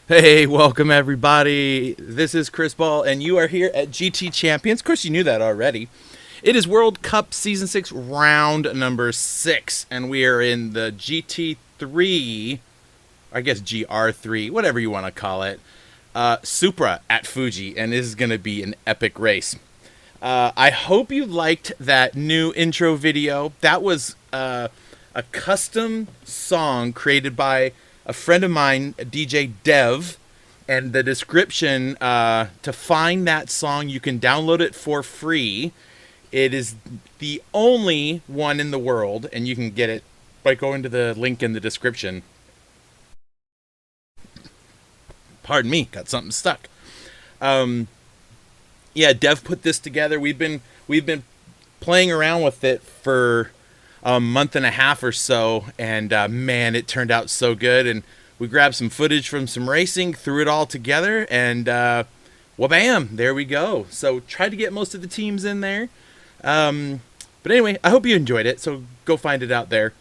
Hey, welcome everybody. This is Chris Ball, and you are here at GT Champions. Of course, you knew that already. It is World Cup Season 6, round number 6, and we are in the GT3, I guess GR3, whatever you want to call it, Supra at Fuji, and this is going to be an epic race. I hope you liked that new intro video. That was a custom song created by a friend of mine, DJ Dev, and the description, to find that song, you can download it for free. It is the only one in the world, and you can get it by going to the link in the description. Pardon me, got something stuck. Yeah, Dev put this together. We've been playing around with it for a month and a half or so, and man, it turned out so good. And we grabbed some footage from some racing, threw it all together, and well, bam, there we go. So tried to get most of the teams in there, but anyway, I hope you enjoyed it, so go find it out there.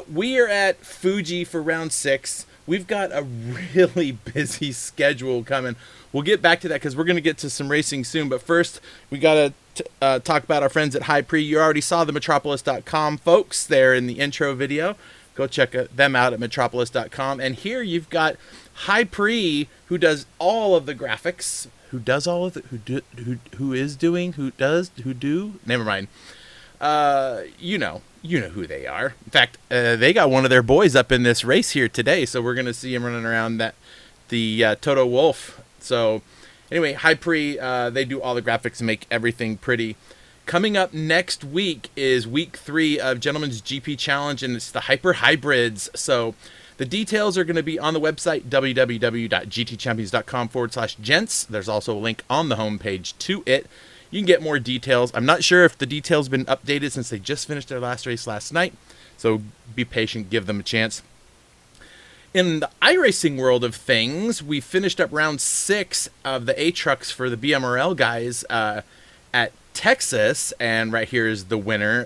We are at Fuji for round 6. We've got a really busy schedule coming. We'll get back to that because we're going to get to some racing soon. But first, we got to talk about our friends at High Pre. You already saw the Metropolis.com folks there in the intro video. Go check them out at Metropolis.com. And here you've got High Pre, who does all of the graphics. Who does all of it? Who is doing? Who does? Who do? Never mind. You know who they are. In fact, they got one of their boys up in this race here today, so we're going to see him running around the Toto Wolff. So anyway, High Pre, they do all the graphics and make everything pretty. Coming up next week is week 3 of Gentleman's GP Challenge, and it's the Hyper Hybrids. So the details are going to be on the website, www.gtchampions.com/gents. There's also a link on the homepage to it. You can get more details. I'm not sure if the details have been updated since they just finished their last race last night, so be patient, give them a chance. In the iRacing world of things, we finished up round 6 of the A-Trucks for the BMRL guys at Texas, and right here is the winner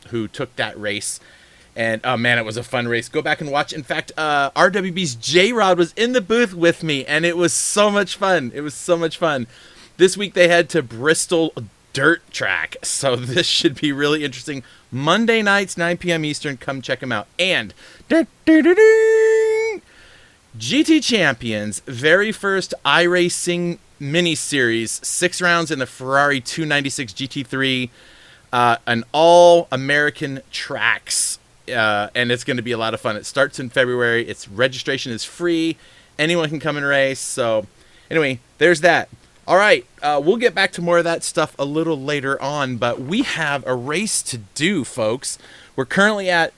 who took that race. And oh man, it was a fun race. Go back and watch. In fact, RWB's J-Rod was in the booth with me, and it was so much fun. It was so much fun. This week they head to Bristol Dirt Track, so this should be really interesting. Monday nights, 9 p.m. Eastern. Come check them out. And GT Champions, very first iRacing mini-series, 6 rounds in the Ferrari 296 GT3, an all-American tracks, and it's going to be a lot of fun. It starts in February. Its registration is free. Anyone can come and race. So anyway, there's that. All right, we'll get back to more of that stuff a little later on, but we have a race to do, folks. We're currently at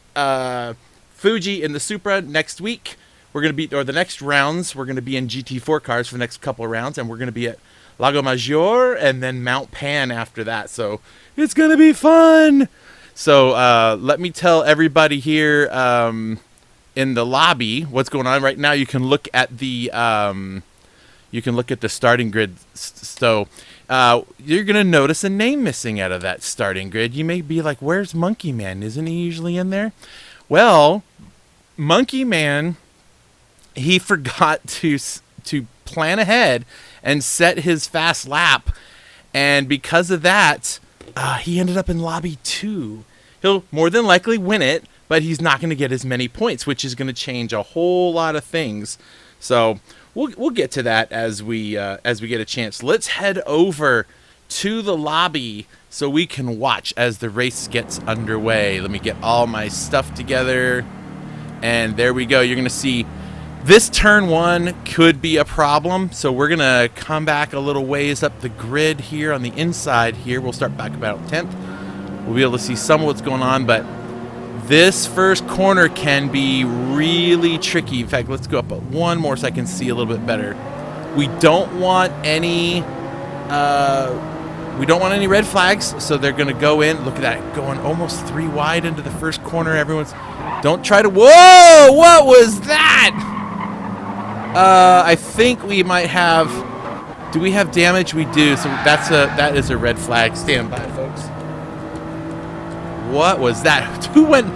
Fuji in the Supra. Next week, we're going to be, or the next rounds, we're going to be in GT4 cars for the next couple of rounds, and we're going to be at Lago Maggiore and then Mount Pan after that. So it's going to be fun. So let me tell everybody here in the lobby what's going on right now. You can look at the starting grid. So you're going to notice a name missing out of that starting grid. You may be like, where's Monkey Man? Isn't he usually in there? Well, Monkey Man, he forgot to plan ahead and set his fast lap. And because of that, he ended up in lobby 2. He'll more than likely win it, but he's not going to get as many points, which is going to change a whole lot of things. So we'll get to that as we get a chance. Let's head over to the lobby so we can watch as the race gets underway. Let me get all my stuff together, and there we go. You're going to see this turn 1 could be a problem, so we're going to come back a little ways up the grid here on the inside here. We'll start back about 10th. We'll be able to see some of what's going on, but this first corner can be really tricky. In fact, let's go up one more so I can see a little bit better. We don't want any red flags, so they're going to go in. Look at that, going almost 3 wide into the first corner. Everyone's, don't try to, whoa, what was that? I think we might have, do we have damage? We do, so that is a red flag. Stand by, folks. What was that? Who went?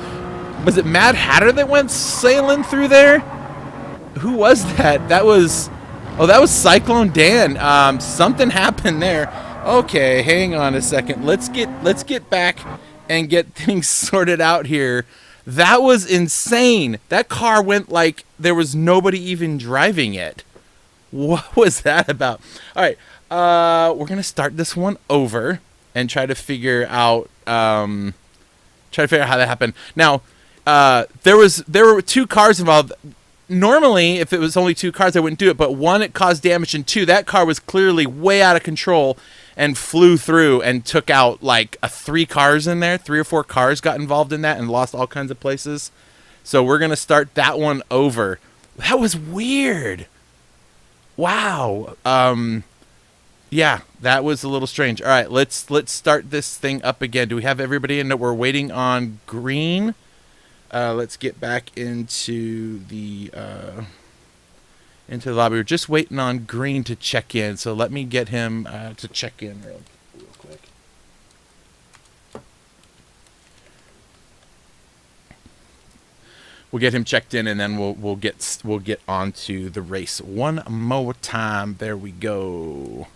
Was it Mad Hatter that went sailing through there? who was that? That was Cyclone Dan. Something happened there. Okay, hang on a second. Let's get back and get things sorted out here. That was insane. That car went like there was nobody even driving it. What was that about? All right, we're gonna start this one over and try to figure out how that happened. Now, there were 2 cars involved. Normally, if it was only 2 cars, I wouldn't do it. But 1, it caused damage, and 2, that car was clearly way out of control and flew through and took out like 3 cars in there. 3 or 4 cars got involved in that and lost all kinds of places. So we're gonna start that one over. That was weird. Wow. Yeah, that was a little strange. All right, let's start this thing up again. Do we have everybody in? No, we're waiting on green. Let's get back into the lobby. We're just waiting on green to check in. So let me get him to check in real quick. We'll get him checked in, and then we'll get on to the race one more time. There we go.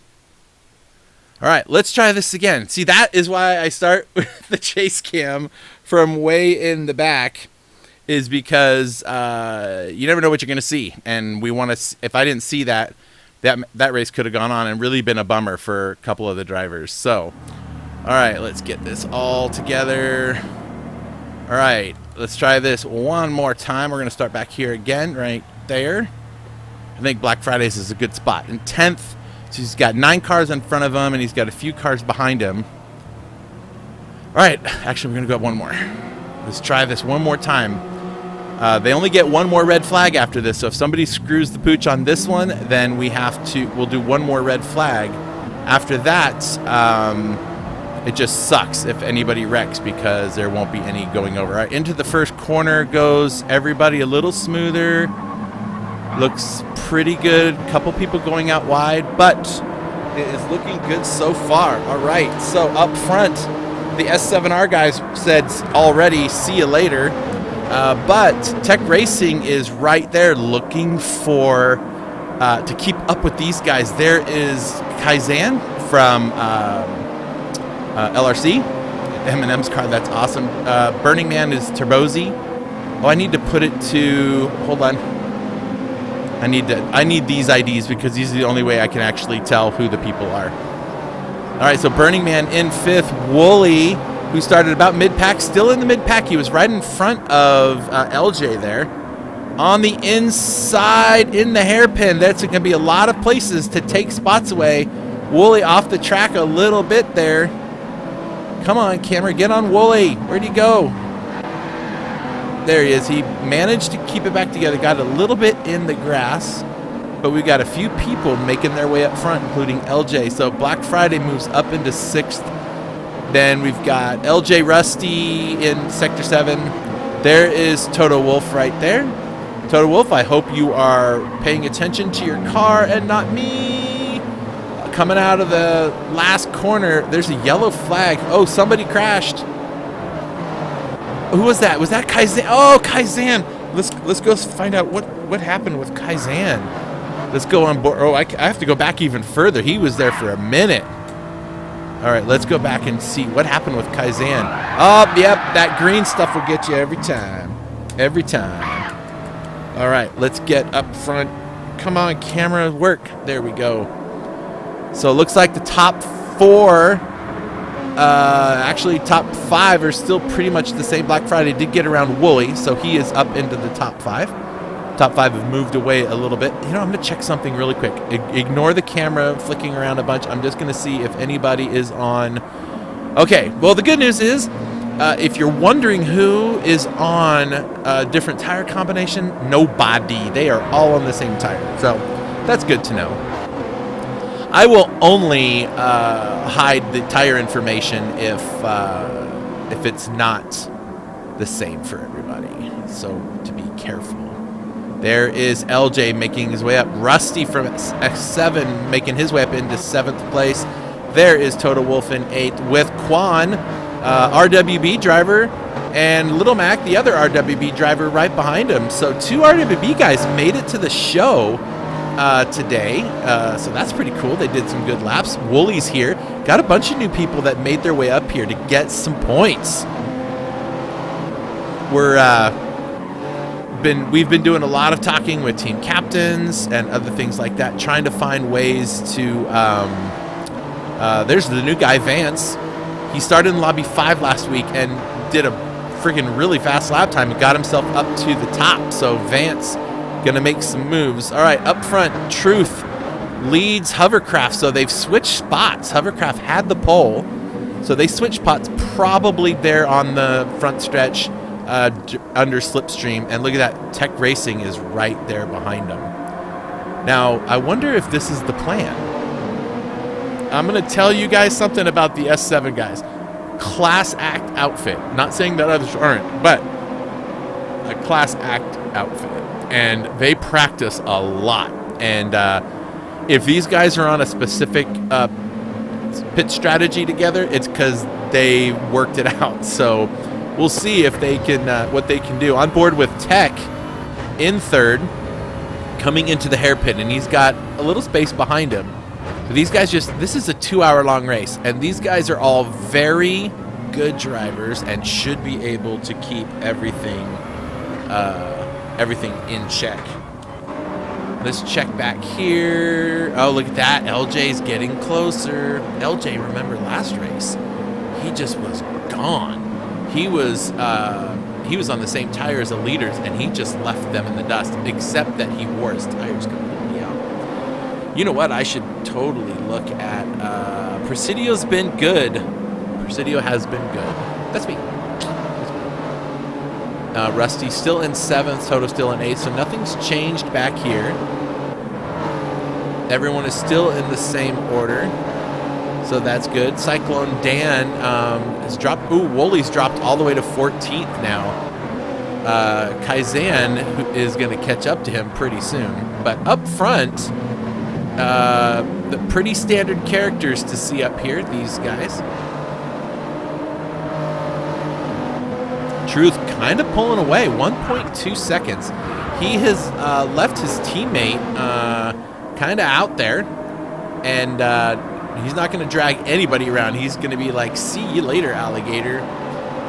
All right, let's try this again. See, that is why I start with the chase cam from way in the back, is because you never know what you're going to see. And we want to, if I didn't see that race could have gone on and really been a bummer for a couple of the drivers. So, all right, let's get this all together. All right, let's try this one more time. We're going to start back here again, right there. I think Black Fridays is a good spot. In 10th, so he's got 9 cars in front of him, and he's got a few cars behind him. All right, actually, we're going to go up one more. Let's try this one more time. They only get 1 more red flag after this, so if somebody screws the pooch on this one, then we'll do 1 more red flag. After that, it just sucks if anybody wrecks because there won't be any going over. All right, into the first corner goes everybody, a little smoother. Looks pretty good. Couple people going out wide, but it is looking good so far. All right, so up front, the S7R guys said already, see you later. But Tech Racing is right there looking for to keep up with these guys. There is Kaizen from LRC, M&M's car. That's awesome. Burning Man is Terbozi. Oh, I need to put it to. Hold on. I need these IDs because these are the only way I can actually tell who the people are. All right, so Burning Man in 5th. Wooly, who started about mid-pack, still in the mid-pack. He was right in front of LJ there. On the inside, in the hairpin, that's going to be a lot of places to take spots away. Wooly off the track a little bit there. Come on, camera, get on Wooly. Where'd he go? There he is. He managed to keep it back together. Got a little bit in the grass, but we got a few people making their way up front, including LJ. So Black Friday moves up into 6th. Then we've got LJ Rusty in Sector 7. There is Toto Wolf right there. Toto Wolf, I hope you are paying attention to your car and not me. Coming out of the last corner, there's a yellow flag. Oh, somebody crashed. Who was that? Was that Kaizen? Oh, Kaizen. Let's go find out what happened with Kaizen. Let's go on board. Oh, I have to go back even further. He was there for a minute. All right, let's go back and see what happened with Kaizen. Oh, yep, that green stuff will get you every time. Every time. All right, let's get up front. Come on, camera, work. There we go. So it looks like the top 4, actually top 5 are still pretty much the same. Black Friday did get around Wooly, so he is up into the top 5. Top 5 have moved away a little bit. You know, I'm going to check something really quick. Ignore the camera flicking around a bunch. I'm just going to see if anybody is on. Okay, well, the good news is, if you're wondering who is on a different tire combination, nobody. They are all on the same tire. So that's good to know. I will only hide the tire information if it's not the same for everybody. So to be careful. There is LJ making his way up. Rusty from X7 making his way up into 7th place. There is Toto Wolf in 8th with Quan, RWB driver. and Little Mac, the other RWB driver, right behind him. So 2 RWB guys made it to the show today, so that's pretty cool. They did some good laps. Woolie's here. Got a bunch of new people that made their way up here to get some points. We've been doing a lot of talking with team captains and other things like that, trying to find ways to. There's the new guy, Vance. He started in lobby 5 last week and did a freaking really fast lap time and got himself up to the top. So Vance gonna make some moves. All right, up front, Truth leads Hovercraft. So they've switched spots. Hovercraft had the pole, so they switched spots probably there on the front stretch. Under Slipstream, and look at that, Tech Racing is right there behind them. Now, I wonder if this is the plan. I'm going to tell you guys something about the S7 guys. Class act outfit. Not saying that others aren't, but a class act outfit. And they practice a lot. And if these guys are on a specific pit strategy together, it's because they worked it out. So we'll see if they can, what they can do. On board with Tech in third, coming into the hairpin, and he's got a little space behind him. So these guys this is a 2-hour-long race, and these guys are all very good drivers and should be able to keep everything in check. Let's check back here. Oh, look at that. LJ's getting closer. LJ, remember last race, he just was gone. He was on the same tire as the leaders, and he just left them in the dust, except that he wore his tires completely out. You know what? I should totally look at Presidio's been good. Presidio has been good. That's me. Rusty still in 7th, Toto still in 8th, so nothing's changed back here. Everyone is still in the same order. So that's good. Cyclone Dan has dropped. Ooh, Woolie's dropped all the way to 14th now. Kaizan is going to catch up to him pretty soon. But up front, the pretty standard characters to see up here, these guys. Truth kind of pulling away, 1.2 seconds. He has left his teammate kind of out there. And he's not going to drag anybody around. He's going to be like, see you later, alligator.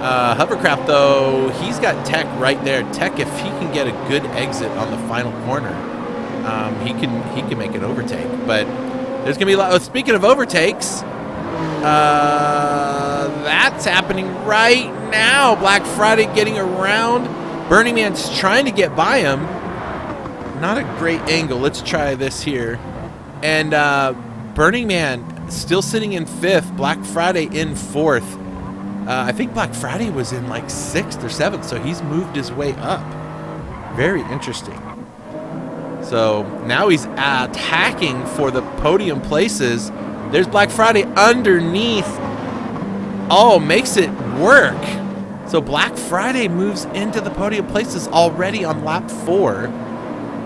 Hovercraft, though, he's got Tech right there. Tech, if he can get a good exit on the final corner, he can make an overtake. But there's going to be a lot. Oh, speaking of overtakes, that's happening right now. Black Friday getting around. Burning Man's trying to get by him. Not a great angle. Let's try this here. And Burning Man still sitting in 5th. Black Friday in 4th. I think Black Friday was in like 6th or 7th, so he's moved his way up. Very interesting. So now he's attacking for the podium places. There's Black Friday underneath. Oh, makes it work. So Black Friday moves into the podium places already on lap 4.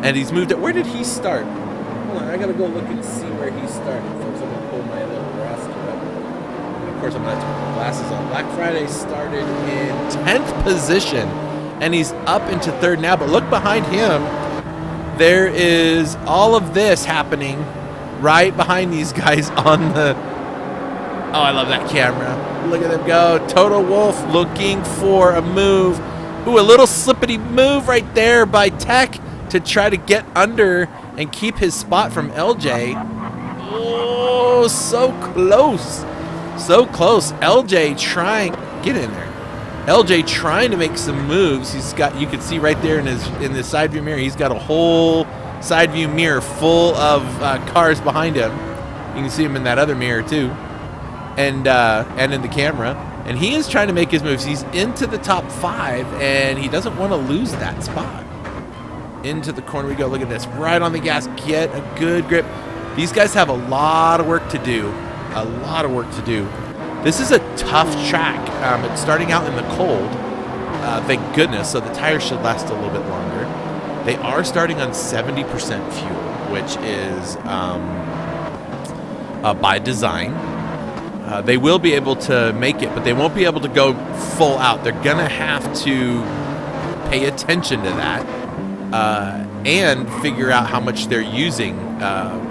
And he's moved it. Where did he start? Hold on, I gotta go look and see where he started, folks. I'm gonna pull my little roster up. And of course, I'm gonna have to put my glasses on. Black Friday started in 10th position, and he's up into 3rd now. But look behind him. There is all of this happening right behind these guys on the... Oh, I love that camera. Look at them go. Toto Wolff looking for a move. Ooh, a little slippity move right there by Tech to try to get under and keep his spot from LJ. Oh, so close. So close. LJ trying... Get in there. LJ trying to make some moves. He's got... You can see right there in the side view mirror, he's got a whole side view mirror full of cars behind him. You can see him in that other mirror too. And in the camera. And he is trying to make his moves. He's into the top 5, and he doesn't want to lose that spot. Into the corner we go. Look at this. Right on the gas. Get a good grip. These guys have a lot of work to do. A lot of work to do. This is a tough track. It's starting out in the cold. Thank goodness. So the tires should last a little bit longer. They are starting on 70% fuel, which is by design. they will be able to make it, but they won't be able to go full out. They're going to have to pay attention to that and figure out how much they're using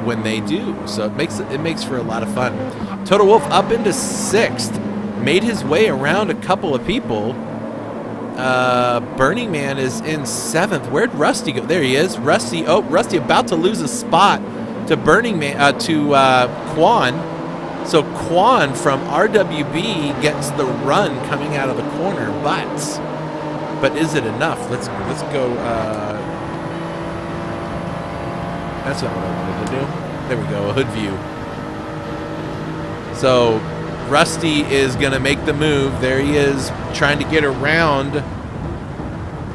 when they do. So it makes for a lot of fun. Total Wolf up into 6th, made his way around a couple of people. Burning Man is in 7th. Where'd Rusty go? There he is. Rusty Rusty about to lose a spot to Burning Man to Quan. So Quan from RWB gets the run coming out of the corner, but is it enough? Let's go. That's not what I wanted to do. There we go, a hood view. So Rusty is going to make the move. There he is, trying to get around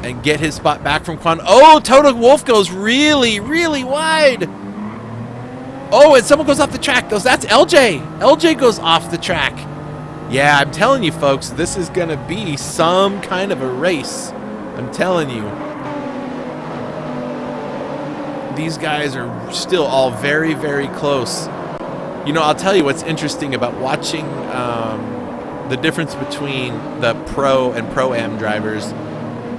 and get his spot back from Quan. Oh, Total Wolf goes really, really wide. Oh, and someone goes off the track. That's LJ. LJ goes off the track. Yeah, I'm telling you, folks, this is going to be some kind of a race. I'm telling you. These guys are still all very, very close. You know, I'll tell you what's interesting about watching the difference between the pro and pro-am drivers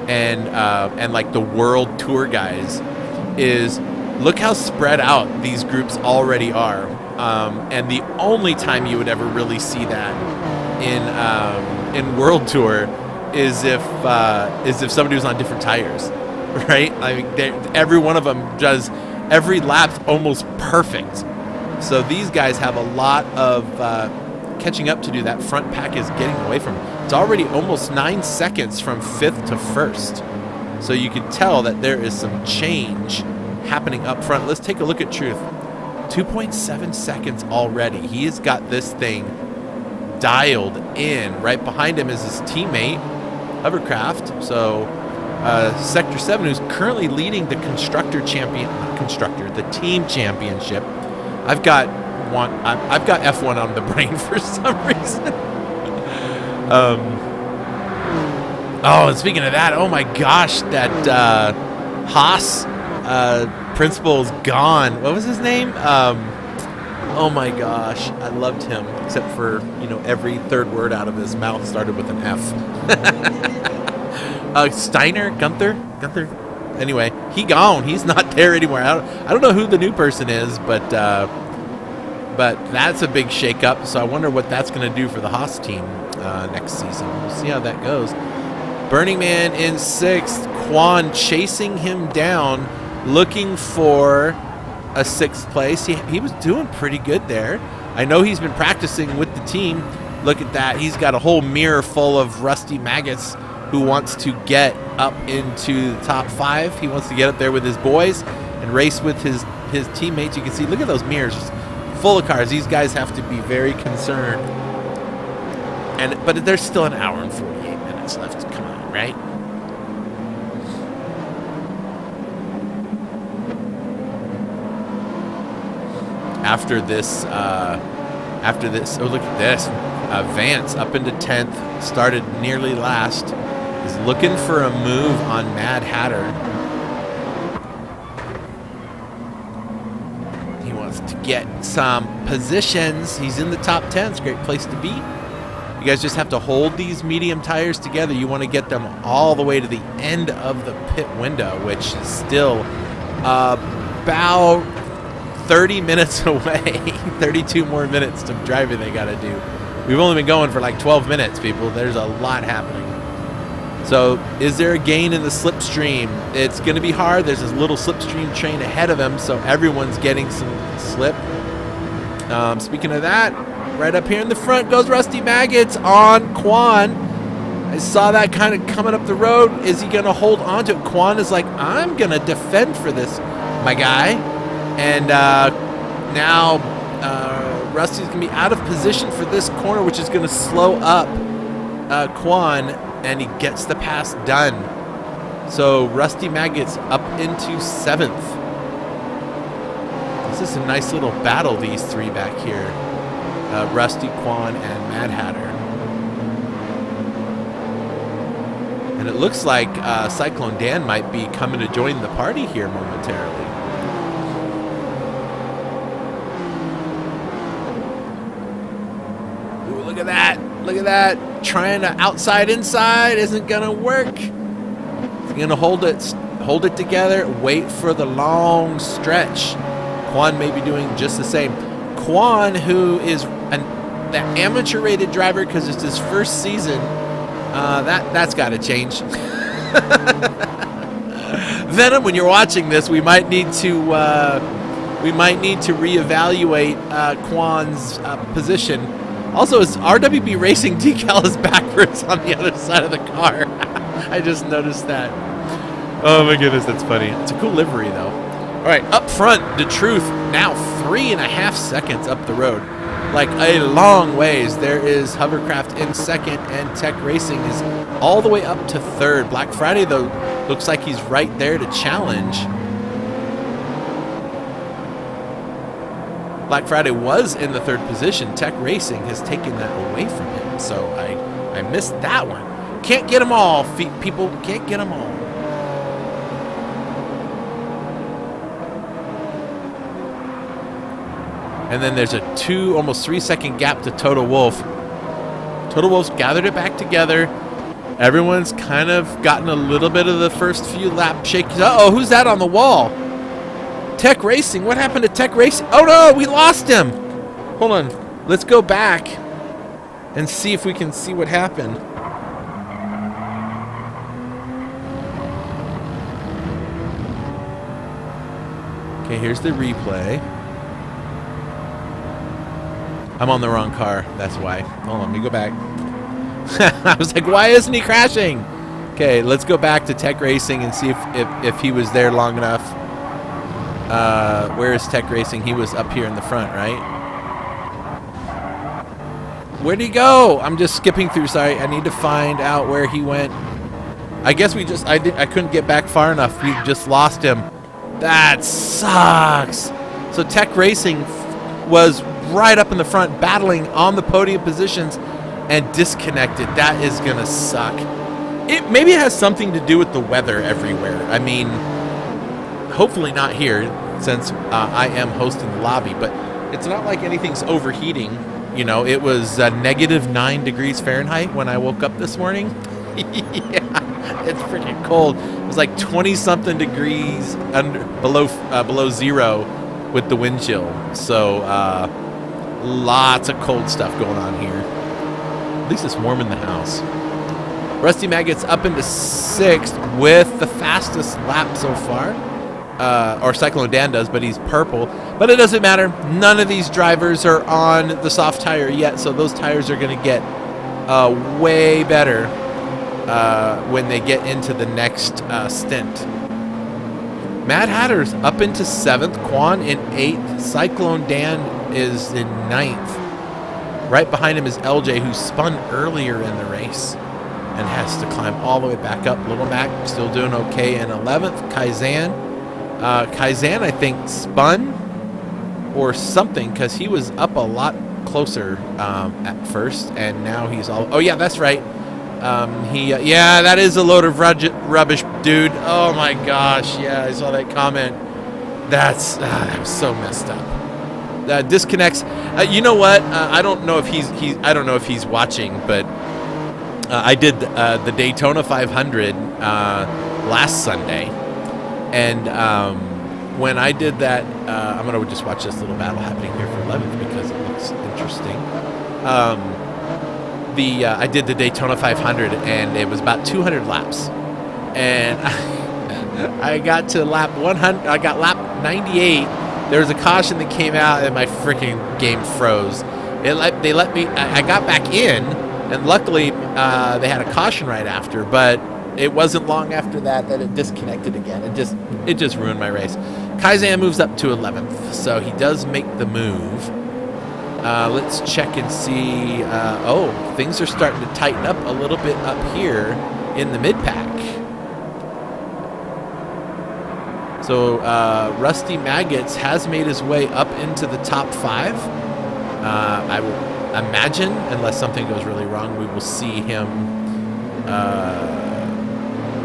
and like the world tour guys is look how spread out these groups already are. And the only time you would ever really see that in World Tour is if somebody was on different tires, right? I mean, every one of them does every lap almost perfect. So these guys have a lot of catching up to do. That front pack is getting away from them. It's already almost 9 seconds from 5th to 1st. So you can tell that there is some change happening up front. Let's take a look at Truth. 2.7 seconds already. He has got this thing dialed in. Right behind him is his teammate, Hovercraft. So Sector 7, who's currently leading the the team championship. I've got F1 on the brain for some reason. Oh, and speaking of that, oh my gosh, that Haas principal is gone. What was his name? Oh my gosh, I loved him, except for, you know, every third word out of his mouth started with an F. Steiner, Gunther. Anyway, he gone. He's not there anymore. I don't know who the new person is, but that's a big shakeup. So I wonder what that's going to do for the Haas team next season. We'll see how that goes. Burning Man in 6th. Quan chasing him down, looking for a 6th place. He was doing pretty good there. I know he's been practicing with the team. Look at that. He's got a whole mirror full of rusty maggots who wants to get up into the top 5. He wants to get up there with his boys and race with his teammates. You can see, look at those mirrors, just full of cars. These guys have to be very concerned. But there's still an hour and 48 minutes left. Come on, right? After this, oh, look at this. Vance up into 10th, started nearly last. Is looking for a move on Mad Hatter. He wants to get some positions. He's in the top 10. It's a great place to be. You guys just have to hold these medium tires together. You want to get them all the way to the end of the pit window, which is still about 30 minutes away. 32 more minutes of driving they got to do. We've only been going for like 12 minutes, people. There's a lot happening. So is there a gain in the slipstream? It's going to be hard. There's this little slipstream train ahead of him, so everyone's getting some slip. Speaking of that, right up here in the front goes Rusty Maggots on Quan. I saw that kind of coming up the road. Is he going to hold on to it? Quan is like, I'm going to defend for this, my guy. And now Rusty's going to be out of position for this corner, which is going to slow up Quan, and he gets the pass done. So Rusty Maggots up into 7th. This is a nice little battle, these three back here. Rusty, Quan, and Mad Hatter. And it looks like Cyclone Dan might be coming to join the party here momentarily. Look at that. Look at that. Trying to outside inside isn't going to work. He's going to hold it together, wait for the long stretch. Quan may be doing just the same. Quan, who is the amateur rated driver because it's his first season, that's got to change. Venom, when you're watching this, we might need to reevaluate Quan's position. Also, his RWB Racing decal is backwards on the other side of the car. I just noticed that. Oh my goodness, that's funny. It's a cool livery, though. All right, up front, the Truth now 3.5 seconds up the road. Like a long ways. There is Hovercraft in second, and Tech Racing is all the way up to third. Black Friday, though, looks like he's right there to challenge. Black Friday was in the third position. Tech Racing has taken that away from him, so I missed that one. Can't get them all, people. Can't get them all. And then there's a almost 3 second gap to Toto Wolff. Toto Wolff's gathered it back together. Everyone's kind of gotten a little bit of the first few lap shakes. Uh-oh, who's that on the wall? Tech Racing. What happened to Tech Racing? Oh, no, we lost him. Hold on. Let's go back and see if we can see what happened. Okay, here's the replay. I'm on the wrong car. That's why. Hold on, let me go back. I was like, why isn't he crashing? Okay, let's go back to Tech Racing and see if he was there long enough. Where is Tech Racing? He was up here in the front, right? Where'd he go? I'm just skipping through. Sorry, I need to find out where he went. I guess I couldn't get back far enough. We just lost him. That sucks. So Tech Racing was right up in the front, battling on the podium positions, and disconnected. That is gonna suck. Maybe it has something to do with the weather everywhere. I mean, hopefully not here, since I am hosting the lobby, but it's not like anything's overheating. You know, it was -9 degrees Fahrenheit when I woke up this morning. Yeah, it's freaking cold. It was like 20-something degrees below zero with the wind chill. So lots of cold stuff going on here. At least it's warm in the house. Rusty Maggot's up into 6th with the fastest lap so far. Or Cyclone Dan does, but he's purple. But it doesn't matter. None of these drivers are on the soft tire yet, so those tires are going to get way better when they get into the next stint. Mad Hatter's up into 7th, Quan in 8th, Cyclone Dan is in 9th. Right behind him is LJ, who spun earlier in the race and has to climb all the way back up. Little Mac still doing okay in 11th. Kaizan, I think, spun or something because he was up a lot closer at first, and now he's all... Oh, yeah, that's right. Yeah, that is a load of rubbish, dude. Oh my gosh, yeah, I saw that comment. That was so messed up. Disconnects. You know what? I don't know if he's watching, but I did the Daytona 500 last Sunday, and when I did that, I'm gonna just watch this little battle happening here for 11th because it looks interesting. I did the Daytona 500, and it was about 200 laps, and I got to lap 100. I got lap 98. There was a caution that came out, and my freaking game froze. They let me. I got back in, and luckily they had a caution right after. But it wasn't long after that it disconnected again. It just ruined my race. Kaizan moves up to 11th, so he does make the move. Let's check and see. Oh, things are starting to tighten up a little bit up here in the mid-pack. So Rusty Maggots has made his way up into the top 5. I will imagine, unless something goes really wrong, we will see him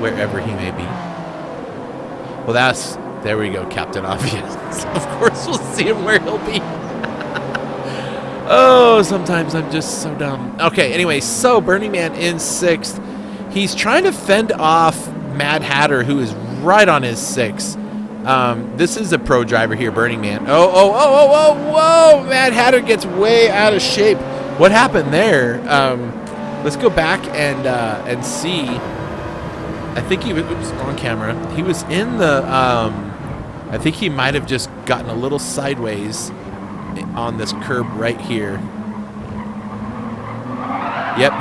wherever he may be. Well, there we go, Captain Obvious. Of course we'll see him where he'll be. Oh, sometimes I'm just so dumb. Okay, anyway, so Burning Man in 6th. He's trying to fend off Mad Hatter, who is right on his 6. This is a pro driver here, Burning Man. Whoa! Mad Hatter gets way out of shape. What happened there? Let's go back and see. I think he was on camera. He was in the. I think he might have just gotten a little sideways on this curb right here. Yep,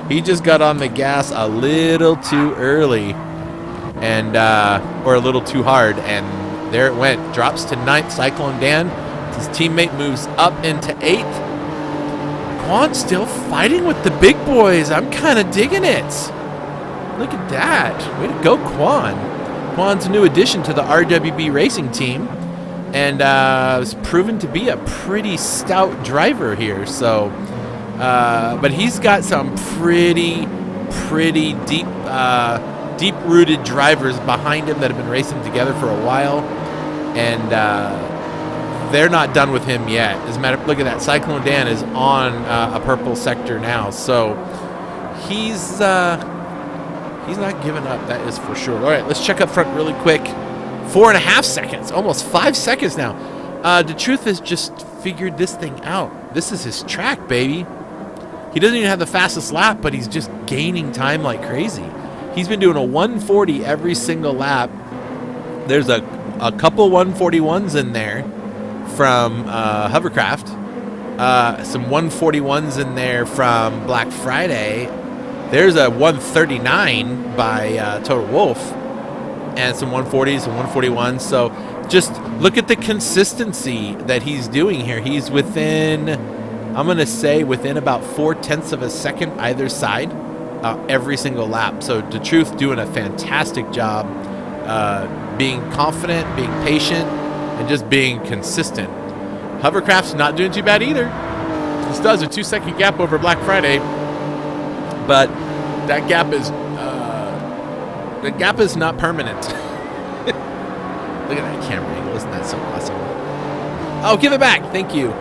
he just got on the gas a little too early, and or a little too hard, and there it went. Drops to 9th. Cyclone Dan, his teammate, moves up into 8th. Quan still fighting with the big boys. I'm kind of digging it. Look at that. Way to go, Quan. Quan's a new addition to the RWB Racing team, and was proven to be a pretty stout driver here. So, but he's got some pretty deep-rooted drivers behind him that have been racing together for a while, and they're not done with him yet. As a matter of, look at that. Cyclone Dan is on a purple sector now, so he's not giving up, that is for sure. All right, let's check up front really quick. 4.5 seconds, almost 5 seconds now. The Truth has just figured this thing out. This is his track, baby. He doesn't even have the fastest lap, but he's just gaining time like crazy. He's been doing a 140 every single lap. There's a couple 141s in there from Hovercraft. Some 141s in there from Black Friday. There's a 139 by Total Wolf, and some 140s and 141s. So just look at the consistency that he's doing here. He's within, I'm going to say, within about 0.4 of a second either side every single lap. So the Truth doing a fantastic job being confident, being patient, and just being consistent. Hovercraft's not doing too bad either. This does a 2-second gap over Black Friday, but that gap is not permanent. Look at that camera angle. Isn't that so awesome? Oh, give it back. Thank you.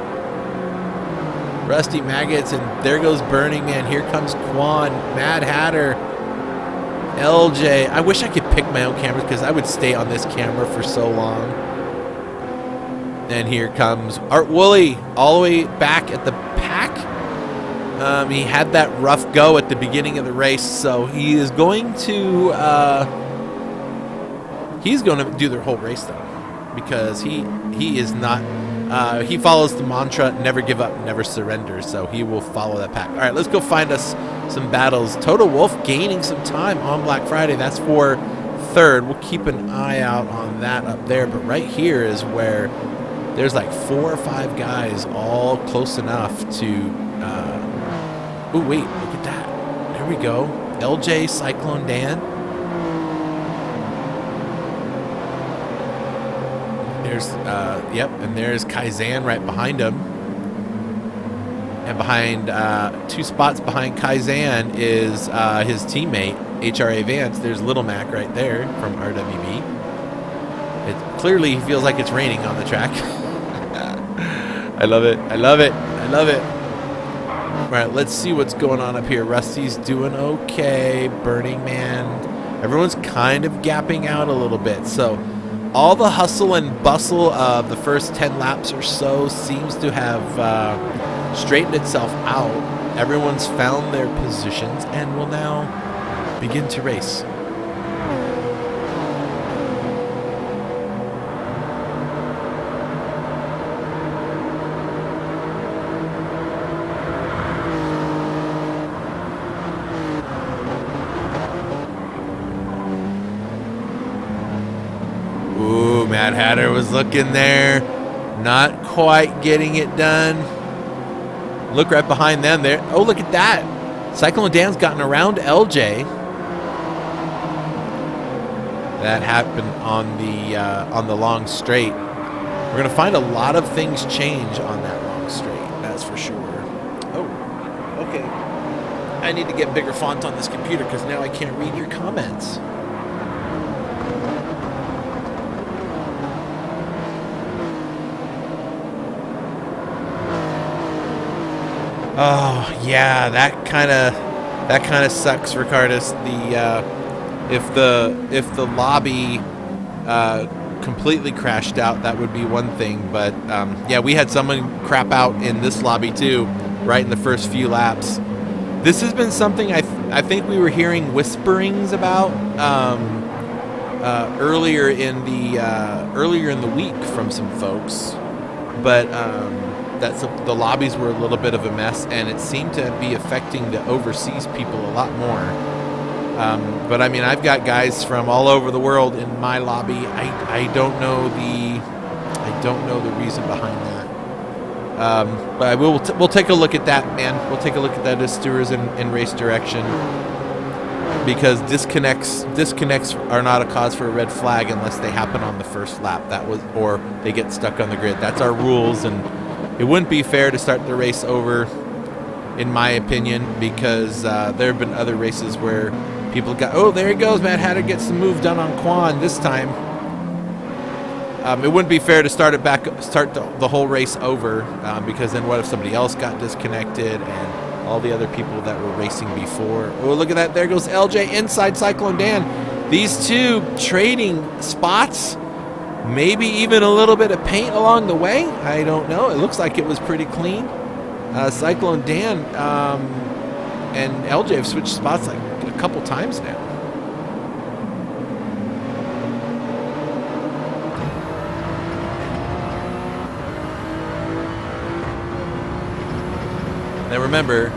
Rusty Maggots, and there goes Burning Man. Here comes Quan, Mad Hatter, LJ. I wish I could pick my own cameras because I would stay on this camera for so long. And here comes Art Woolley all the way back at the pack. He had that rough go at the beginning of the race, so he is going to do the whole race though, because he is not. He follows the mantra, never give up, never surrender, so he will follow that pack. All right, let's go find us some battles. Total Wolf gaining some time on Black Friday. That's for 3rd. We'll keep an eye out on that up there, but right here is where there's like 4 or 5 guys all close enough to... oh, wait, look at that. There we go. LJ, Cyclone Dan. There's, yep, and there's Kaizan right behind him. And behind, 2 spots behind Kaizan is his teammate, HRA Vance. There's Little Mac right there from RWB. Clearly, he feels like it's raining on the track. I love it. I love it. I love it. All right, let's see what's going on up here. Rusty's doing okay. Burning Man. Everyone's kind of gapping out a little bit. So all the hustle and bustle of the first 10 laps or so seems to have straightened itself out. Everyone's found their positions and will now begin to race. Mad Hatter was looking there, not quite getting it done. Look right behind them there. Oh, look at that. Cyclone Dan's gotten around LJ. That happened on the long straight. We're going to find a lot of things change on that long straight, that's for sure. Oh, okay. I need to get bigger font on this computer because now I can't read your comments. Oh yeah, that kind of sucks, Ricardus. If the lobby completely crashed out, that would be one thing. But yeah, we had someone crap out in this lobby too, right in the first few laps. This has been something I think we were hearing whisperings about earlier in the week from some folks, but the lobbies were a little bit of a mess, and it seemed to be affecting the overseas people a lot more. But I mean, I've got guys from all over the world in my lobby. I don't know the reason behind that. But we'll take a look at that, man. We'll take a look at that as stewards in race direction, because disconnects are not a cause for a red flag unless they happen on the first lap. Or they get stuck on the grid. That's our rules, and it wouldn't be fair to start the race over, in my opinion, because there have been other races where people got, oh, there he goes, Matt Hatter gets the move done on Quan this time. It wouldn't be fair to start the whole race over, because then what if somebody else got disconnected and all the other people that were racing before? Oh, look at that. There goes LJ inside Cyclone Dan. These two trading spots, maybe even a little bit of paint along the way. I don't know. It looks like it was pretty clean. Cyclone Dan and LJ have switched spots like a couple times now. Now remember,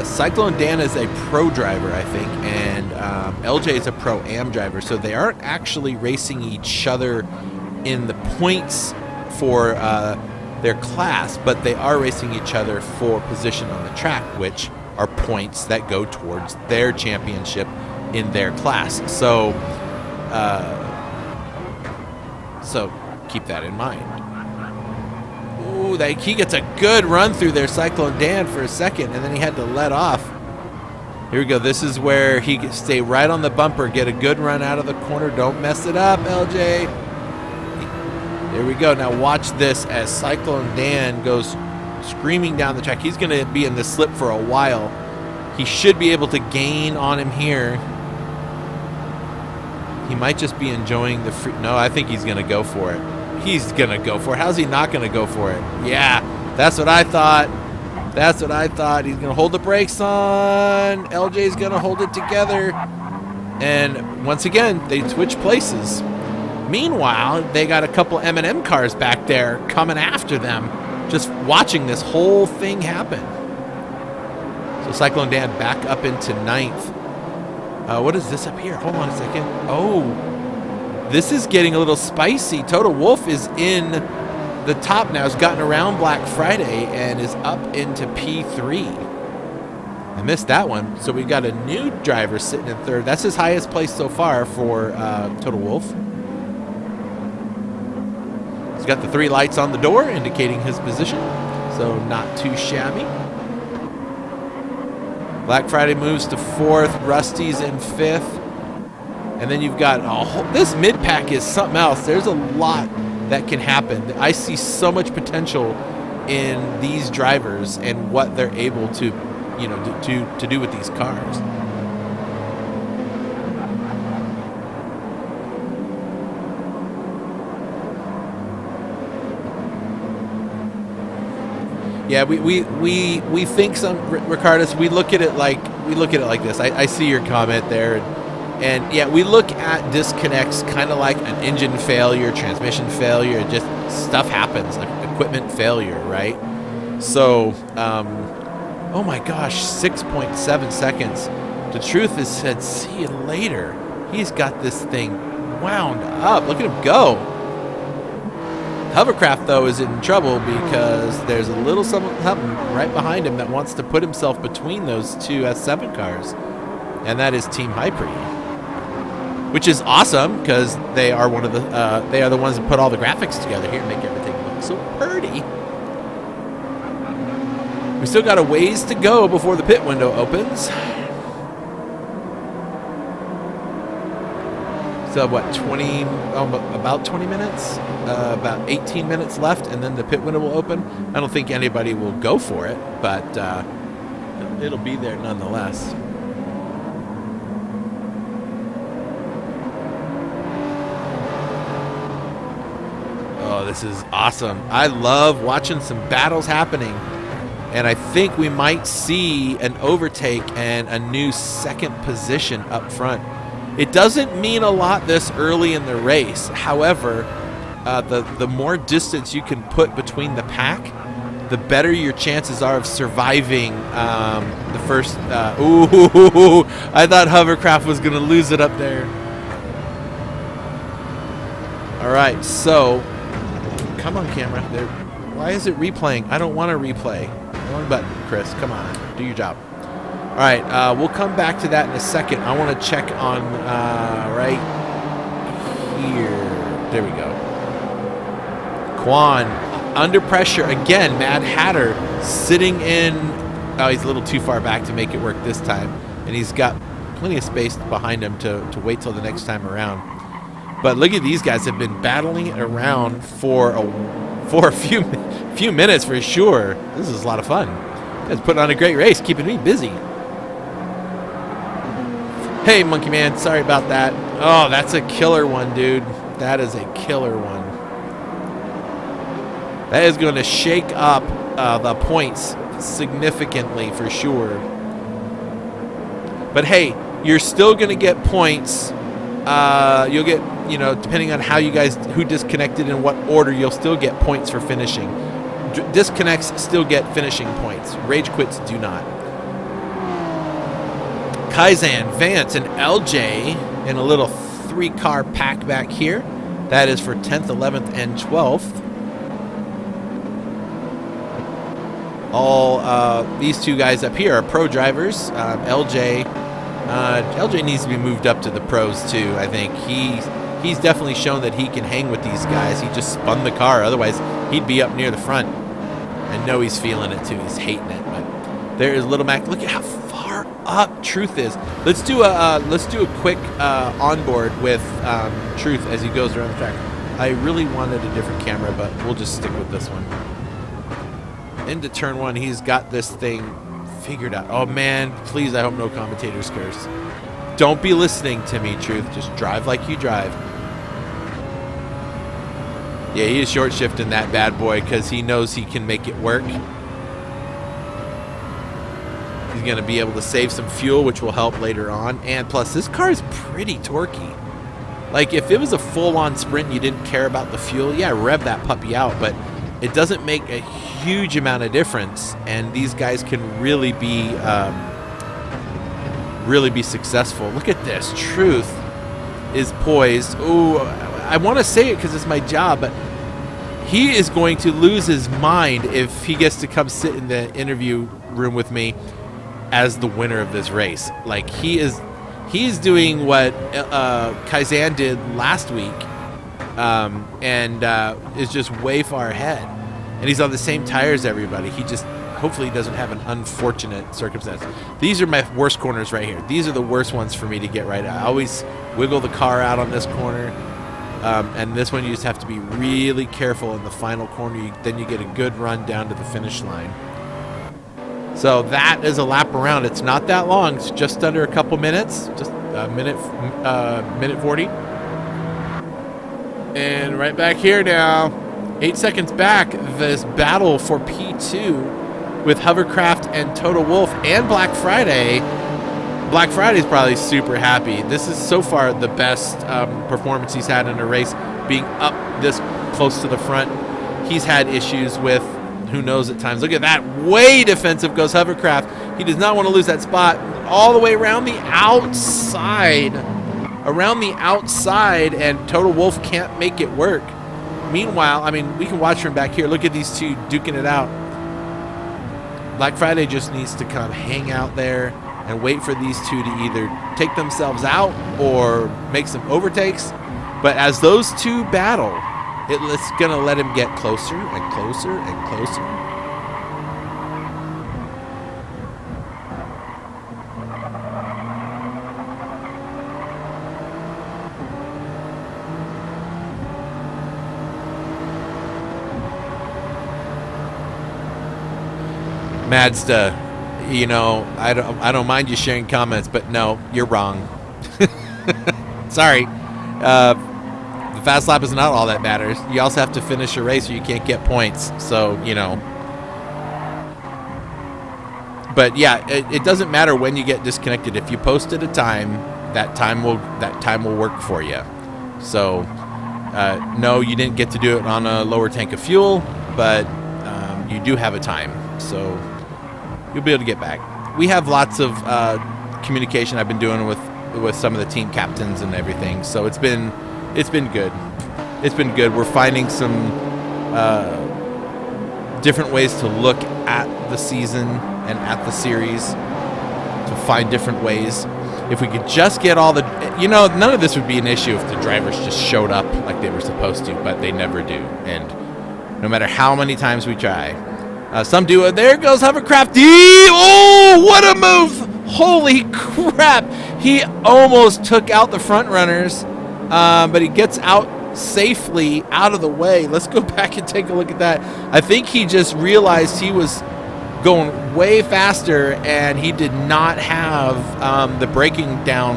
Cyclone Dan is a pro driver, I think, and LJ is a pro-am driver, so they aren't actually racing each other in the points for their class, but they are racing each other for position on the track, which are points that go towards their championship in their class. So, so keep that in mind. Ooh, he gets a good run through there, Cyclone Dan, for a second, and then he had to let off. Here we go. This is where he can stay right on the bumper, get a good run out of the corner. Don't mess it up, LJ. There we go. Now watch this as Cyclone Dan goes screaming down the track. He's going to be in the slip for a while. He should be able to gain on him here. He might just be enjoying the free. No, I think he's going to go for it. He's going to go for it. How's he not going to go for it? Yeah, that's what I thought. That's what I thought. He's going to hold the brakes on. LJ's going to hold it together. And once again, they switch places. Meanwhile, they got a couple M&M cars back there coming after them, just watching this whole thing happen. So Cyclone Dan back up into 9th. What is this up here? Hold on a second. Oh, this is getting a little spicy. Total Wolf is in the top now. Has gotten around Black Friday and is up into P3. I missed that one. So we got a new driver sitting in 3rd. That's his highest place so far for Total Wolf. He's got the 3 lights on the door indicating his position, so not too shabby. Black Friday moves to 4th. Rusty's in 5th. And then you've got this mid-pack is something else. There's a lot that can happen. I see so much potential in these drivers and what they're able to, to do with these cars. Yeah, we think some, Ricardus, we look at it like this. I see your comment there, and yeah, we look at disconnects kind of like an engine failure, transmission failure. Just stuff happens, like equipment failure, right? So, oh my gosh, 6.7 seconds. The truth is said, see you later. He's got this thing wound up. Look at him go. Hovercraft, though, is in trouble because there's a little something right behind him that wants to put himself between those two S7 cars, and that is Team Hypre, which is awesome because they are they are the ones that put all the graphics together here and make everything look so pretty. We still got a ways to go before the pit window opens. Still, what, 20, about 20 minutes? About 18 minutes left, and then the pit window will open. I don't think anybody will go for it, but it'll be there nonetheless. Oh, this is awesome. I love watching some battles happening. And I think we might see an overtake and a new second position up front. It doesn't mean a lot this early in the race. However, the more distance you can put between the pack, the better your chances are of surviving the first. Ooh, I thought Hovercraft was going to lose it up there. All right, so come on, camera. Why is it replaying? I don't want to replay. Wrong button, Chris. Come on, do your job. All right, we'll come back to that in a second. I want to check on right here. There we go. Quan under pressure again. Mad Hatter sitting in. Oh, he's a little too far back to make it work this time, and he's got plenty of space behind him to wait till the next time around. But look at these guys have been battling it around for a few minutes for sure. This is a lot of fun. You guys putting on a great race, keeping me busy. Hey, Monkey Man, sorry about that. Oh, that's a killer one, dude. That is a killer one. That is going to shake up the points significantly for sure. But hey, you're still going to get points. You'll get, depending on how you guys, who disconnected in what order, you'll still get points for finishing. Disconnects still get finishing points. Rage quits do not. Kaizen, Vance, and LJ in a little 3-car pack back here. That is for 10th, 11th, and 12th. All these two guys up here are pro drivers. LJ needs to be moved up to the pros too. I think he's definitely shown that he can hang with these guys. He just spun the car. Otherwise, he'd be up near the front. I know he's feeling it too. He's hating it. But there is Little Mac. Look at how far up Truth is. Let's do a quick onboard with Truth as he goes around the track. I really wanted a different camera, but we'll just stick with this one. Into turn one, he's got this thing figured out. Oh man, please, I hope no commentators curse. Don't be listening to me, Truth. Just drive like you drive. Yeah, he is short shifting that bad boy because he knows he can make it work. He's going to be able to save some fuel, which will help later on. And plus, this car is pretty torquey. Like, if it was a full-on sprint and you didn't care about the fuel, yeah, rev that puppy out. But it doesn't make a huge amount of difference. And these guys can really be successful. Look at this. Truth is poised. Ooh, I want to say it because it's my job, but he is going to lose his mind if he gets to come sit in the interview room with me as the winner of this race. Like, he's doing what Kaizen did last week, and is just way far ahead. And he's on the same tires as everybody. He just hopefully doesn't have an unfortunate circumstance. These are my worst corners right here. These are the worst ones for me to get right out. I always wiggle the car out on this corner. And this one you just have to be really careful in the final corner. Then you get a good run down to the finish line. So that is a lap around. It's not that long. It's just under a couple minutes. Just a minute 40. And right back here now, 8 seconds back, this battle for P2 with Hovercraft and Total Wolf and Black Friday. Black Friday's probably super happy. This is so far the best performance he's had in a race, being up this close to the front. He's had issues with, who knows at times. Look at that. Way defensive goes Hovercraft. He does not want to lose that spot. All the way around the outside. Around the outside, and Total Wolf can't make it work. Meanwhile, I mean, we can watch from back here. Look at these two duking it out. Black Friday just needs to come hang out there and wait for these two to either take themselves out or make some overtakes. But as those two battle, it's going to let him get closer and closer and closer. Madsta, I don't mind you sharing comments, but no, you're wrong. Sorry. The fast lap is not all that matters. You also have to finish your race or you can't get points. So, But yeah, it doesn't matter when you get disconnected. If you posted a time, that time will work for you. So, no, you didn't get to do it on a lower tank of fuel, but you do have a time. So you'll be able to get back. We have lots of communication I've been doing with some of the team captains and everything. So it's been good. It's been good. We're finding some different ways to look at the season and at the series, to find different ways. If we could just get all the, none of this would be an issue if the drivers just showed up like they were supposed to, but they never do. And no matter how many times we try, some do it. There goes Hovercraft. Oh, what a move! Holy crap! He almost took out the front runners, but he gets out safely out of the way. Let's go back and take a look at that. I think he just realized he was going way faster and he did not have the braking down,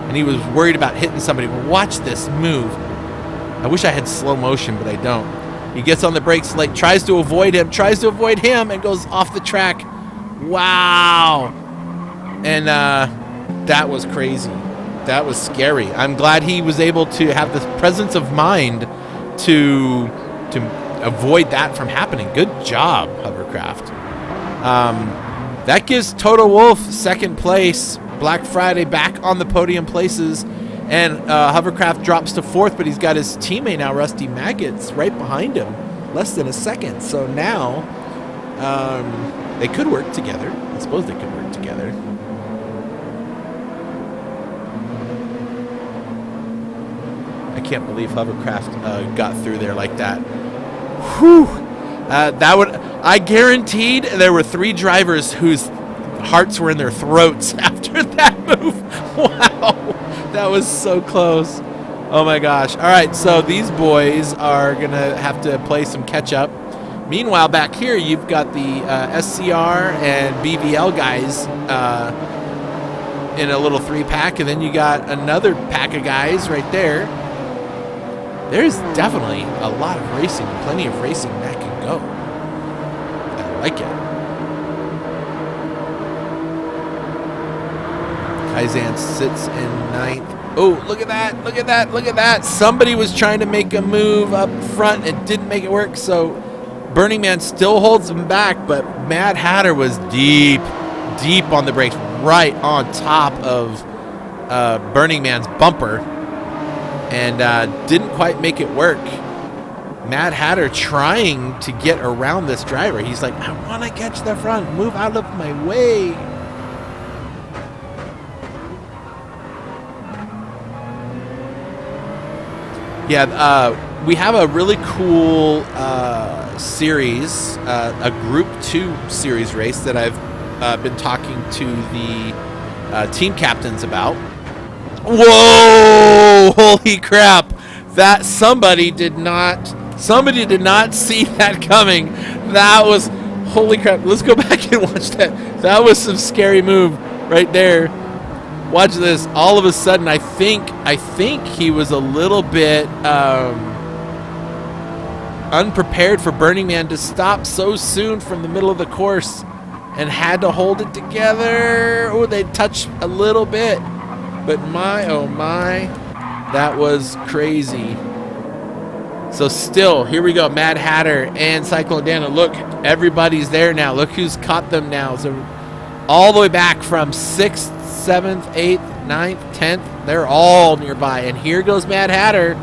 and he was worried about hitting somebody. Watch this move. I wish I had slow motion, but I don't. He gets on the brakes, tries to avoid him, and goes off the track. Wow. And that was crazy. That was scary. I'm glad he was able to have the presence of mind to avoid that from happening. Good job, Hovercraft. That gives Toto Wolff second place. Black Friday back on the podium places. And Hovercraft drops to fourth, but he's got his teammate now, Rusty Maggots, right behind him. Less than a second. So now they could work together. I suppose they could work together. I can't believe Hovercraft got through there like that. Whew. I guaranteed there were 3 drivers whose hearts were in their throats after that move. Wow. That was so close. Oh my gosh. All right, so these boys are going to have to play some catch up. Meanwhile, back here, you've got the SCR and BVL guys in a little 3-pack, and then you got another pack of guys right there. There's definitely a lot of racing, plenty of racing that can go. I like it. Kaizan sits in 9th. Oh, look at that, look at that, look at that. Somebody was trying to make a move up front and didn't make it work, so Burning Man still holds him back, but Mad Hatter was deep on the brakes, right on top of Burning Man's bumper, and didn't quite make it work. Mad Hatter trying to get around this driver. He's like, I want to catch the front, move out of my way. Yeah, we have a really cool series, a Group 2 series race that I've been talking to the team captains about. Whoa! Holy crap! That somebody did not see that coming. That was, holy crap! Let's go back and watch that. That was some scary move right there. Watch this. All of a sudden, I think he was a little bit unprepared for Burning Man to stop so soon from the middle of the course and had to hold it together. Oh, they touched a little bit. But my, oh my, that was crazy. So still, here we go. Mad Hatter and Cyclone Dana. Look, everybody's there now. Look who's caught them now. So all the way back from 6th, 7th, 8th, 9th, 10th. They're all nearby. And here goes Mad Hatter.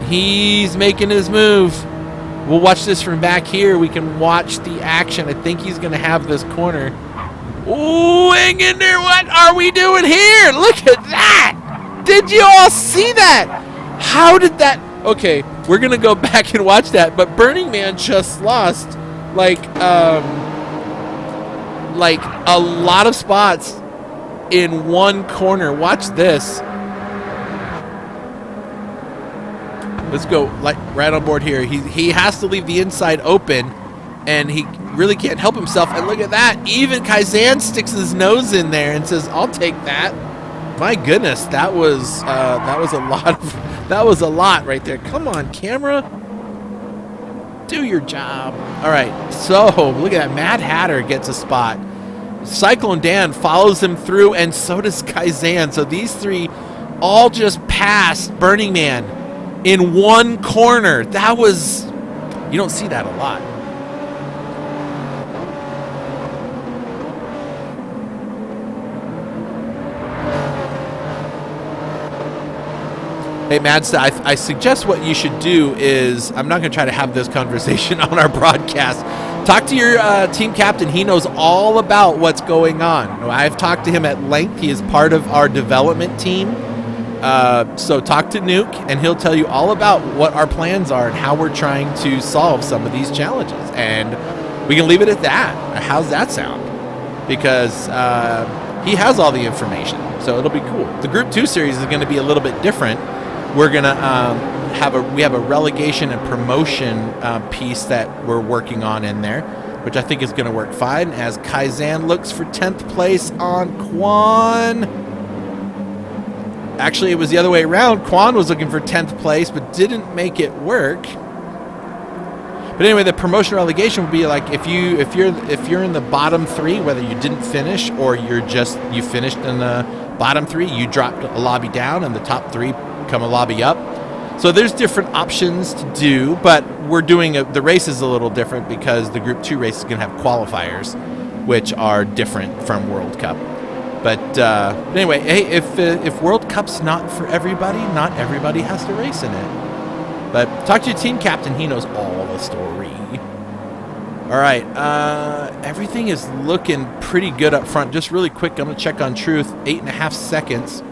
He's making his move. We'll watch this from back here. We can watch the action. I think he's going to have this corner. Ooh, hang in there. What are we doing here? Look at that. Did you all see that? How did that? Okay, we're going to go back and watch that. But Burning Man just lost like a lot of spots in one corner. Watch this. Let's go right on board here. He has to leave the inside open, and really can't help himself. And look at that. Even Kaizen sticks his nose in there and says, I'll take that. My goodness, that was a lot. That was a lot right there. Come on, camera. Do your job. All right, so look at that. Mad Hatter gets a spot. Cyclone Dan follows him through, and so does Kaizen. So these three all just passed Burning Man in one corner. That was, you don't see that a lot. Hey, Madsta, I suggest what you should do is, I'm not going to try to have this conversation on our broadcast. Talk to your team captain. He knows all about what's going on. I've talked to him at length. He is part of our development team. So talk to Nuke, and he'll tell you all about what our plans are and how we're trying to solve some of these challenges. And we can leave it at that. How's that sound? Because he has all the information, so it'll be cool. The Group 2 series is going to be a little bit different. We're gonna have a relegation and promotion piece that we're working on in there, which I think is gonna work fine. As Kaizen looks for 10th place on Quan. Actually, it was the other way around. Quan was looking for 10th place, but didn't make it work. But anyway, the promotion relegation would be like if you're in the bottom 3, whether you didn't finish or you finished in the bottom 3, you dropped a lobby down, and the top 3 come a lobby up. So there's different options to do, but we're doing the race is a little different because the Group 2 race is going to have qualifiers, which are different from World Cup. But anyway, hey, if World Cup's not for everybody, not everybody has to race in it. But talk to your team captain; he knows all the story. All right, everything is looking pretty good up front. Just really quick, I'm gonna check on Truth. 8.5 seconds.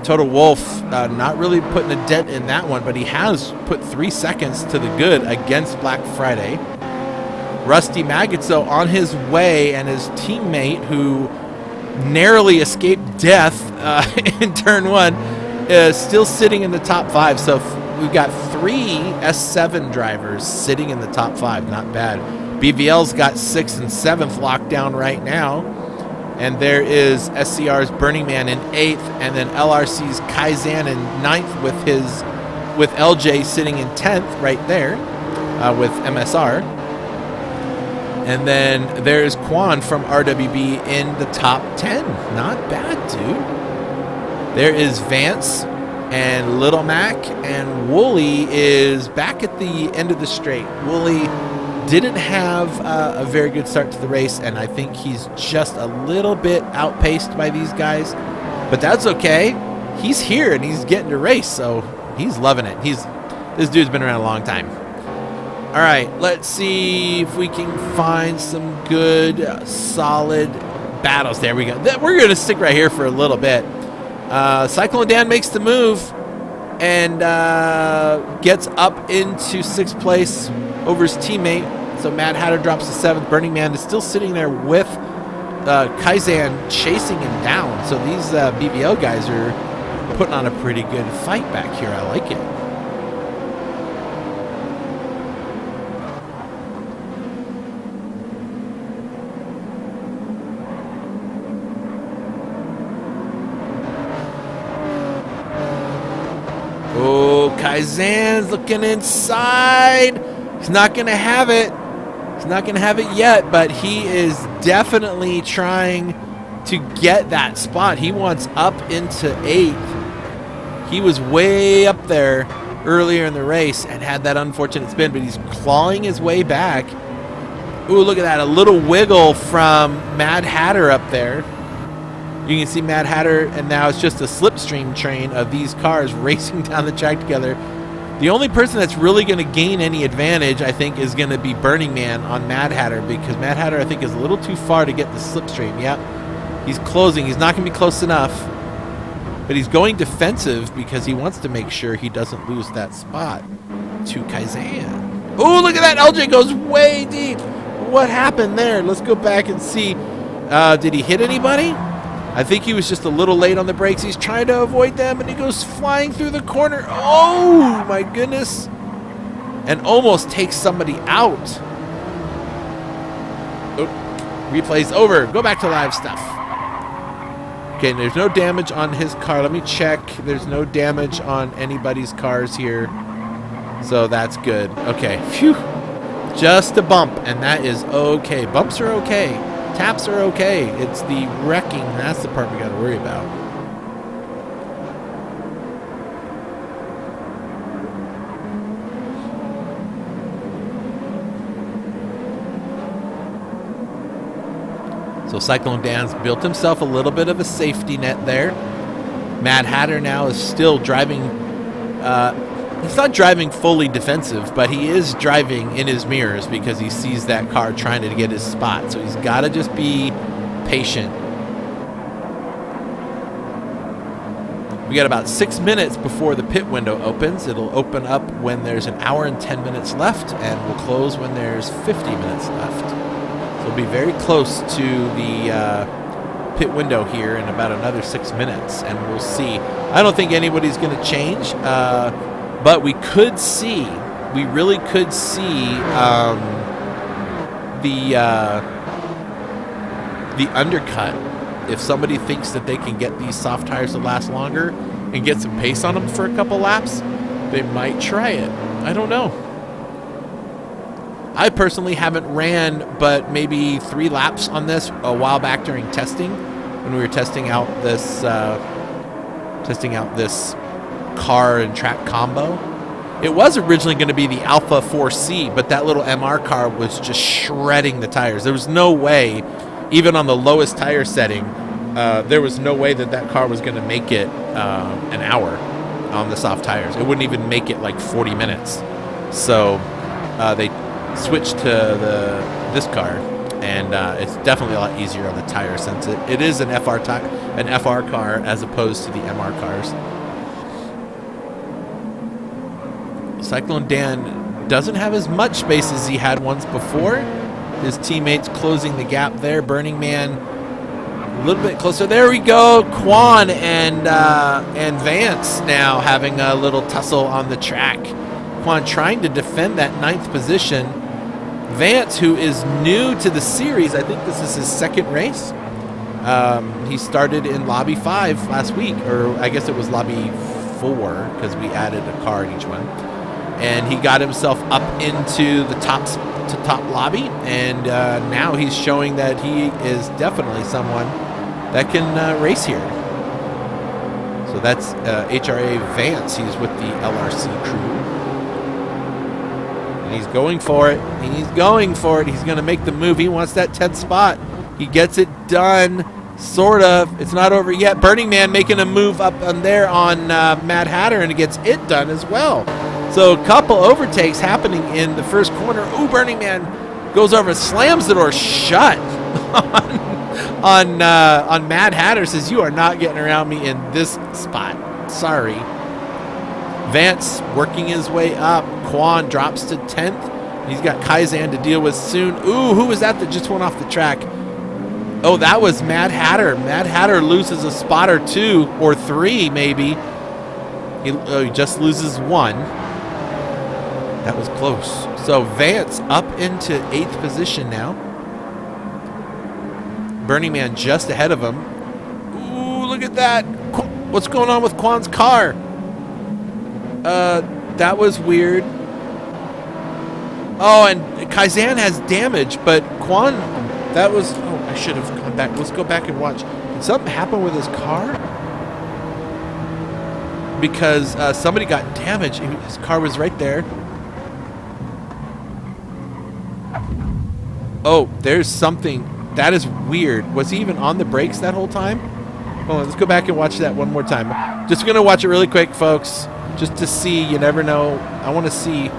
Total Wolf not really putting a dent in that one, but he has put 3 seconds to the good against Black Friday. Rusty Magazzo on his way, and his teammate who narrowly escaped death in turn 1 is still sitting in the top 5. So we've got 3 S7 drivers sitting in the top 5. Not bad. BVL's got 6th and 7th locked down right now. And there is SCR's Burning Man in 8th, and then LRC's Kaizen in 9th with LJ sitting in 10th right there with MSR. And then there's Quan from RWB in the top 10. Not bad, dude. There is Vance and Little Mac, and Wooly is back at the end of the straight. Wooly didn't have a very good start to the race, and I think he's just a little bit outpaced by these guys. But that's okay. He's here, and he's getting to race, so he's loving it. This dude's been around a long time. All right, let's see if we can find some good, solid battles. There we go. We're going to stick right here for a little bit. Cyclone Dan makes the move and gets up into 6th place over his teammate. So Mad Hatter drops to 7th. Burning Man is still sitting there with Kaizen chasing him down. So these BBL guys are putting on a pretty good fight back here. I like it. Oh, Kaizen's looking inside. He's not going to have it. He's not going to have it yet, but he is definitely trying to get that spot. He wants up into 8th. He was way up there earlier in the race and had that unfortunate spin, but he's clawing his way back. Ooh, look at that. A little wiggle from Mad Hatter up there. You can see Mad Hatter, and now it's just a slipstream train of these cars racing down the track together. The only person that's really going to gain any advantage, I think, is going to be Burning Man on Mad Hatter, because Mad Hatter, I think, is a little too far to get the slipstream. Yep, he's closing. He's not going to be close enough, but he's going defensive because he wants to make sure he doesn't lose that spot to Kaizen. Oh, look at that. LJ goes way deep. What happened there? Let's go back and see. Did he hit anybody? I think he was just a little late on the brakes. He's trying to avoid them, and he goes flying through the corner. Oh, my goodness. And almost takes somebody out. Replay's over. Go back to live stuff. Okay, there's no damage on his car. Let me check. There's no damage on anybody's cars here. So that's good. Okay. Phew. Just a bump, and that is okay. Bumps are okay. Taps are okay. It's the wrecking. That's the part we got to worry about. So Cyclone Dan's built himself a little bit of a safety net there. Mad Hatter now is still driving. He's not driving fully defensive, but he is driving in his mirrors because he sees that car trying to get his spot. So he's got to just be patient. We got about 6 minutes before the pit window opens. It'll open up when there's an hour and 10 minutes left, and will close when there's 50 minutes left. So we'll be very close to the pit window here in about another 6 minutes, and we'll see. I don't think anybody's going to change, but we could see, we really could see the undercut. If somebody thinks that they can get these soft tires to last longer and get some pace on them for a couple laps, they might try it. I don't know. I personally haven't ran but maybe 3 laps on this a while back during testing, when we were testing out this car and track combo. It was originally going to be the Alpha 4C, but that little MR car was just shredding the tires. There was no way, even on the lowest tire setting, there was no way that car was going to make it an hour on the soft tires. It wouldn't even make it like 40 minutes. So they switched to this car, and it's definitely a lot easier on the tire since it is an FR car as opposed to the MR cars. Cyclone Dan doesn't have as much space as he had once before. His teammates closing the gap there. Burning Man a little bit closer. There we go. Quan and Vance now having a little tussle on the track. Quan trying to defend that 9th position. Vance, who is new to the series, I think this is his 2nd race. He started in Lobby 5 last week, or I guess it was Lobby 4 because we added a car in each one. And he got himself up into the top lobby, and now he's showing that he is definitely someone that can race here. So that's HRA Vance. He's with the LRC crew. And he's going for it. He's going for it. He's going to make the move. He wants that 10th spot. He gets it done, sort of. It's not over yet. Burning Man making a move up on there on Mad Hatter, and it gets it done as well. So a couple overtakes happening in the first corner. Ooh, Burning Man goes over and slams the door shut on Mad Hatter. Says, you are not getting around me in this spot. Sorry. Vance working his way up. Quan drops to 10th. He's got Kaizen to deal with soon. Ooh, who was that just went off the track? Oh, that was Mad Hatter. Mad Hatter loses a spot or 2 or 3 maybe. He just loses 1. That was close. So Vance up into 8th position now. Burning Man just ahead of him. Ooh, look at that. What's going on with Quan's car? That was weird. Oh, and Kaizen has damage, but Quan, that was... Oh, I should have gone back. Let's go back and watch. Did something happen with his car? Because somebody got damaged. His car was right there. Oh, there's something. That is weird. Was he even on the brakes that whole time? Hold on, let's go back and watch that one more time. Just going to watch it really quick, folks. Just to see. You never know. I want to see.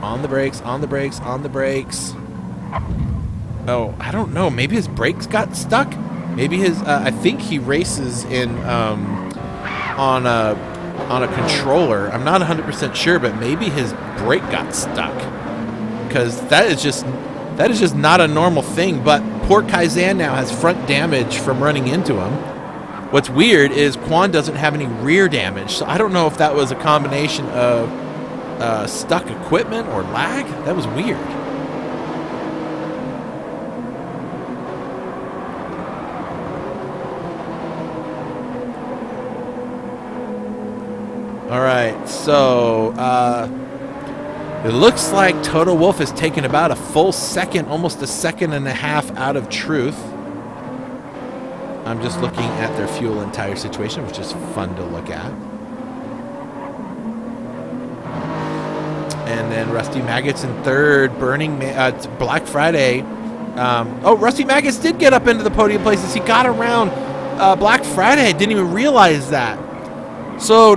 On the brakes, on the brakes, on the brakes. Oh, I don't know. Maybe his brakes got stuck? Maybe his... I think he races in... on a controller. I'm not 100% sure, but maybe his brake got stuck, because that is just not a normal thing. But poor Kaizen now has front damage from running into him. What's weird is Quan doesn't have any rear damage, so I don't know if that was a combination of stuck equipment or lag. That was weird. All right, so it looks like Toto Wolff has taken about a full second, almost a second and a half out of truth. I'm just looking at their fuel and tire situation, which is fun to look at. And then Rusty Maggots in third, Black Friday. Rusty Maggots did get up into the podium places. He got around Black Friday. I didn't even realize that. So,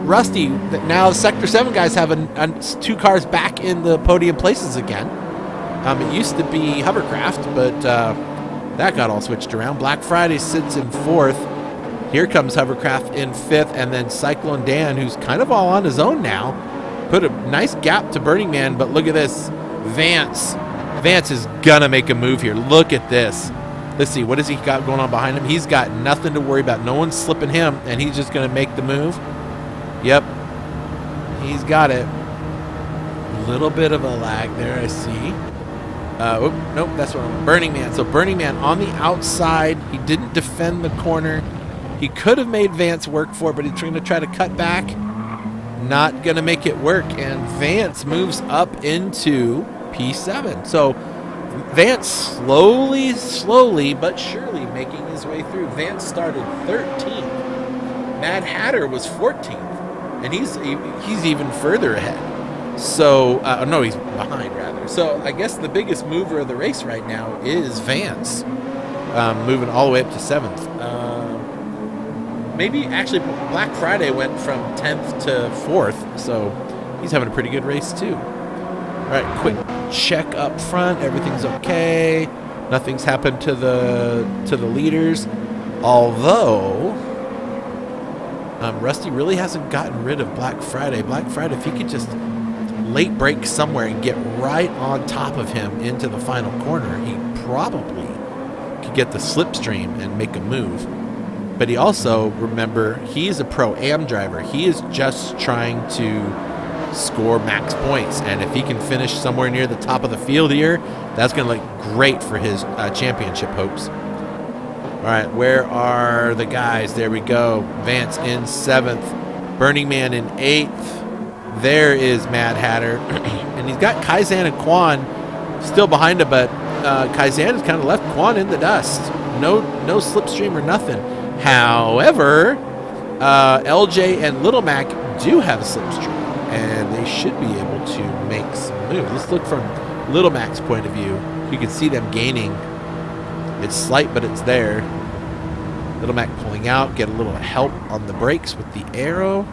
Rusty, now the Sector 7 guys have 2 cars back in the podium places again. It used to be Hovercraft, but that got all switched around. Black Friday sits in 4th. Here comes Hovercraft in 5th, and then Cyclone Dan, who's kind of all on his own now, put a nice gap to Burning Man, but look at this. Vance is going to make a move here. Look at this. Let's see, what has he got going on behind him? He's got nothing to worry about. No one's slipping him, and he's just going to make the move. Yep, he's got it. A little bit of a lag there, I see. Nope, that's what I'm... Burning Man. So Burning Man on the outside. He didn't defend the corner. He could have made Vance work for it, but he's going to try to cut back. Not going to make it work, and Vance moves up into P7. So Vance slowly but surely making his way through. Vance started 13th. Mad Hatter was 14th, and he's even further ahead. So, no, he's behind rather. So I guess the biggest mover of the race right now is Vance, moving all the way up to 7th. Maybe actually Black Friday went from 10th to 4th, so he's having a pretty good race too. All right, quick check up front. Everything's okay. Nothing's happened to the leaders. Although Rusty really hasn't gotten rid of Black Friday. Black Friday, if he could just late brake somewhere and get right on top of him into the final corner, he probably could get the slipstream and make a move. But he also, remember, he's a Pro-Am driver. He is just trying to score max points, and if he can finish somewhere near the top of the field here, that's going to look great for his championship hopes. All right, where are the guys? There we go. Vance in 7th, Burning Man in 8th. There is Mad Hatter, and he's got Kaizan and Quan still behind him, but Kaizan has kind of left Quan in the dust. No slipstream or nothing. However, LJ and Little Mac do have a slipstream, and they should be able to make some moves. Let's look from Little Mac's point of view. You can see them gaining. It's slight, but it's there. Little Mac pulling out, get a little help on the brakes with the arrow.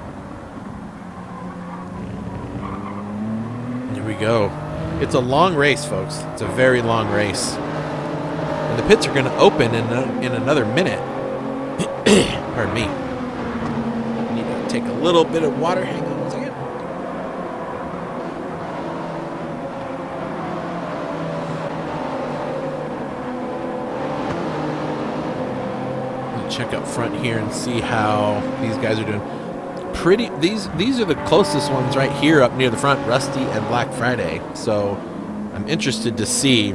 There we go. It's a long race, folks. It's a very long race. And the pits are going to open in another minute. Pardon me. Need to take a little bit of water. Hang on one second. Check up front here and see how these guys are doing. These are the closest ones right here up near the front, Rusty and Black Friday. So I'm interested to see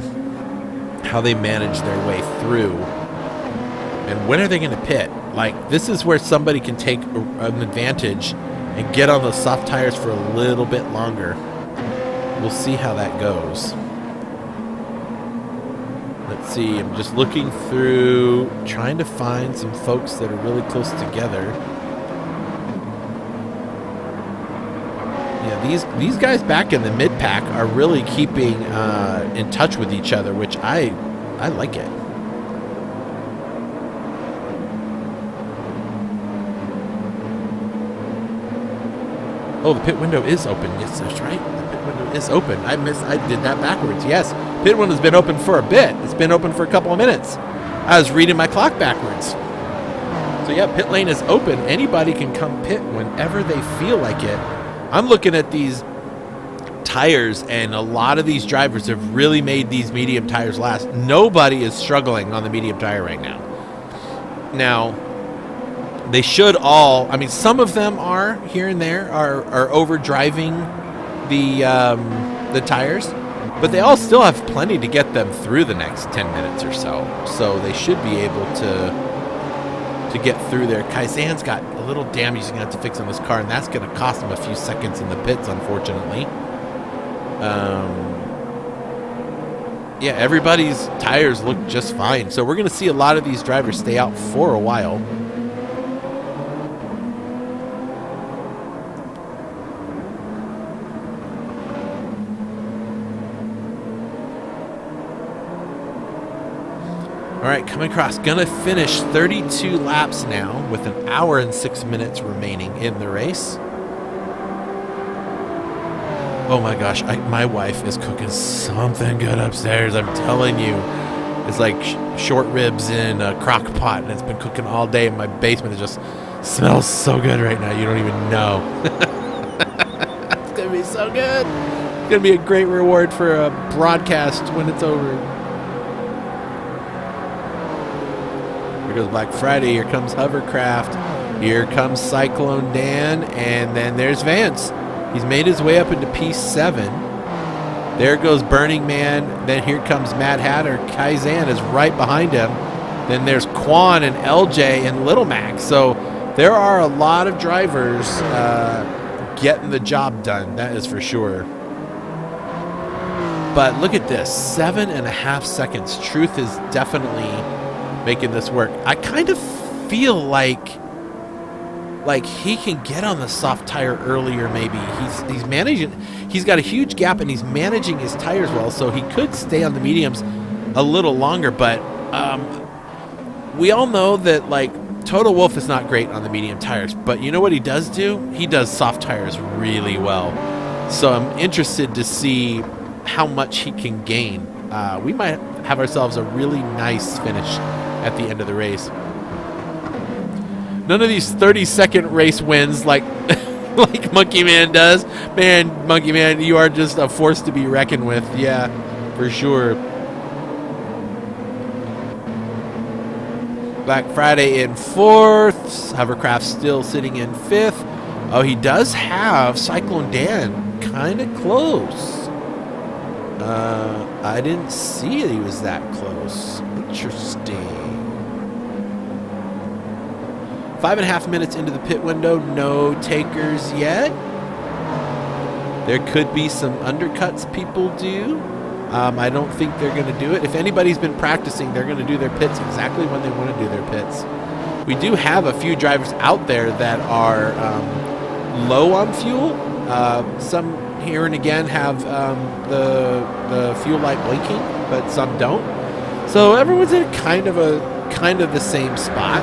how they manage their way through. And when are they going to pit? Like, this is where somebody can take an advantage and get on those soft tires for a little bit longer. We'll see how that goes. Let's see, I'm just looking through, trying to find some folks that are really close together. Yeah, these guys back in the mid-pack are really keeping in touch with each other, which I like it. Oh, the pit window is open. Yes, that's right. The pit window is open. I did that backwards. Yes, pit window's been open for a bit. It's been open for a couple of minutes. I was reading my clock backwards. So yeah, pit lane is open. Anybody can come pit whenever they feel like it. I'm looking at these tires, and a lot of these drivers have really made these medium tires last. Nobody is struggling on the medium tire right now. Now, They should all. I mean, some of them are here and there are over driving the tires, but they all still have plenty to get them through the next 10 minutes or so. So they should be able to get through there. Kaizen's got a little damage he's going to have to fix on this car, and that's going to cost him a few seconds in the pits, unfortunately. Yeah, everybody's tires look just fine. So we're going to see a lot of these drivers stay out for a while. All right, coming across. Gonna finish 32 laps now with an hour and 6 minutes remaining in the race. Oh my gosh, my wife is cooking something good upstairs, I'm telling you. It's like short ribs in a crock pot, and it's been cooking all day in my basement. It just smells so good right now, you don't even know. It's gonna be so good. It's gonna be a great reward for a broadcast when it's over. Here goes Black Friday. Here comes Hovercraft. Here comes Cyclone Dan. And then there's Vance. He's made his way up into P7. There goes Burning Man. Then here comes Mad Hatter. Kaizen is right behind him. Then there's Quan and LJ and Little Mac. So there are a lot of drivers getting the job done. That is for sure. But look at this. 7.5 seconds. Truth is definitely making this work. I kind of feel like he can get on the soft tire earlier. Maybe he's managing. He's got a huge gap and he's managing his tires well, so he could stay on the mediums a little longer. But we all know that Total Wolf is not great on the medium tires. But you know what he does do? He does soft tires really well. So I'm interested to see how much he can gain. We might have ourselves a really nice finish at the end of the race. None of these 30-second race wins like Monkey Man does. Man, Monkey Man, you are just a force to be reckoned with. Yeah, for sure. Black Friday in 4th. Hovercraft still sitting in 5th. Oh, he does have Cyclone Dan kind of close. I didn't see he was that close. Interesting. 5.5 minutes into the pit window. No takers yet. There could be some undercuts people do. I don't think they're going to do it. If anybody's been practicing, they're going to do their pits exactly when they want to do their pits. We do have a few drivers out there that are low on fuel. Some here and again have the fuel light blinking, but some don't. So everyone's in kind of the same spot.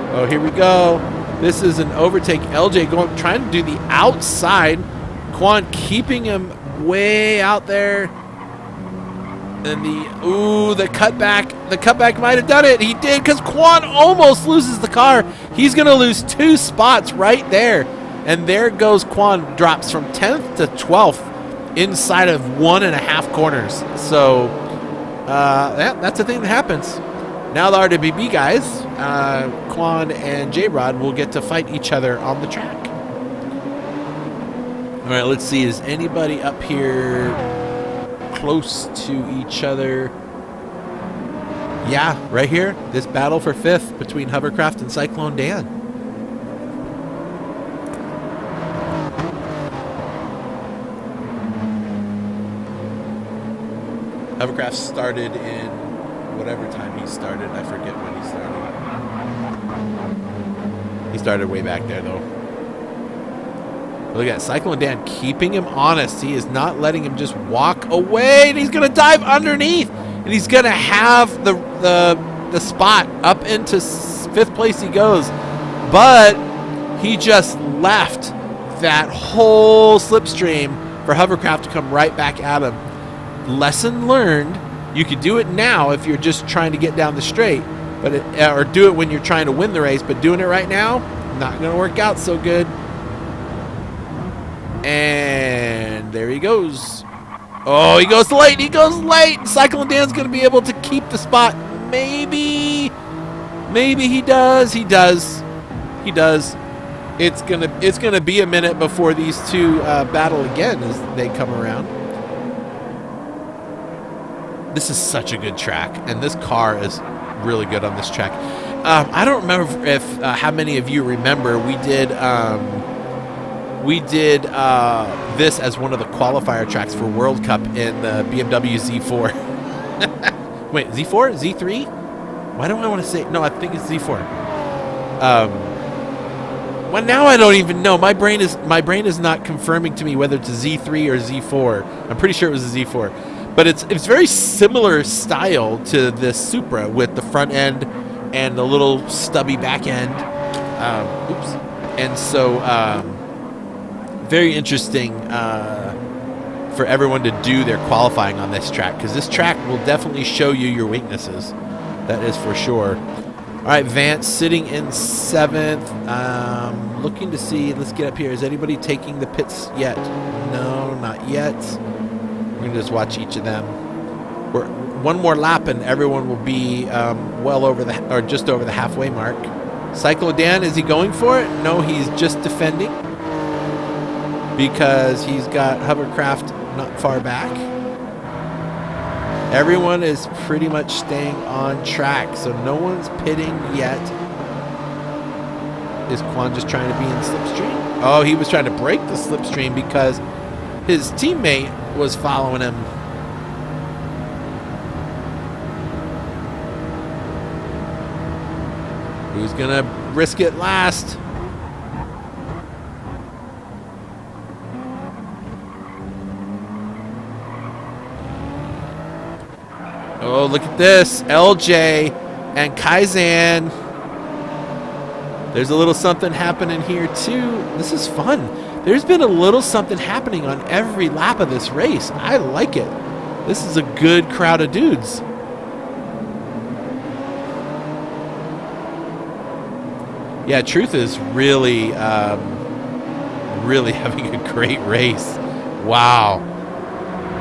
Oh, here we go. This is an overtake. LJ trying to do the outside. Quan keeping him way out there. And the cutback. The cutback might have done it. He did, because Quan almost loses the car. He's going to lose 2 spots right there. And there goes Quan, drops from 10th to 12th inside of 1.5 corners. So that's the thing that happens. Now the RWB guys, Quan and J-Rod, will get to fight each other on the track. All right, let's see. Is anybody up here close to each other? Yeah, right here. This battle for 5th between Hovercraft and Cyclone Dan. Hovercraft started in whatever time he started. I forget when he started. He started way back there, though. Look at Cyclone Dan keeping him honest. He is not letting him just walk away. And he's going to dive underneath. And he's going to have the spot. Up into 5th place he goes. But he just left that whole slipstream for Hovercraft to come right back at him. Lesson learned. You could do it now if you're just trying to get down the straight, or do it when you're trying to win the race. But doing it right now, not going to work out so good. And there he goes. Oh, he goes late. He goes late. Cyclone Dan's going to be able to keep the spot. Maybe he does. He does. he does, it's gonna be a minute before these two battle again as they come around. This is such a good track, and this car is really good on this track. I don't remember if how many of you remember we did this as one of the qualifier tracks for World Cup in the BMW Z4. Wait, Z4? Z3? Why don't I want to say... No, I think it's Z4. Well, now I don't even know. My brain is not confirming to me whether it's a Z3 or Z4. I'm pretty sure it was a Z4. But it's very similar style to this Supra with the front end and the little stubby back end. Oops. And so... very interesting for everyone to do their qualifying on this track, because this track will definitely show you your weaknesses. That is for sure. All right, Vance sitting in 7th. Looking to see, let's get up here. Is anybody taking the pits yet? No, not yet. We're going to just watch each of them. One more lap and everyone will be well over or just over the halfway mark. Cyclo Dan, is he going for it? No, he's just defending, because he's got hovercraft not far back. Everyone is pretty much staying on track, so no one's pitting yet. Is Quan just trying to be in slipstream? Oh, he was trying to break the slipstream because his teammate was following him. Who's gonna risk it last? Oh, look at this. LJ and Kaizen. There's a little something happening here, too. This is fun. There's been a little something happening on every lap of this race. I like it. This is a good crowd of dudes. Yeah, Truth is really, really having a great race. Wow.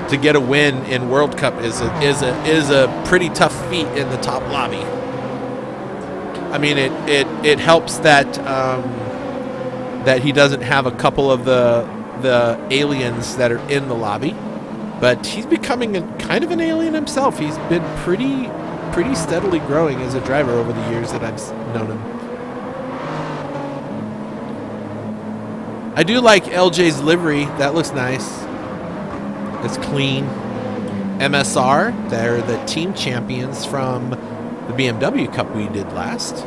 To get a win in World Cup is a pretty tough feat in the top lobby. I mean, it helps that that he doesn't have a couple of the aliens that are in the lobby, but he's becoming kind of an alien himself. He's been pretty steadily growing as a driver over the years that I've known him. I do like LJ's livery. That looks nice. It's clean. MSR, they're the team champions from the BMW Cup we did last.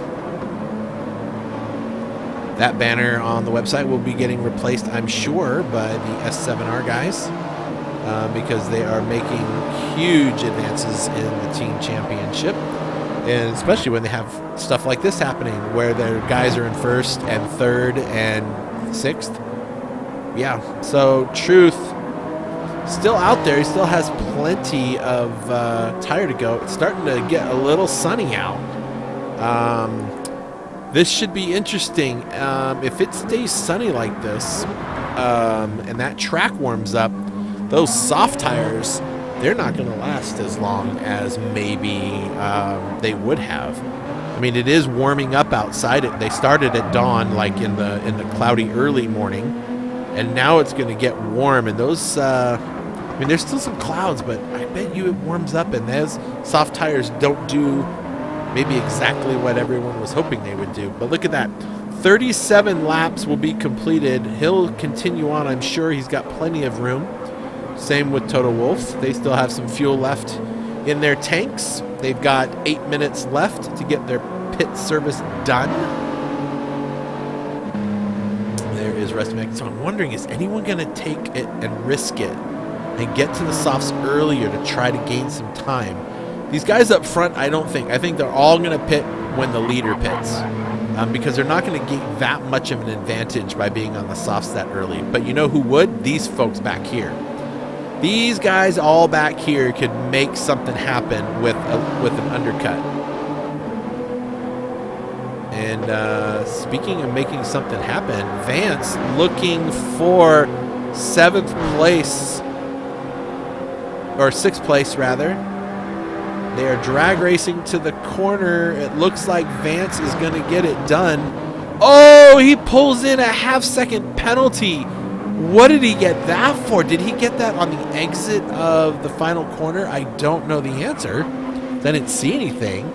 That banner on the website will be getting replaced, I'm sure, by the S7R guys, because they are making huge advances in the team championship, and especially when they have stuff like this happening where their guys are in 1st and 3rd and 6th. Yeah, so Truth still out there. He still has plenty of tire to go. It's starting to get a little sunny out. This should be interesting. If it stays sunny like this and that track warms up, those soft tires, they're not going to last as long as maybe they would have. I mean, it is warming up outside. They started at dawn, like in the cloudy early morning, and now it's going to get warm. And those, I mean, there's still some clouds, but I bet you it warms up, and those soft tires don't do maybe exactly what everyone was hoping they would do. But look at that. 37 laps will be completed. He'll continue on, I'm sure. He's got plenty of room. Same with Toto Wolff. They still have some fuel left in their tanks. They've got 8 minutes left to get their pit service done. There is Rusty Mac. So I'm wondering, is anyone going to take it and risk it and get to the softs earlier to try to gain some time? These guys up front, I think they're all going to pit when the leader pits, because they're not going to get that much of an advantage by being on the softs that early. But you know who would? These folks back here. These guys all back here could make something happen with an undercut. And speaking of making something happen, Vance looking for 7th place, or 6th place rather. They are drag racing to the corner. It looks like Vance is going to get it done. Oh, he pulls in a half-second penalty. What did he get that for? Did he get that on the exit of the final corner? I don't know the answer. I didn't see anything.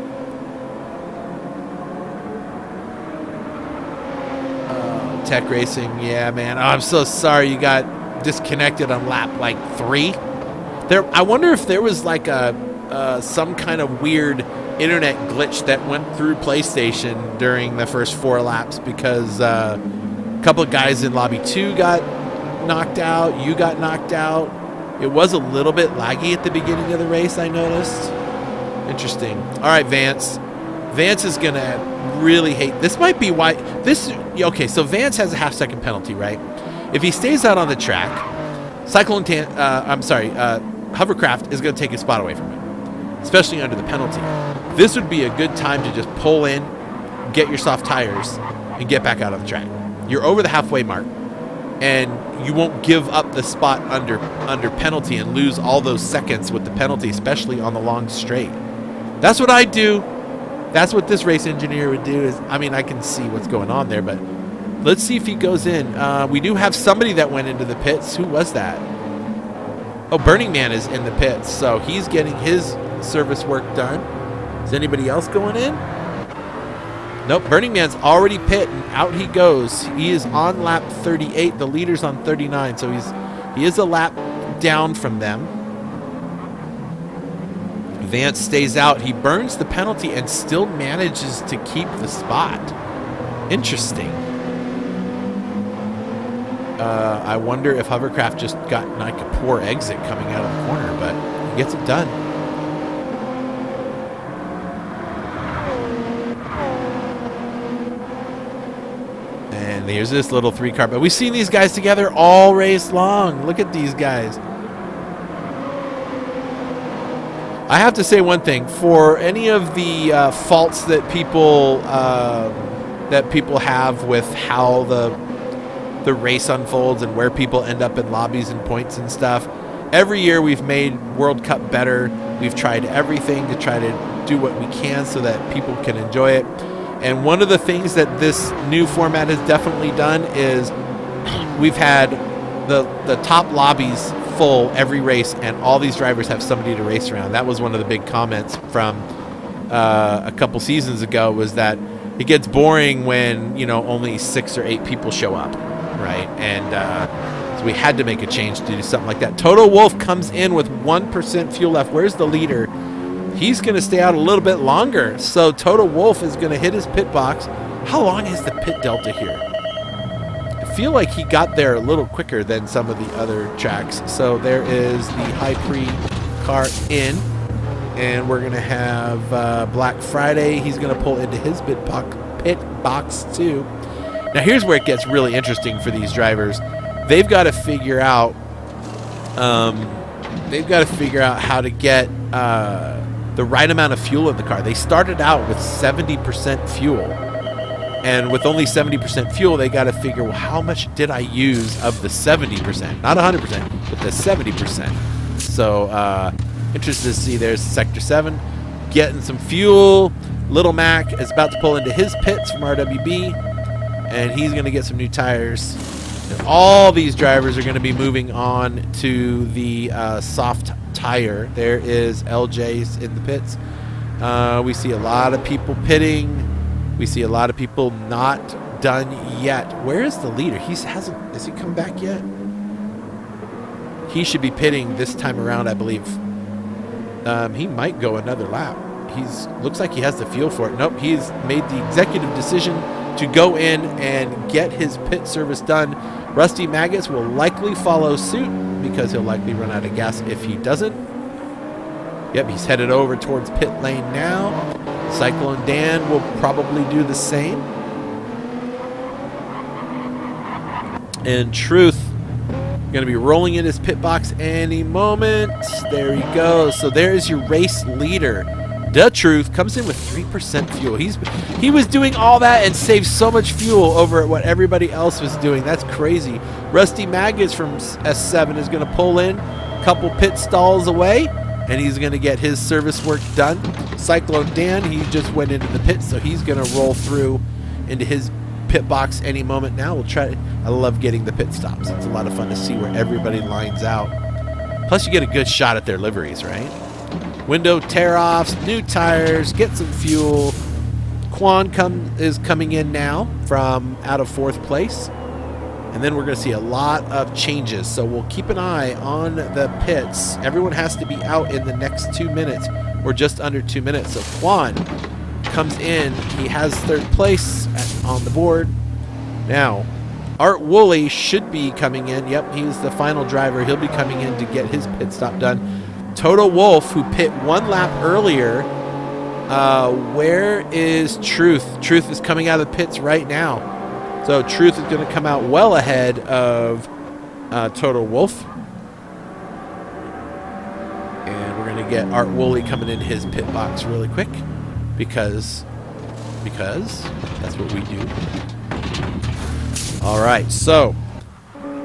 Tech Racing, yeah, man. Oh, I'm so sorry you got disconnected on lap like 3. I wonder if there was like some kind of weird internet glitch that went through PlayStation during the first 4 laps, because a couple of guys in lobby 2 got knocked out. You got knocked out. It was a little bit laggy at the beginning of the race, I noticed. Interesting. All right, Vance. Vance is going to really hate. This might be why this. Okay, so Vance has a half-second penalty, right? If he stays out on the track, Hovercraft is going to take his spot away from him, especially under the penalty. This would be a good time to just pull in, get your soft tires, and get back out on the track. You're over the halfway mark, and you won't give up the spot under penalty and lose all those seconds with the penalty, especially on the long straight. That's what I do. That's what this race engineer would do. I can see what's going on there, but let's see if he goes in. We do have somebody that went into the pits. Who was that? Oh, Burning Man is in the pits, so he's getting his service work done. Is anybody else going in? Nope, Burning Man's already pit, and out he goes. He is on lap 38. The leader's on 39, so he is a lap down from them. Vance stays out. He burns the penalty and still manages to keep the spot. Interesting. I wonder if Hovercraft just got like a poor exit coming out of the corner, but he gets it done. And here's this little 3-car, but we've seen these guys together all race long. Look at these guys. I have to say one thing. For any of the faults that people have with how the race unfolds and where people end up in lobbies and points and stuff, every year we've made World Cup better. We've tried everything to try to do what we can so that people can enjoy it. And one of the things that this new format has definitely done is we've had the top lobbies full every race, and all these drivers have somebody to race around. That was one of the big comments from a couple seasons ago, was that it gets boring when only 6 or 8 people show up, right? And so we had to make a change to do something like that. Toto Wolff comes in with 1% fuel left. Where's the leader? He's going to stay out a little bit longer, so Toto Wolff is going to hit his pit box. How long is the pit delta here? I feel like he got there a little quicker than some of the other tracks. So there is the High Prix car in, and we're going to have Black Friday. He's going to pull into his pit box too. Now here's where it gets really interesting for these drivers. They've got to figure out how to get the right amount of fuel in the car. They started out with 70% fuel. And with only 70% fuel, they got to figure, well, how much did I use of the 70%? Not 100%, but the 70%. So, interested to see. There's Sector 7 getting some fuel. Little Mac is about to pull into his pits from RWB, and he's going to get some new tires. And all these drivers are going to be moving on to the soft tire. There is LJ's in the pits. We see a lot of people pitting. We see a lot of people not done yet. Where is the leader? Has he come back yet? He should be pitting this time around, I believe. He might go another lap. Looks like he has the fuel for it. Nope, he's made the executive decision to go in and get his pit service done. Rusty Maggots will likely follow suit because he'll likely run out of gas if he doesn't. Yep, he's headed over towards pit lane now. Cyclone Dan will probably do the same. And Truth going to be rolling in his pit box any moment. There he goes. So there's your race leader. The Truth comes in with 3% fuel. He was doing all that and saved so much fuel over what everybody else was doing. That's crazy. Rusty Maggots from S7 is going to pull in a couple pit stalls away, and he's going to get his service work done. Cyclone Dan, he just went into the pit, so he's going to roll through into his pit box any moment now. We'll try. I love getting the pit stops. It's a lot of fun to see where everybody lines out. Plus, you get a good shot at their liveries, right? Window tear-offs, new tires, get some fuel. Quan is coming in now from out of 4th place. And then we're going to see a lot of changes. So we'll keep an eye on the pits. Everyone has to be out in the next 2 minutes or just under 2 minutes. So Quan comes in. He has 3rd place on the board. Now, Art Woolley should be coming in. Yep, he's the final driver. He'll be coming in to get his pit stop done. Toto Wolff, who pit 1 lap earlier. Where is Truth? Truth is coming out of the pits right now. So Truth is going to come out well ahead of Toto Wolff. And we're going to get Art Woolley coming in his pit box really quick because that's what we do. All right, so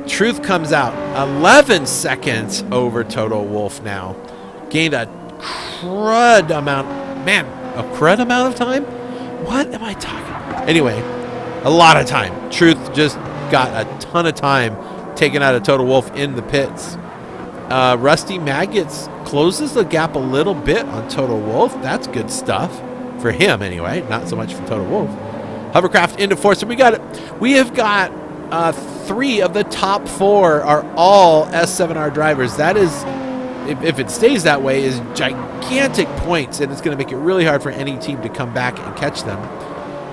Truth comes out 11 seconds over Toto Wolff now. Gained a crud amount of time? What am I talking about? Anyway, a lot of time. Truth just got a ton of time taken out of Toto Wolff in the pits. Rusty Maggots closes the gap a little bit on Toto Wolff. That's good stuff for him anyway, not so much for Toto Wolff. Hovercraft into 4th. So we have got 3 of the top 4 are all S7R drivers. That is, if it stays that way, is gigantic points, and it's going to make it really hard for any team to come back and catch them.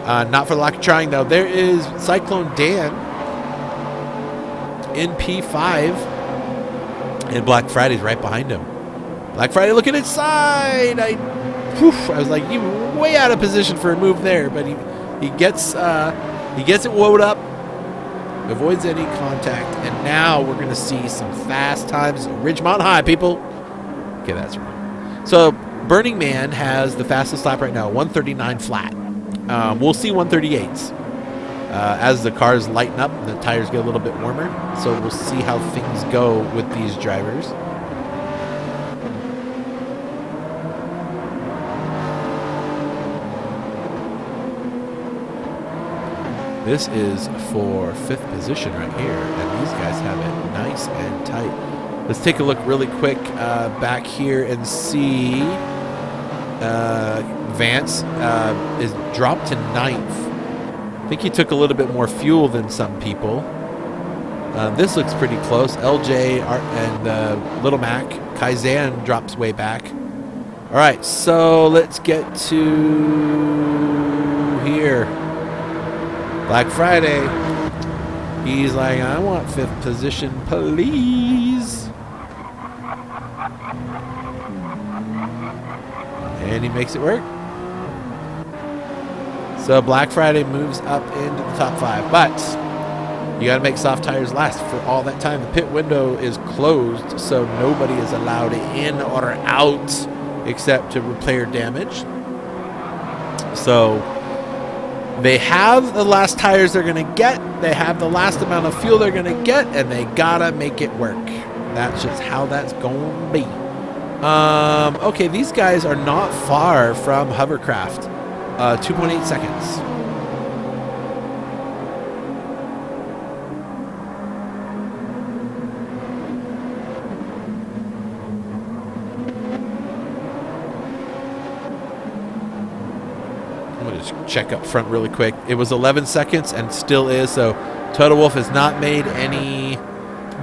Not for the lack of trying, though. There is Cyclone Dan in P5, and Black Friday's right behind him. Black Friday looking inside. I was like, you were way out of position for a move there, but he gets it woed up, avoids any contact, and now we're going to see some fast times. Ridgemont High, people. Okay, that's right. So Burning Man has the fastest lap right now, 139 flat. We'll see 138s as the cars lighten up and the tires get a little bit warmer. So we'll see how things go with these drivers. This is for 5th position right here, and these guys have it nice and tight. Let's take a look really quick back here and see Vance is dropped to 9th. I think he took a little bit more fuel than some people. This looks pretty close. LJ and Little Mac. Kaizan drops way back. All right, so let's get to here. Black Friday. He's like, I want 5th position, please. And he makes it work. So Black Friday moves up into the top 5. But you got to make soft tires last for all that time. The pit window is closed, so nobody is allowed in or out except to repair damage. So they have the last tires they're going to get. They have the last amount of fuel they're going to get, and they got to make it work. That's just how that's going to be. Okay, these guys are not far from Hovercraft. 2.8 seconds. Check up front really quick. It was 11 seconds and still is. So Toto Wolff has not made any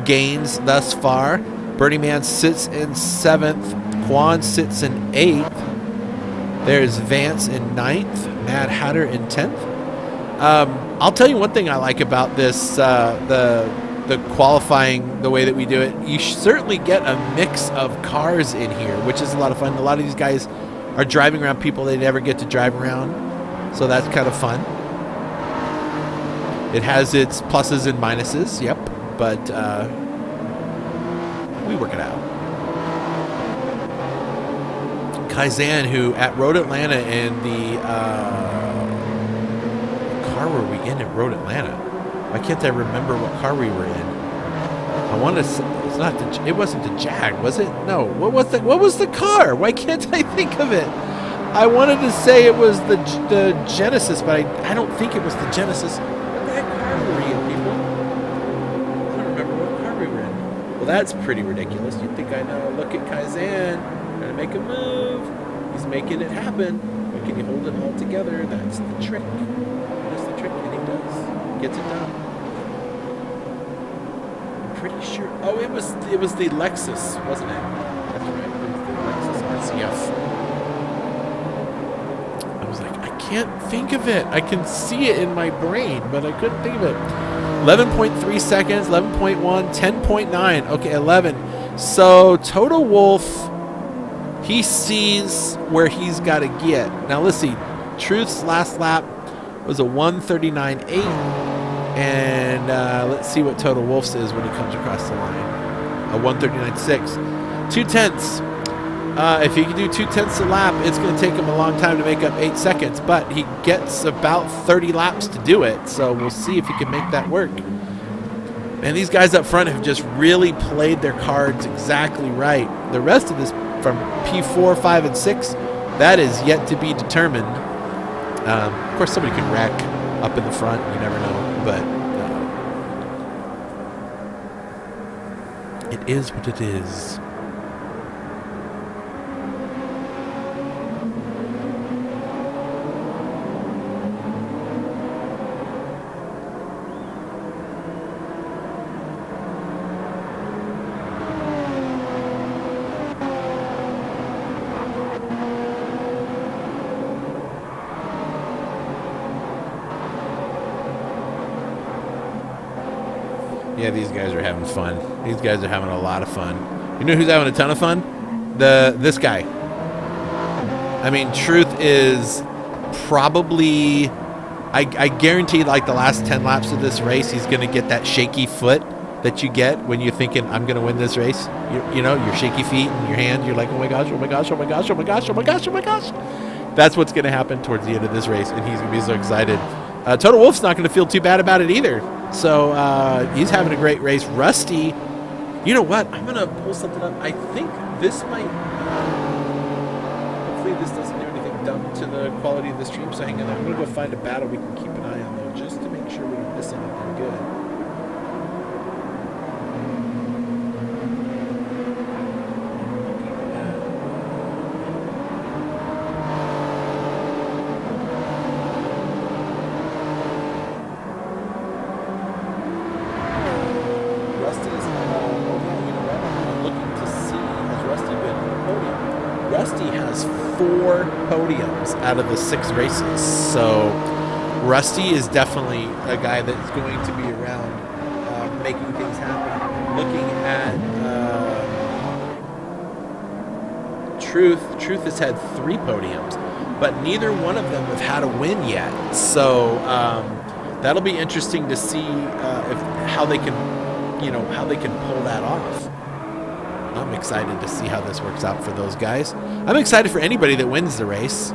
gains thus far. Burning Man sits in 7th. Quan sits in 8th. There's Vance in 9th. Mad Hatter in 10th. I'll tell you one thing I like about this, the qualifying, the way that we do it. You certainly get a mix of cars in here, which is a lot of fun. A lot of these guys are driving around people they never get to drive around. So that's kind of fun. It has its pluses and minuses, yep, but we work it out. Kaizan, who at Road Atlanta in the car were we in at Road Atlanta? Why can't I remember what car we were in? I want to say, it wasn't the Jag, was it? No, what was the car? Why can't I think of it? I wanted to say it was the Genesis, but I don't think it was the Genesis. What the heck car were we in, people? I don't remember what car we were in. Well, that's pretty ridiculous. You'd think I know. Look at Kaizen. Trying to make a move. He's making it happen. But can you hold it all together? That's the trick. That's the trick, and he does. Gets it done. I'm pretty sure. Oh, it was the Lexus, wasn't it? That's right. It was the Lexus RCF. I was like, I can't think of it. I can see it in my brain, but I couldn't think of it. 11.3 seconds, 11.1, 10.9. Okay, 11. So Total Wolf, he sees where he's got to get. Now let's see. Truth's last lap was a 1:39.8, and let's see what Total Wolf's is when he comes across the line. A 1:39.6. 2/10. If he can do 2/10 a lap, it's going to take him a long time to make up 8 seconds, but he gets about 30 laps to do it, so we'll see if he can make that work. And these guys up front have just really played their cards exactly right. The rest of this from P4, 5, and 6, that is yet to be determined. Of course, somebody can wreck up in the front. You never know, but it is what it is. Yeah, these guys are having fun. These guys are having a lot of fun. You know who's having a ton of fun? This guy. I mean, Truth is probably, I guarantee, like the last 10 laps of this race, he's going to get that shaky foot that you get when you're thinking, I'm going to win this race. You know, your shaky feet and your hand. You're like, oh my gosh, oh my gosh, oh my gosh, oh my gosh, oh my gosh, oh my gosh. That's what's going to happen towards the end of this race, and he's going to be so excited. Total Wolf's not going to feel too bad about it either. So he's having a great race. Rusty, you know what? I'm going to pull something up. I think this might, hopefully this doesn't do anything dumb to the quality of the stream. So hang on, I'm going to go find a battle we can keep an eye on, though, just to make sure we don't miss anything good. Podiums out of the 6 races, so Rusty is definitely a guy that's going to be around making things happen. Looking at Truth has had 3 podiums, but neither one of them have had a win yet, so that'll be interesting to see how they can pull that off. I'm excited to see how this works out for those guys. I'm excited for anybody that wins the race.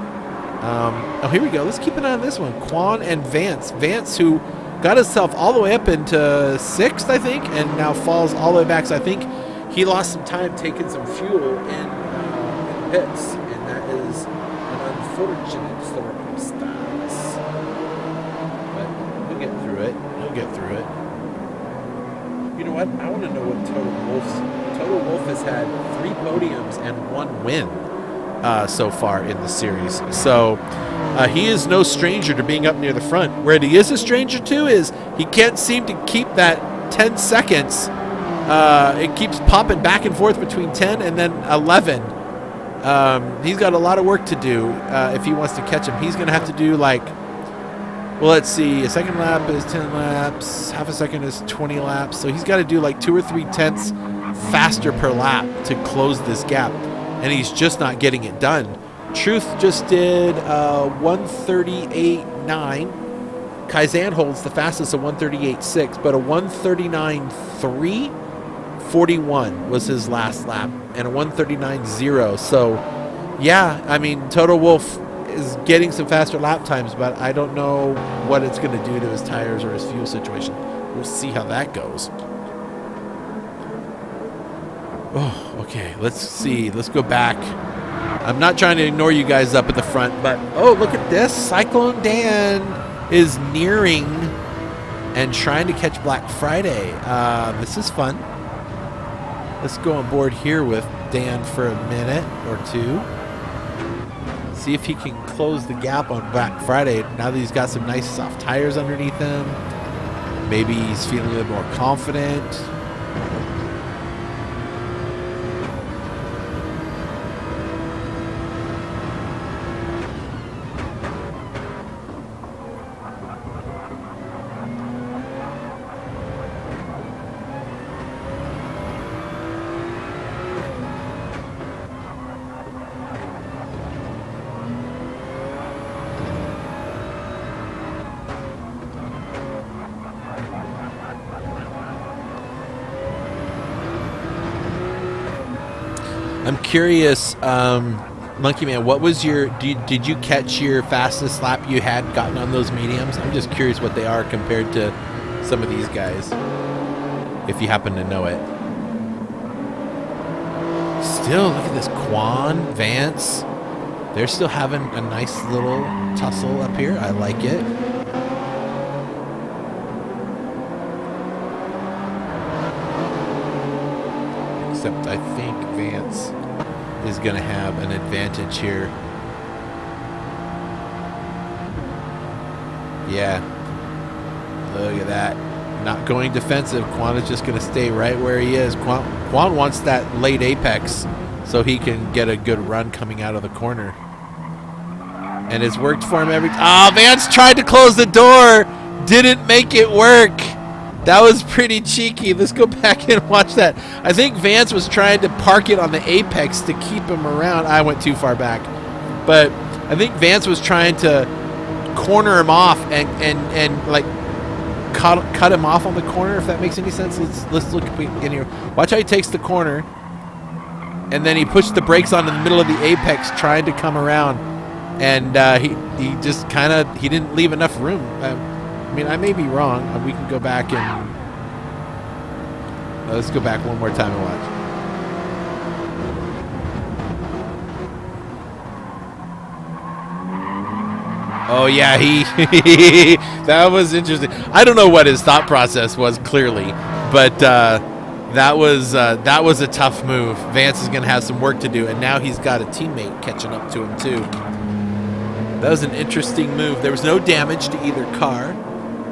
Oh, here we go. Let's keep an eye on this one. Quan and Vance. Vance, who got himself all the way up into 6th, I think, and now falls all the way back. So I think he lost some time taking some fuel in pits, and that is an unfortunate circumstance. But he'll get through it. He'll get through it. You know what? I want to know what Total Wolf has had 3 podiums and 1 win so far in the series. So he is no stranger to being up near the front. Where he is a stranger to is he can't seem to keep that 10 seconds. It keeps popping back and forth between 10 and then 11. He's got a lot of work to do if he wants to catch him. He's going to have to do like, well, let's see. A second lap is 10 laps. Half a second is 20 laps. So he's got to do like 2 or 3 tenths faster per lap to close this gap. And he's just not getting it done. Truth just did 1:38.9. Kaizen holds the fastest of 1:38.6, but a 1:39.3.41 was his last lap, and a 1:39.0. So, yeah, I mean, Total Wolf is getting some faster lap times, but I don't know what it's going to do to his tires or his fuel situation. We'll see how that goes. Oh, okay. Let's see. Let's go back. I'm not trying to ignore you guys up at the front, but oh, look at this. Cyclone Dan is nearing and trying to catch Black Friday. This is fun. Let's go on board here with Dan for a minute or two. See if he can close the gap on Black Friday now that he's got some nice soft tires underneath him. Maybe he's feeling a little more confident. I'm curious, Monkey Man, what was your, did you catch your fastest lap you had gotten on those mediums? I'm just curious what they are compared to some of these guys, if you happen to know it. Still, look at this, Quan, Vance. They're still having a nice little tussle up here. I like it. Except I think Vance is going to have an advantage here. Yeah. Look at that. Not going defensive. Quan is just going to stay right where he is. Quan wants that late apex so he can get a good run coming out of the corner. And it's worked for him every time. Oh, Vance tried to close the door. Didn't make it work. That was pretty cheeky. Let's go back and watch that. I think Vance was trying to park it on the apex to keep him around. I went too far back. But I think Vance was trying to corner him off and like cut him off on the corner, if that makes any sense. Let's look in here. Watch how he takes the corner. And then he pushed the brakes on in the middle of the apex trying to come around. And he just kind of, he didn't leave enough room. I mean, I may be wrong. We can go back and let's go back one more time and watch. Oh yeah, he that was interesting. I don't know what his thought process was clearly, but that was a tough move. Vance is going to have some work to do, and now he's got a teammate catching up to him too. That was an interesting move. There was no damage to either car.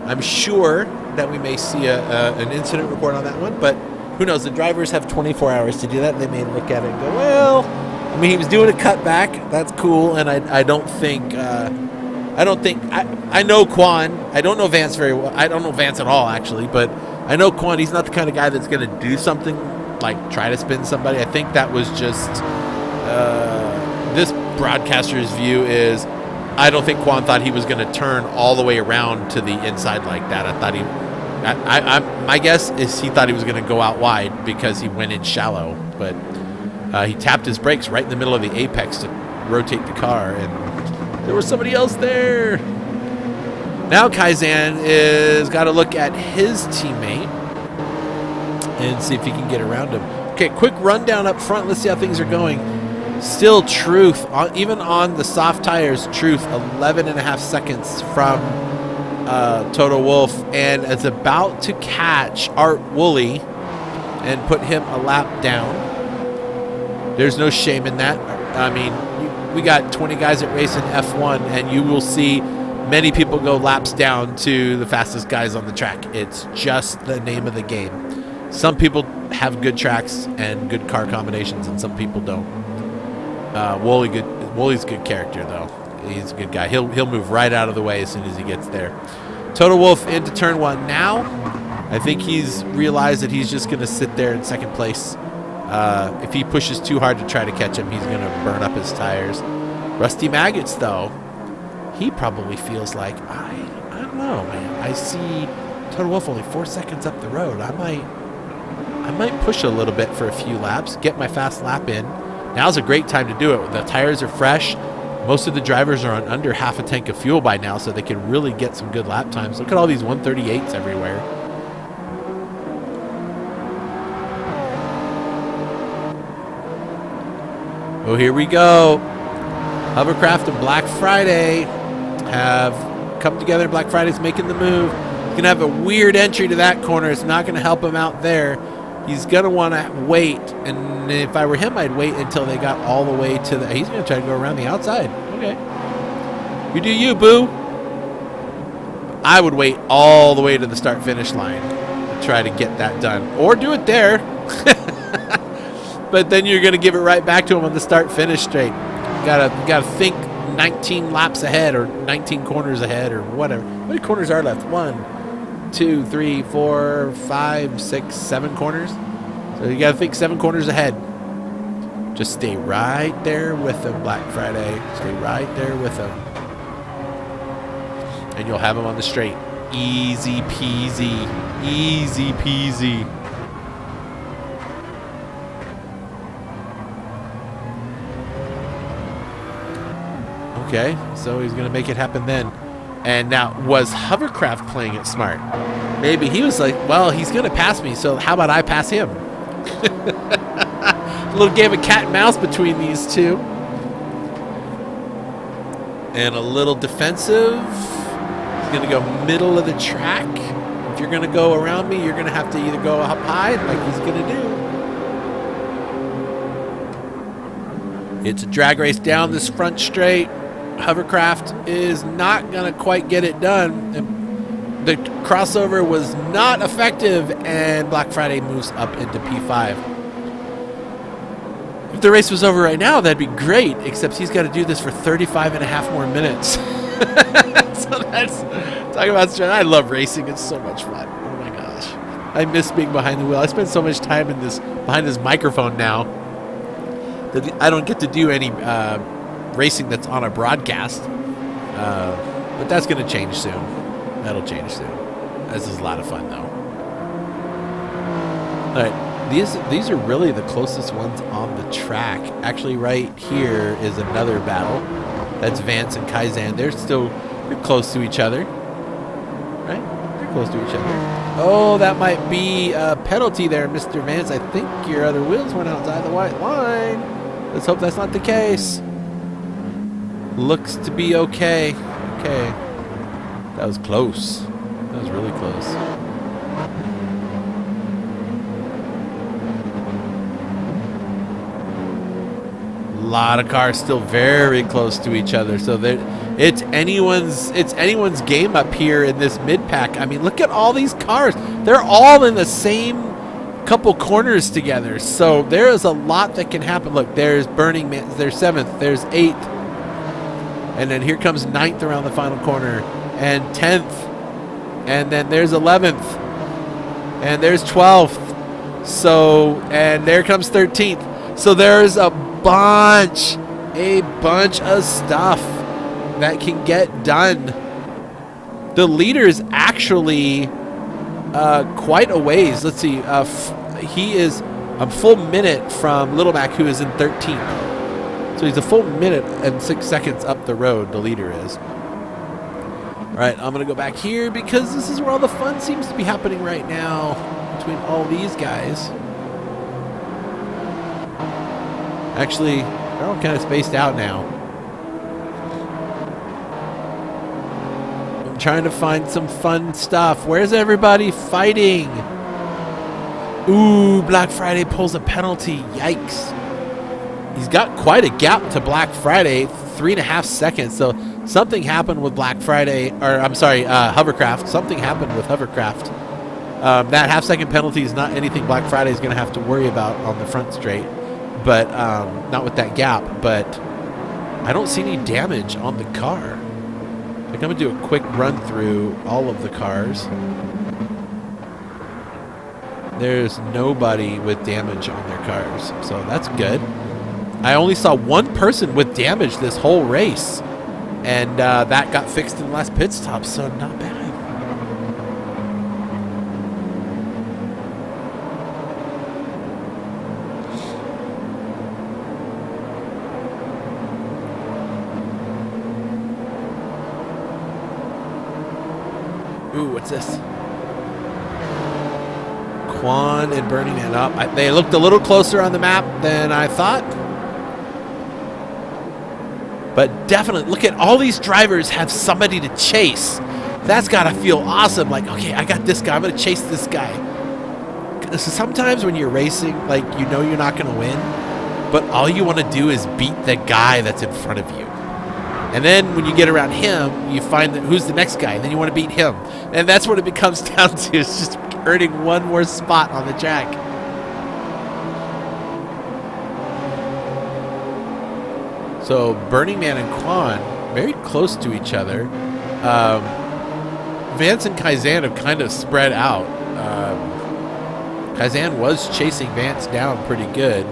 I'm sure that we may see an incident report on that one, but who knows? The drivers have 24 hours to do that. They may look at it and go, well, I mean, he was doing a cutback. That's cool, and I don't think I know Quan. I don't know Vance very well. I don't know Vance at all, actually, but I know Quan. He's not the kind of guy that's going to do something like try to spin somebody. I think that was just this broadcaster's view is I don't think Quan thought he was going to turn all the way around to the inside like that. I thought my guess is he thought he was going to go out wide because he went in shallow, but he tapped his brakes right in the middle of the apex to rotate the car, and there was somebody else there. Now Kaizen is got to look at his teammate and see if he can get around him. Okay, quick rundown up front. Let's see how things are going. Still Truth, even on the soft tires, Truth 11.5 seconds from Toto Wolff, and is about to catch Art Woolley and put him a lap down. There's no shame in that. I mean, we got 20 guys that race in F1, and you will see many people go laps down to the fastest guys on the track. It's just the name of the game. Some people have good tracks and good car combinations, and some people don't. Wooley's a good character, though. He's a good guy. He'll move right out of the way as soon as he gets there. Toto Wolff into turn one now. I think he's realized that he's just going to sit there in second place. If he pushes too hard to try to catch him, he's going to burn up his tires. Rusty Maggots, though, he probably feels like, I don't know, man. I see Toto Wolff only 4 seconds up the road. I might push a little bit for a few laps, get my fast lap in. Now's a great time to do it. The tires are fresh. Most of the drivers are on under half a tank of fuel by now, so they can really get some good lap times. Look at all these 138s everywhere. Oh, here we go. Hovercraft and Black Friday have come together. Black Friday's making the move. He's going to have a weird entry to that corner. It's not going to help him out there. He's going to want to wait. And if I were him, I'd wait until they got all the way to the... He's going to try to go around the outside. Okay. You do you, boo. I would wait all the way to the start-finish line to try to get that done. Or do it there. But then you're going to give it right back to him on the start-finish straight. You gotta think 19 laps ahead or 19 corners ahead or whatever. How many corners are left? 1, 2, 3, 4, 5, 6, 7 corners. So you got to think 7 corners ahead. Just stay right there with them, Black Friday. Stay right there with them. And you'll have them on the straight. Easy peasy. Easy peasy. Okay, so he's going to make it happen then. And now, was Hovercraft playing it smart? Maybe he was like, well, he's going to pass me, so how about I pass him? A little game of cat and mouse between these two. And a little defensive. He's going to go middle of the track. If you're going to go around me, you're going to have to either go up high, like he's going to do. It's a drag race down this front straight. Hovercraft is not going to quite get it done. The crossover was not effective, and Black Friday moves up into P5. If the race was over right now, that'd be great, except he's got to do this for 35 and a half more minutes. So that's, talking about strategy. I love racing. It's so much fun. Oh my gosh. I miss being behind the wheel. I spend so much time behind this microphone now that I don't get to do any racing that's on a broadcast. But that's going to change soon. That'll change soon. This is a lot of fun, though. All right. These are really the closest ones on the track. Actually, right here is another battle. That's Vance and Kaizen. They're close to each other. Right? They're close to each other. Oh, that might be a penalty there, Mr. Vance. I think your other wheels went outside the white line. Let's hope that's not the case. Looks to be okay. Okay. That was close. That was really close. A lot of cars still very close to each other. So it's anyone's game up here in this mid-pack. I mean, look at all these cars. They're all in the same couple corners together. So there is a lot that can happen. Look, there's Burning Man. There's 7th. There's 8th. And then here comes 9th around the final corner. And 10th. And then there's 11th. And there's 12th. So, and there comes 13th. So there's a bunch of stuff that can get done. The leader is actually quite a ways. Let's see. He is a full minute from Little Mac, who is in 13th. So he's a full minute and 6 seconds up the road, the leader is. All right, I'm going to go back here because this is where all the fun seems to be happening right now between all these guys. Actually, they're all kind of spaced out now. I'm trying to find some fun stuff. Where's everybody fighting? Ooh, Black Friday pulls a penalty. Yikes. He's got quite a gap to Black Friday, 3.5 seconds. So something happened with Black Friday, or I'm sorry, Hovercraft. Something happened with Hovercraft. That half-second penalty is not anything Black Friday is going to have to worry about on the front straight, but not with that gap. But I don't see any damage on the car. Like, I'm going to do a quick run through all of the cars. There's nobody with damage on their cars, so that's good. I only saw one person with damage this whole race, and that got fixed in the last pit stop, so not bad. Ooh, what's this? Quan and Burning Man up. They looked a little closer on the map than I thought. But definitely, look at all these drivers have somebody to chase. That's got to feel awesome. Like, okay, I got this guy. I'm going to chase this guy. So sometimes when you're racing, like, you know you're not going to win, but all you want to do is beat the guy that's in front of you. And then when you get around him, you find that who's the next guy, and then you want to beat him. And that's what it becomes down to. It's just earning one more spot on the track. So Burning Man and Quan, very close to each other. Vance and Kaizen have kind of spread out. Kaizen was chasing Vance down pretty good.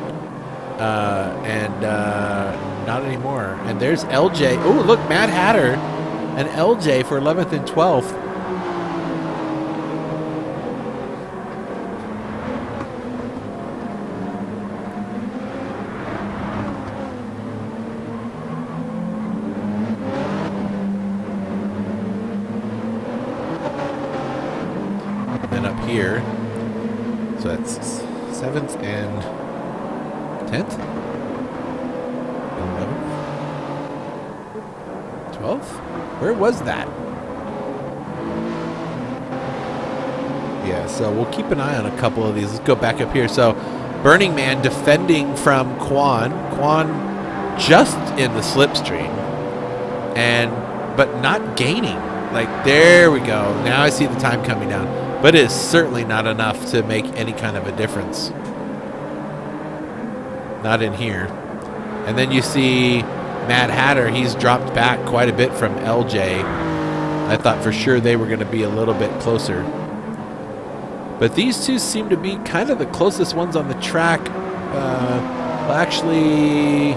And not anymore. And there's LJ. Oh, look, Mad Hatter and LJ for 11th and 12th. Then up here, so that's 7th and 10th, 11th, 12th. Where was that? Yeah, so we'll keep an eye on a couple of these. Let's go back up here. So Burning Man defending from Quan. Quan just in the slipstream, but not gaining. Like, there we go. Now I see the time coming down. But it is certainly not enough to make any kind of a difference. Not in here. And then you see Mad Hatter. He's dropped back quite a bit from LJ. I thought for sure they were going to be a little bit closer. But these two seem to be kind of the closest ones on the track. Well, actually,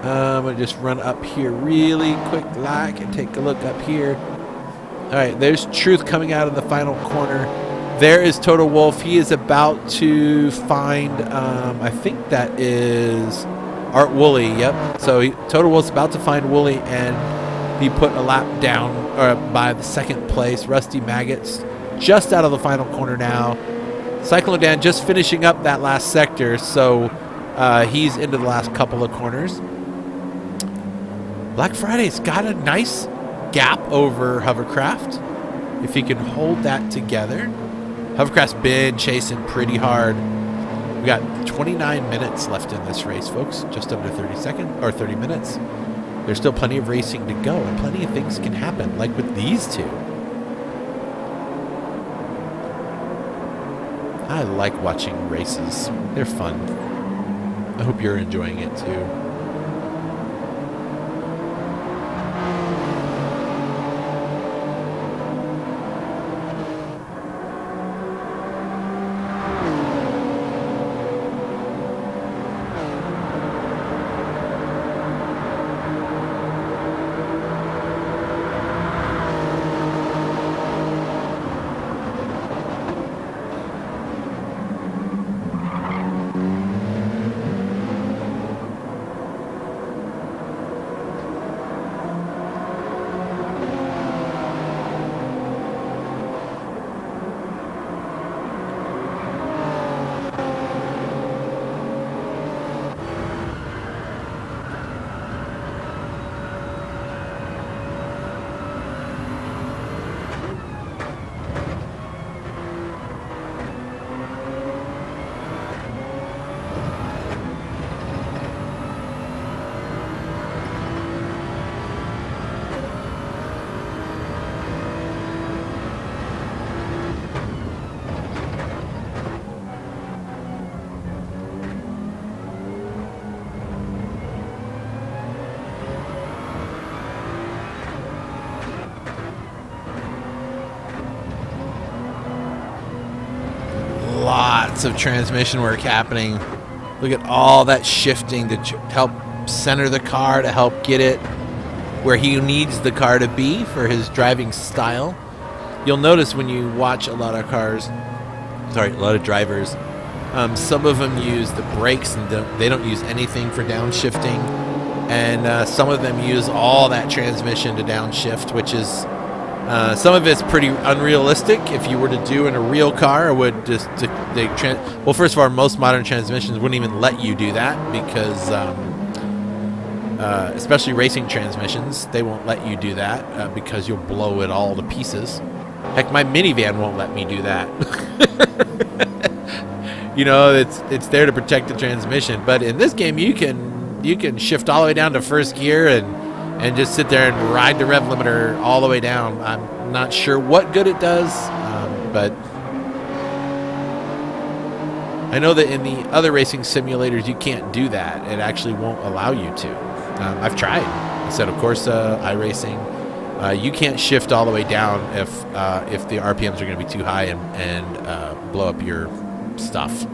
I'm going to just run up here really quick like and take a look up here. All right, there's Truth coming out of the final corner. There is Total Wolf. He is about to find, I think that is Art Woolley. Yep. So Total Wolf's about to find Woolley and be put a lap down by the second place. Rusty Maggots just out of the final corner now. Cyclone Dan just finishing up that last sector, so he's into the last couple of corners. Black Friday's got a nice gap over Hovercraft. If he can hold that together. Hovercraft's been chasing pretty hard. We got 29 minutes left in this race, folks. Just under 30 minutes. There's still plenty of racing to go, and plenty of things can happen, like with these two. I like watching races. They're fun. I hope you're enjoying it too. Lots of transmission work happening. Look at all that shifting to help center the car, to help get it where he needs the car to be for his driving style. You'll notice when you watch a lot of drivers, some of them use the brakes and they don't use anything for downshifting, and some of them use all that transmission to downshift, which is some of it's pretty unrealistic. If you were to do in a real car, it would just well, first of all, most modern transmissions wouldn't even let you do that because especially racing transmissions. They won't let you do that because you'll blow it all to pieces. Heck, my minivan won't let me do that. You know, it's there to protect the transmission. But in this game, you can shift all the way down to first gear and just sit there and ride the rev limiter all the way down. I'm not sure what good it does, but I know that in the other racing simulators, you can't do that. It actually won't allow you to. I've tried. I said, of course, iRacing, you can't shift all the way down if the RPMs are going to be too high and blow up your stuff.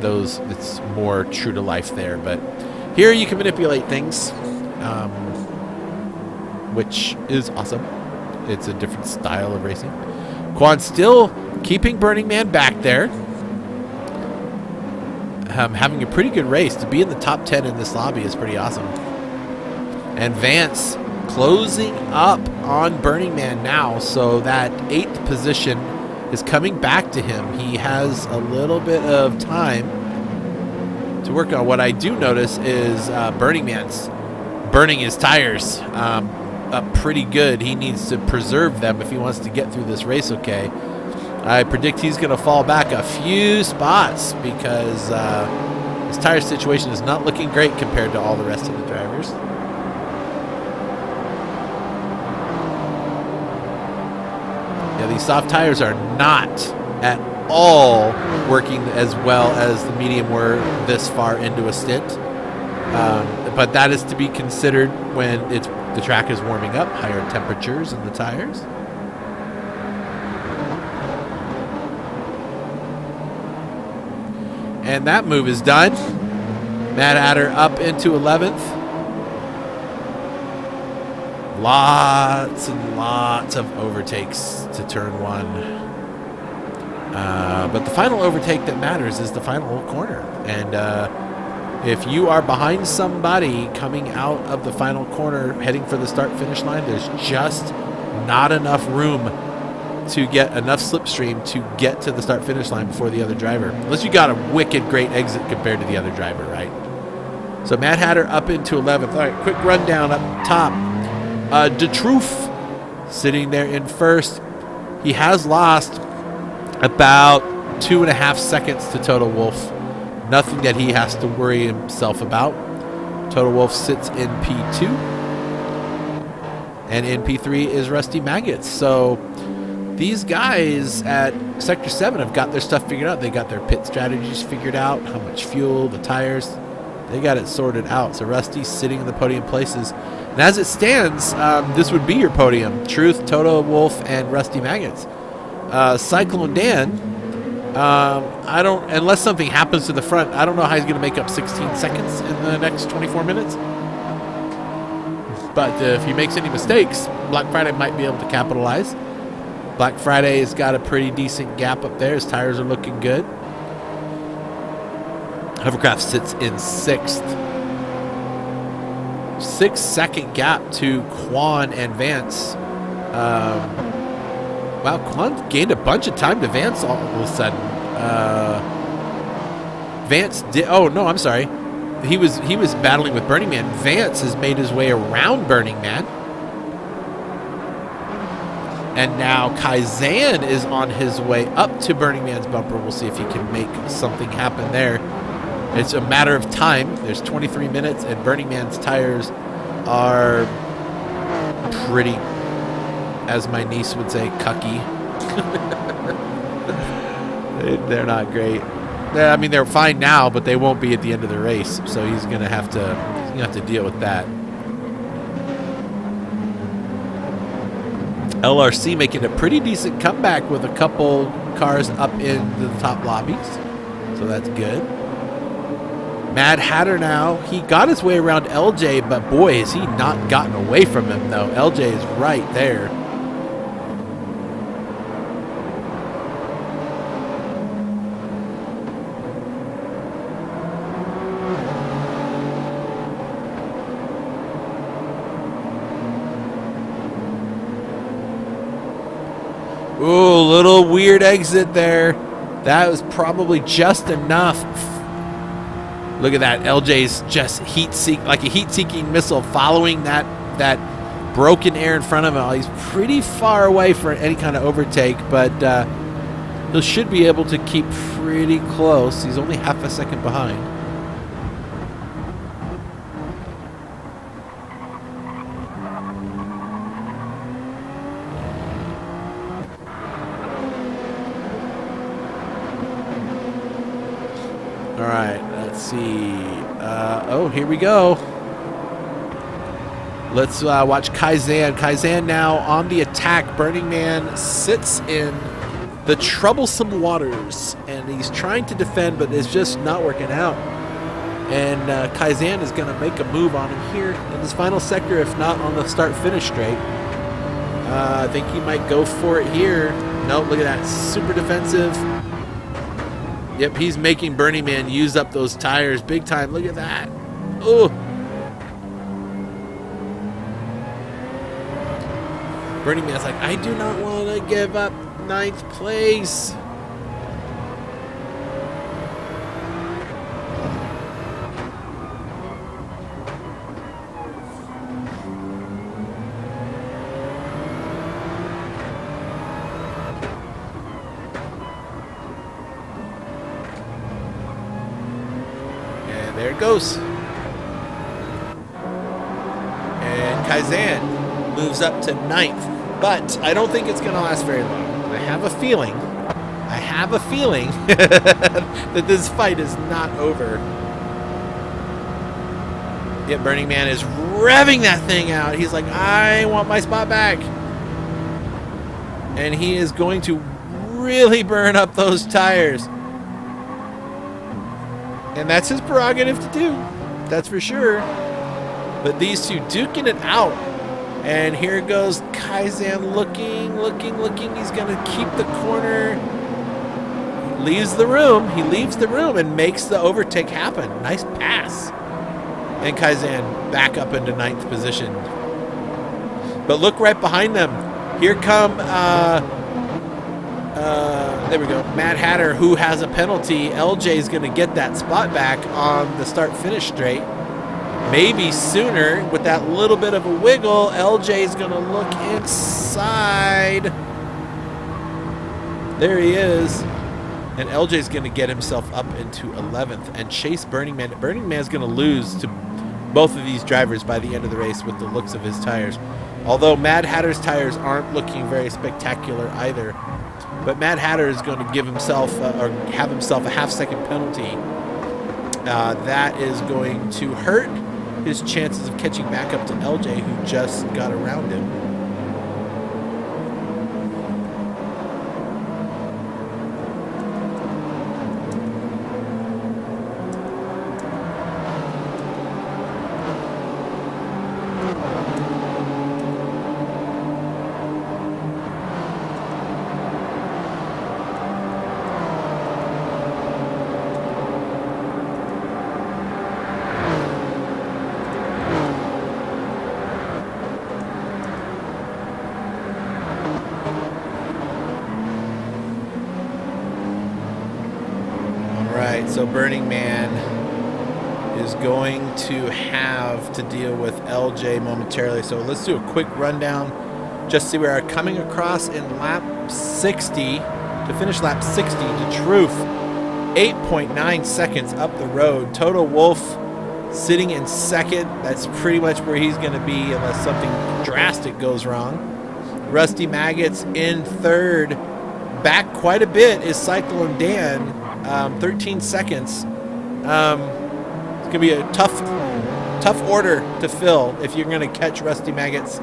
It's more true to life there. But here you can manipulate things, which is awesome. It's a different style of racing. Quan still keeping Burning Man back there. Having a pretty good race. To be in the top 10 in this lobby is pretty awesome. And Vance closing up on Burning Man now, so that 8th position is coming back to him. He has a little bit of time to work on. What I do notice is Burning Man's burning his tires up pretty good. He needs to preserve them if he wants to get through this race okay. I predict he's going to fall back a few spots because his tire situation is not looking great compared to all the rest of the drivers. Yeah, these soft tires are not at all working as well as the medium were this far into a stint. But that is to be considered when the track is warming up, higher temperatures in the tires. And that move is done. Mad Hatter up into 11th. Lots and lots of overtakes to turn 1. But the final overtake that matters is the final corner. And if you are behind somebody coming out of the final corner heading for the start-finish line, there's just not enough room to get enough slipstream to get to the start-finish line before the other driver. Unless you got a wicked great exit compared to the other driver, right? So Mad Hatter up into 11th. All right, quick rundown up top. DeTruth sitting there in first. He has lost about 2.5 seconds to Toto Wolff. Nothing that he has to worry himself about. Toto Wolff sits in P2. And in P3 is Rusty Maggots. So these guys at Sector 7 have got their stuff figured out. They got their pit strategies figured out, how much fuel, the tires. They got it sorted out. So Rusty's sitting in the podium places. And as it stands, this would be your podium. Truth, Toto Wolff, and Rusty Maggots. Cyclone Dan, unless something happens to the front, I don't know how he's going to make up 16 seconds in the next 24 minutes. But if he makes any mistakes, Black Friday might be able to capitalize. Black Friday has got a pretty decent gap up there. His tires are looking good. Hovercraft sits in 6th. 6-second gap to Quan and Vance. Wow, Quan gained a bunch of time to Vance all of a sudden. Vance did. Oh no, I'm sorry. He was battling with Burning Man. Vance has made his way around Burning Man. And now Kaizen is on his way up to Burning Man's bumper. We'll see if he can make something happen there. It's a matter of time. There's 23 minutes, and Burning Man's tires are pretty, as my niece would say, cucky. They're not great. I mean, they're fine now, but they won't be at the end of the race. So he's gonna have to deal with that. LRC making a pretty decent comeback with a couple cars up in the top lobbies, so that's good. Mad Hatter now, he got his way around LJ, but boy, has he not gotten away from him though. LJ is right there. Ooh, little weird exit there. That was probably just enough Look at that. LJ's just like a heat-seeking missile following that broken air in front of him. He's pretty far away for any kind of overtake, but he should be able to keep pretty close. He's only half a second behind. All right, let's see. Oh, here we go. Let's watch Kaizen. Kaizen now on the attack. Burning Man sits in the troublesome waters, and he's trying to defend, but it's just not working out. And Kaizen is going to make a move on him here in his final sector, if not on the start-finish straight. I think he might go for it here. Nope, look at that. Super defensive. Yep, he's making Burning Man use up those tires big time. Look at that. Oh. Burning Man's like, I do not want to give up 9th place. And there it goes. And Kaizen moves up to 9th. But I don't think it's going to last very long. I have a feeling that this fight is not over. Yet Burning Man is revving that thing out. He's like, I want my spot back. And he is going to really burn up those tires. And that's his prerogative to do. That's for sure. But these two duking it out. And here goes Kaizen looking. He's going to keep the corner. He leaves the room and makes the overtake happen. Nice pass. And Kaizen back up into 9th position. But look right behind them. Here come, there we go, Mad Hatter, who has a penalty. LJ is going to get that spot back on the start-finish straight. Maybe sooner. With that little bit of a wiggle, LJ is going to look inside. There he is. And LJ is going to get himself up into 11th and chase Burning Man. Burning Man is going to lose to both of these drivers by the end of the race with the looks of his tires. Although Mad Hatter's tires aren't looking very spectacular either. But Mad Hatter is going to give himself or have himself a half-second penalty. That is going to hurt his chances of catching back up to LJ, who just got around him. So Burning Man is going to have to deal with LJ momentarily. So let's do a quick rundown. Just see we are coming across in lap 60 to finish lap 60 to Truth. 8.9 seconds up the road. Toto Wolff sitting in second. That's pretty much where he's going to be unless something drastic goes wrong. Rusty Maggots in third. Back quite a bit is Cyclone Dan. 13 seconds. It's going to be a tough order to fill if you're going to catch Rusty Maggots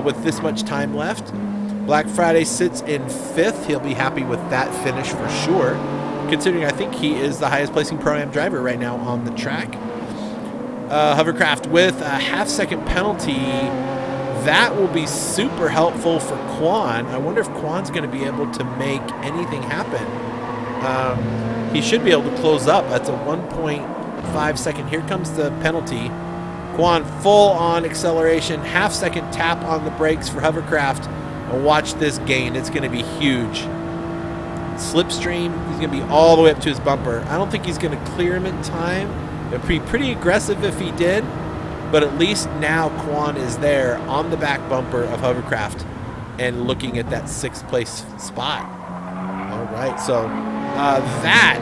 with this much time left. Black Friday sits in 5th. He'll be happy with that finish for sure, considering I think he is the highest placing Pro-Am driver right now on the track. Hovercraft with a half-second penalty. That will be super helpful for Quan. I wonder if Quan's going to be able to make anything happen. He should be able to close up. That's a 1.5 second. Here comes the penalty. Quan full on acceleration, half-second tap on the brakes for Hovercraft. And watch this gain. It's going to be huge. Slipstream, he's going to be all the way up to his bumper. I don't think he's going to clear him in time, It'd be pretty aggressive if he did, but at least now Quan is there on the back bumper of Hovercraft and looking at that 6th place spot. All right, so that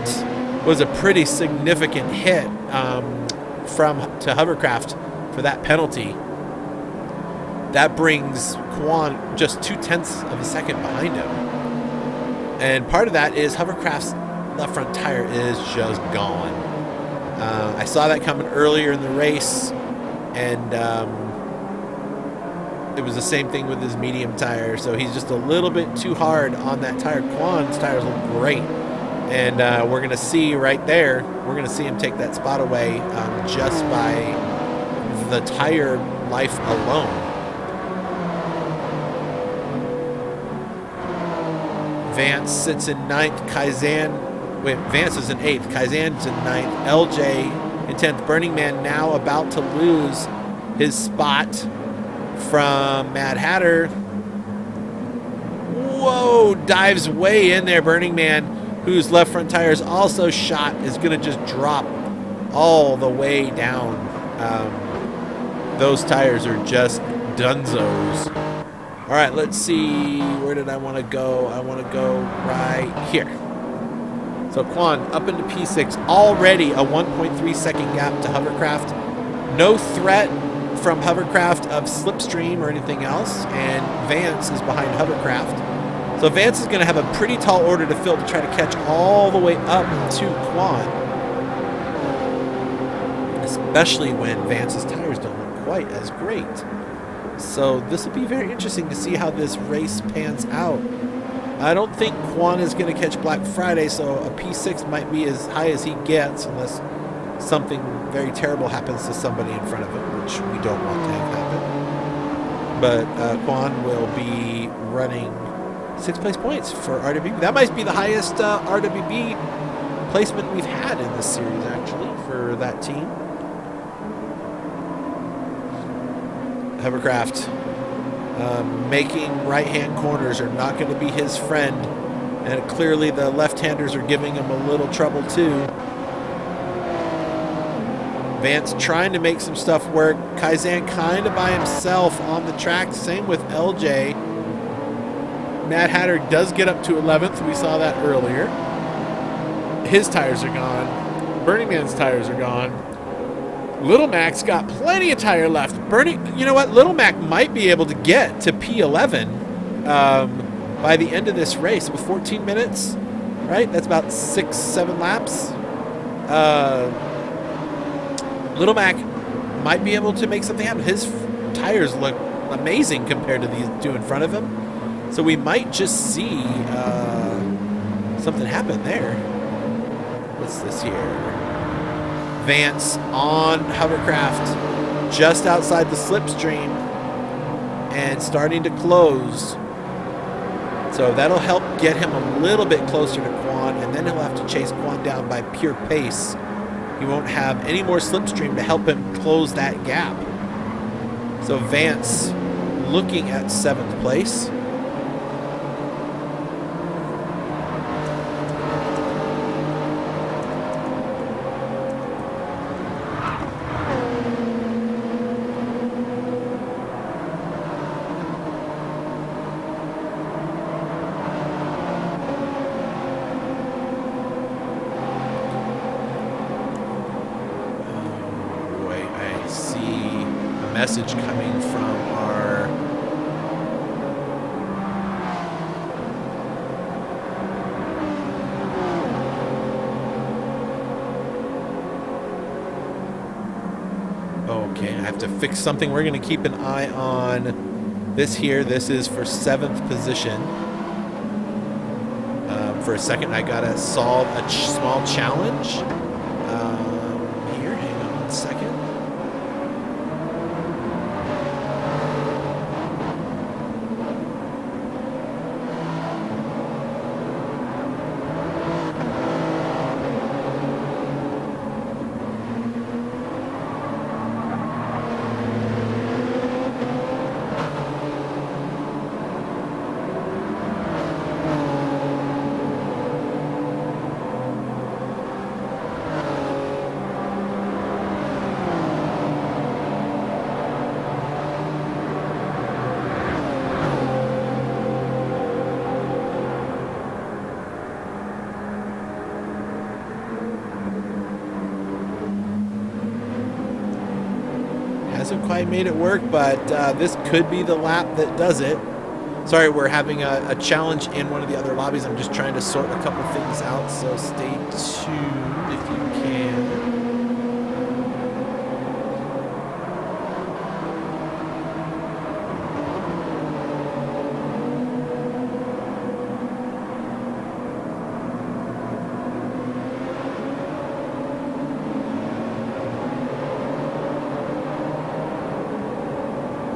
was a pretty significant hit to Hovercraft for that penalty. That brings Quan just 0.2 of a second behind him. And part of that is Hovercraft's left front tire is just gone. I saw that coming earlier in the race, and it was the same thing with his medium tire, so he's just a little bit too hard on that tire. Quan's tires look great, and we're going to see right there, we're going to see him take that spot away just by the tire life alone. Vance sits in 9th, Vance is in 8th, Kaizen's in 9th, LJ in 10th. Burning Man now about to lose his spot from Mad Hatter. Whoa, dives way in there. Burning Man, whose left front tire is also shot, is going to just drop all the way down. Those tires are just dunzos. All right, let's see. Where did I want to go? I want to go right here. So Quan up into P6, already a 1.3 second gap to Hovercraft. No threat from Hovercraft of slipstream or anything else, and Vance is behind Hovercraft. So Vance is going to have a pretty tall order to fill to try to catch all the way up to Quan, especially when Vance's tires don't look quite as great. So this will be very interesting to see how this race pans out. I don't think Quan is going to catch Black Friday, so a P6 might be as high as he gets unless something very terrible happens to somebody in front of him, which we don't want to have happen. But Quan will be running 6th place points for RWB. That might be the highest RWB placement we've had in this series, actually, for that team. Hovercraft making right-hand corners are not going to be his friend, and clearly the left-handers are giving him a little trouble too. Vance trying to make some stuff work. Kaizen kind of by himself on the track. Same with LJ. Mad Hatter does get up to 11th. We saw that earlier. His tires are gone. Burning Man's tires are gone. Little Mac's got plenty of tire left. You know what? Little Mac might be able to get to P11 by the end of this race with 14 minutes, right? That's about 6-7 laps. Little Mac might be able to make something happen. His tires look amazing compared to these two in front of him. So we might just see something happen there. What's this here? Vance on Hovercraft just outside the slipstream and starting to close. So that'll help get him a little bit closer to Quan, and then he'll have to chase Quan down by pure pace. He won't have any more slipstream to help him close that gap. So Vance looking at 7th place. Message coming from our okay, I have to fix something. We're going to keep an eye on this here. This is for 7th position. For a second I gotta solve a small challenge here. Hang on 1 second. hasn't quite made it work, but this could be the lap that does it. Sorry, we're having a challenge in one of the other lobbies. I'm just trying to sort a couple things out, so stay tuned if you can.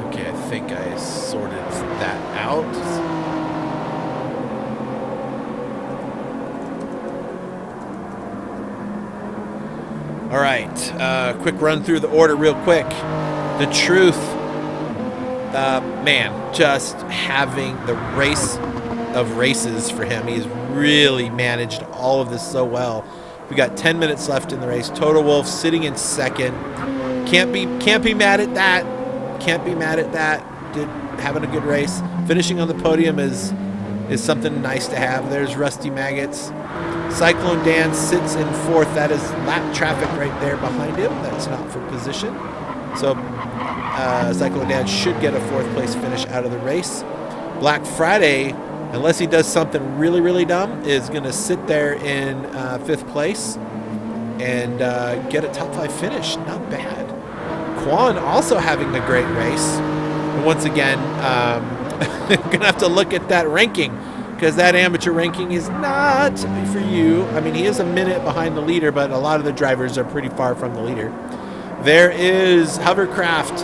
Okay, I think I sorted that out. All right, quick run through the order real quick. The Truth, man, just having the race of races for him. He's really managed all of this so well. We got 10 minutes left in the race. Total Wolf sitting in second. Can't be mad at that. Can't be mad at that. Having a good race. Finishing on the podium is something nice to have. There's Rusty Maggots. Cyclone Dan sits in fourth. That is lap traffic right there behind him. That's not for position. So Cyclone Dan should get a fourth place finish out of the race. Black Friday, unless he does something really, really dumb, is going to sit there in fifth place and get a top 5 finish. Not bad. Quan also having a great race. And once again, I'm going to have to look at that ranking, because that amateur ranking is not for you. I mean, he is a minute behind the leader, but a lot of the drivers are pretty far from the leader. There is Hovercraft.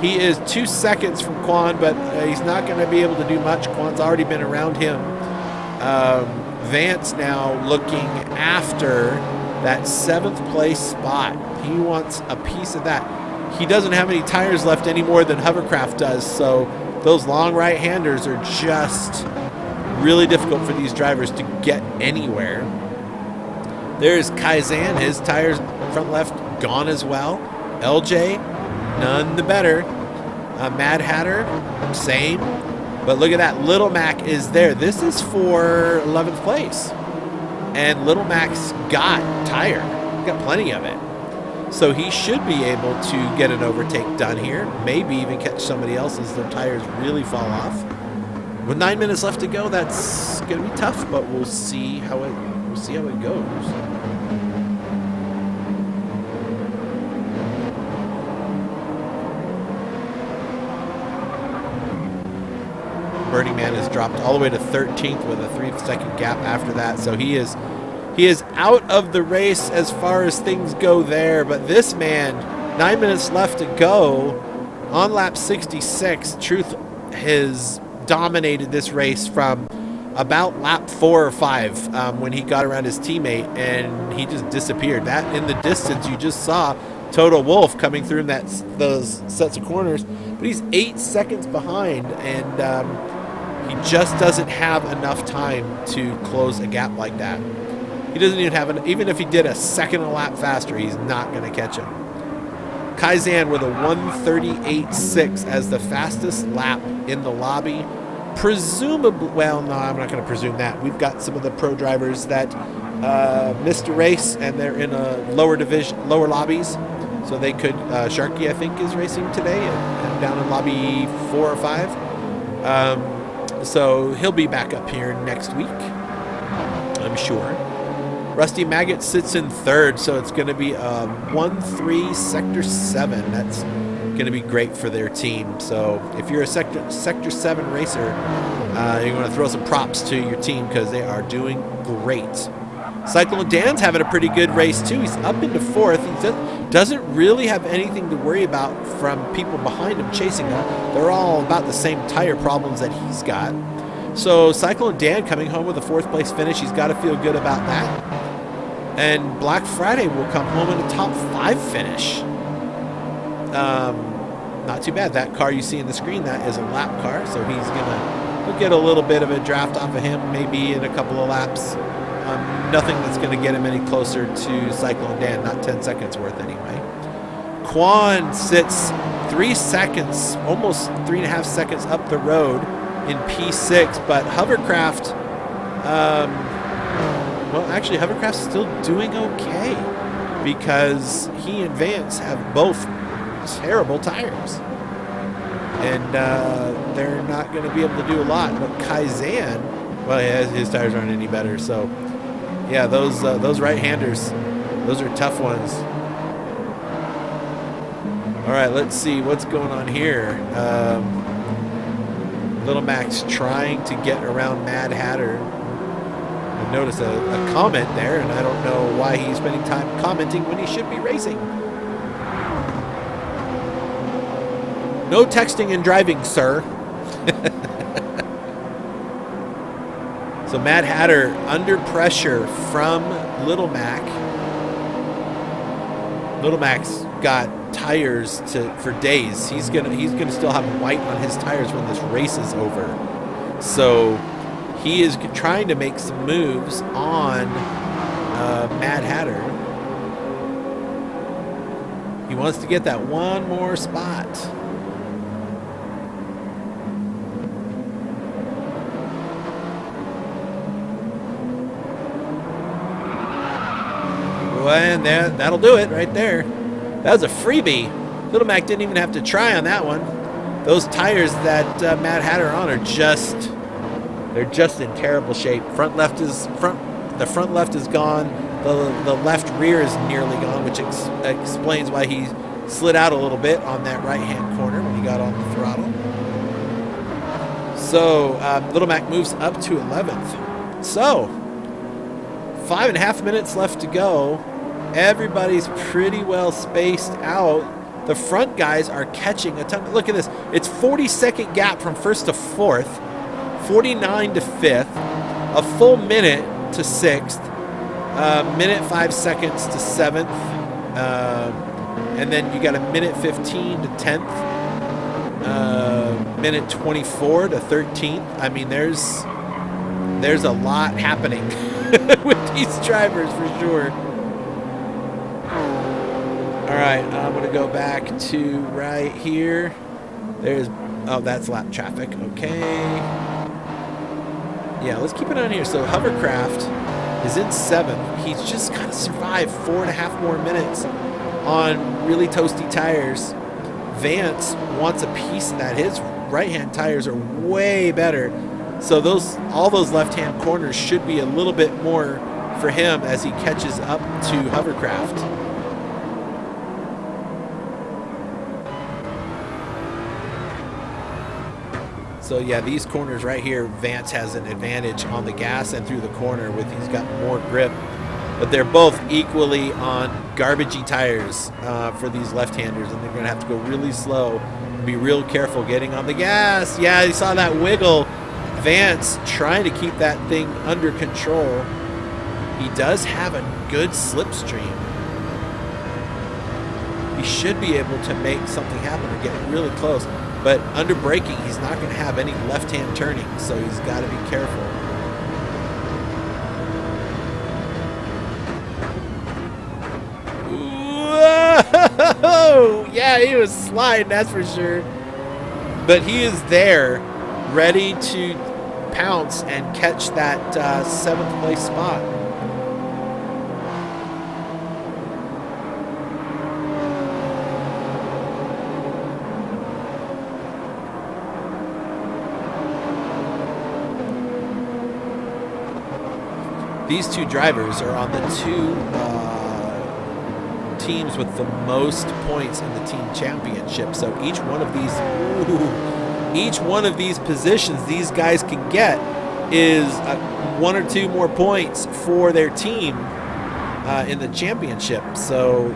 He is 2 seconds from Quan, but he's not going to be able to do much. Quan's already been around him. Vance now looking after that 7th place spot. He wants a piece of that. He doesn't have any tires left any more than Hovercraft does, so those long right-handers are just really difficult for these drivers to get anywhere. There's Kaizan, his tires front left gone as well. LJ, none the better. Mad Hatter, same. But look at that, Little Mac is there. This is for 11th place. And Little Mac's got tire, got plenty of it. So he should be able to get an overtake done here. Maybe even catch somebody else as their tires really fall off. With 9 minutes left to go, that's going to be tough, but we'll see how it goes. Burning Man has dropped all the way to 13th with a 3-second gap after that, so he is out of the race as far as things go there. But this man, 9 minutes left to go on lap 66. Truth has dominated this race from about lap 4 or 5 when he got around his teammate, and he just disappeared. That in the distance you just saw Total Wolf coming through those sets of corners, but he's 8 seconds behind, and he just doesn't have enough time to close a gap like that. He doesn't even have even if he did a second a lap faster, he's not going to catch him. Kaizan with a 1:38.6 as the fastest lap in the lobby. Presumably, well, no, I'm not going to presume that. We've got some of the pro drivers that missed a race, and they're in a lower division, lower lobbies. So they could, Sharky, I think, is racing today and down in lobby 4 or 5. So he'll be back up here next week, I'm sure. Rusty Maggot sits in third, so it's going to be a 1-3 Sector 7. That's going to be great for their team. So if you're a Sector 7 racer, you're going to throw some props to your team because they are doing great. Cyclone Dan's having a pretty good race too. He's up into fourth. He doesn't really have anything to worry about from people behind him chasing him. They're all about the same tire problems that he's got. So Cyclone Dan coming home with a 4th place finish. He's got to feel good about that. And Black Friday will come home in a top 5 finish. Not too bad. That car you see in the screen, that is a lap car. So he'll get a little bit of a draft off of him, maybe in a couple of laps. Nothing that's going to get him any closer to Cyclone Dan, not 10 seconds worth anyway. Quan sits 3 seconds, almost 3.5 seconds up the road in P6, but Hovercraft, well, actually, Hovercraft's still doing okay because he and Vance have both terrible tires. And they're not going to be able to do a lot. But Kaizen, well, yeah, his tires aren't any better. So, yeah, those right-handers, those are tough ones. All right, let's see what's going on here. Little Max trying to get around Mad Hatter. I noticed a comment there, and I don't know why he's spending time commenting when he should be racing. No texting and driving, sir. So Mad Hatter under pressure from Little Mac. Little Mac's got tires for days. He's gonna still have white on his tires when this race is over. So he is trying to make some moves on Mad Hatter. He wants to get that one more spot. And that'll do it right there. That was a freebie. Little Mac didn't even have to try on that one. Those tires that Mad Hatter are on are they're just in terrible shape. The front left is gone. The left rear is nearly gone, which explains why he slid out a little bit on that right-hand corner when he got on the throttle. So Little Mac moves up to 11th. So 5.5 minutes left to go. Everybody's pretty well spaced out. The front guys are catching a ton. Look at this. It's 40-second gap from first to fourth, 49 to fifth, a full minute to sixth, minute 5 seconds to seventh, and then you got a minute 15 to 10th, minute 24 to 13th. I mean, there's a lot happening with these drivers for sure. All right, I'm going to go back to right here. That's lap traffic. Okay. Yeah, let's keep it on here. So Hovercraft is in 7th. He's just got to survive 4.5 more minutes on really toasty tires. Vance wants a piece of that. His right-hand tires are way better. So all those left-hand corners should be a little bit more for him as he catches up to Hovercraft. So yeah, these corners right here, Vance has an advantage on the gas and through the corner he's got more grip. But they're both equally on garbagey tires for these left-handers, and they're going to have to go really slow and be real careful getting on the gas. Yeah, you saw that wiggle. Vance trying to keep that thing under control. He does have a good slipstream. He should be able to make something happen or get really close. But under braking, he's not going to have any left-hand turning, so he's got to be careful. Whoa! Yeah, he was sliding, that's for sure. But he is there, ready to pounce and catch that 7th place spot. These two drivers are on the two teams with the most points in the team championship. So each one of these positions these guys can get is 1 or 2 more points for their team in the championship. So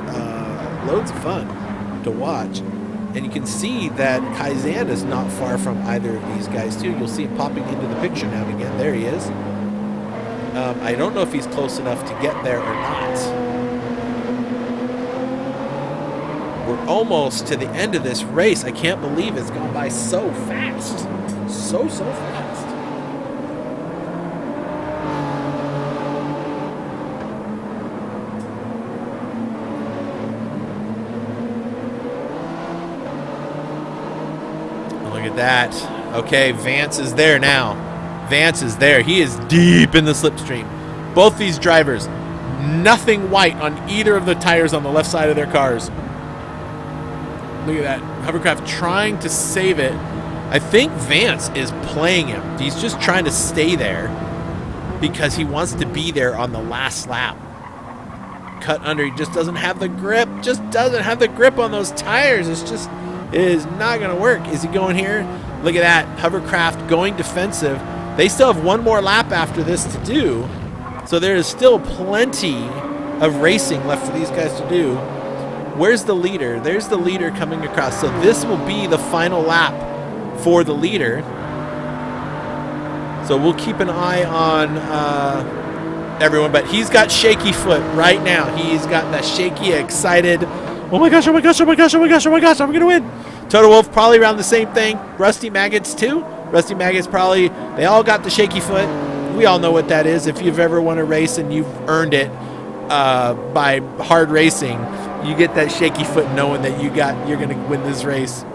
loads of fun to watch. And you can see that Kaizen is not far from either of these guys too. You'll see him popping into the picture now and again. There he is. I don't know if he's close enough to get there or not. We're almost to the end of this race. I can't believe it's gone by so fast. So fast. Look at that. Okay, Vance is there now. Vance is there. He is deep in the slipstream. Both these drivers, nothing white on either of the tires on the left side of their cars. Look at that. Hovercraft trying to save it. I think Vance is playing him. He's just trying to stay there because he wants to be there on the last lap. Cut under. He just doesn't have the grip. Just doesn't have the grip on those tires. It is not going to work. Is he going here? Look at that. Hovercraft going defensive. They still have one more lap after this to do. So there is still plenty of racing left for these guys to do. Where's the leader? There's the leader coming across. So this will be the final lap for the leader. So we'll keep an eye on everyone. But he's got shaky foot right now. He's got that shaky, excited. Oh my gosh, oh my gosh, oh my gosh, oh my gosh, oh my gosh, I'm going to win. Toto Wolff probably around the same thing. Rusty Maggots too. Rusty Maggots probably, they all got the shaky foot. We all know what that is. If you've ever won a race and you've earned it by hard racing, you get that shaky foot knowing that you're going to win this race.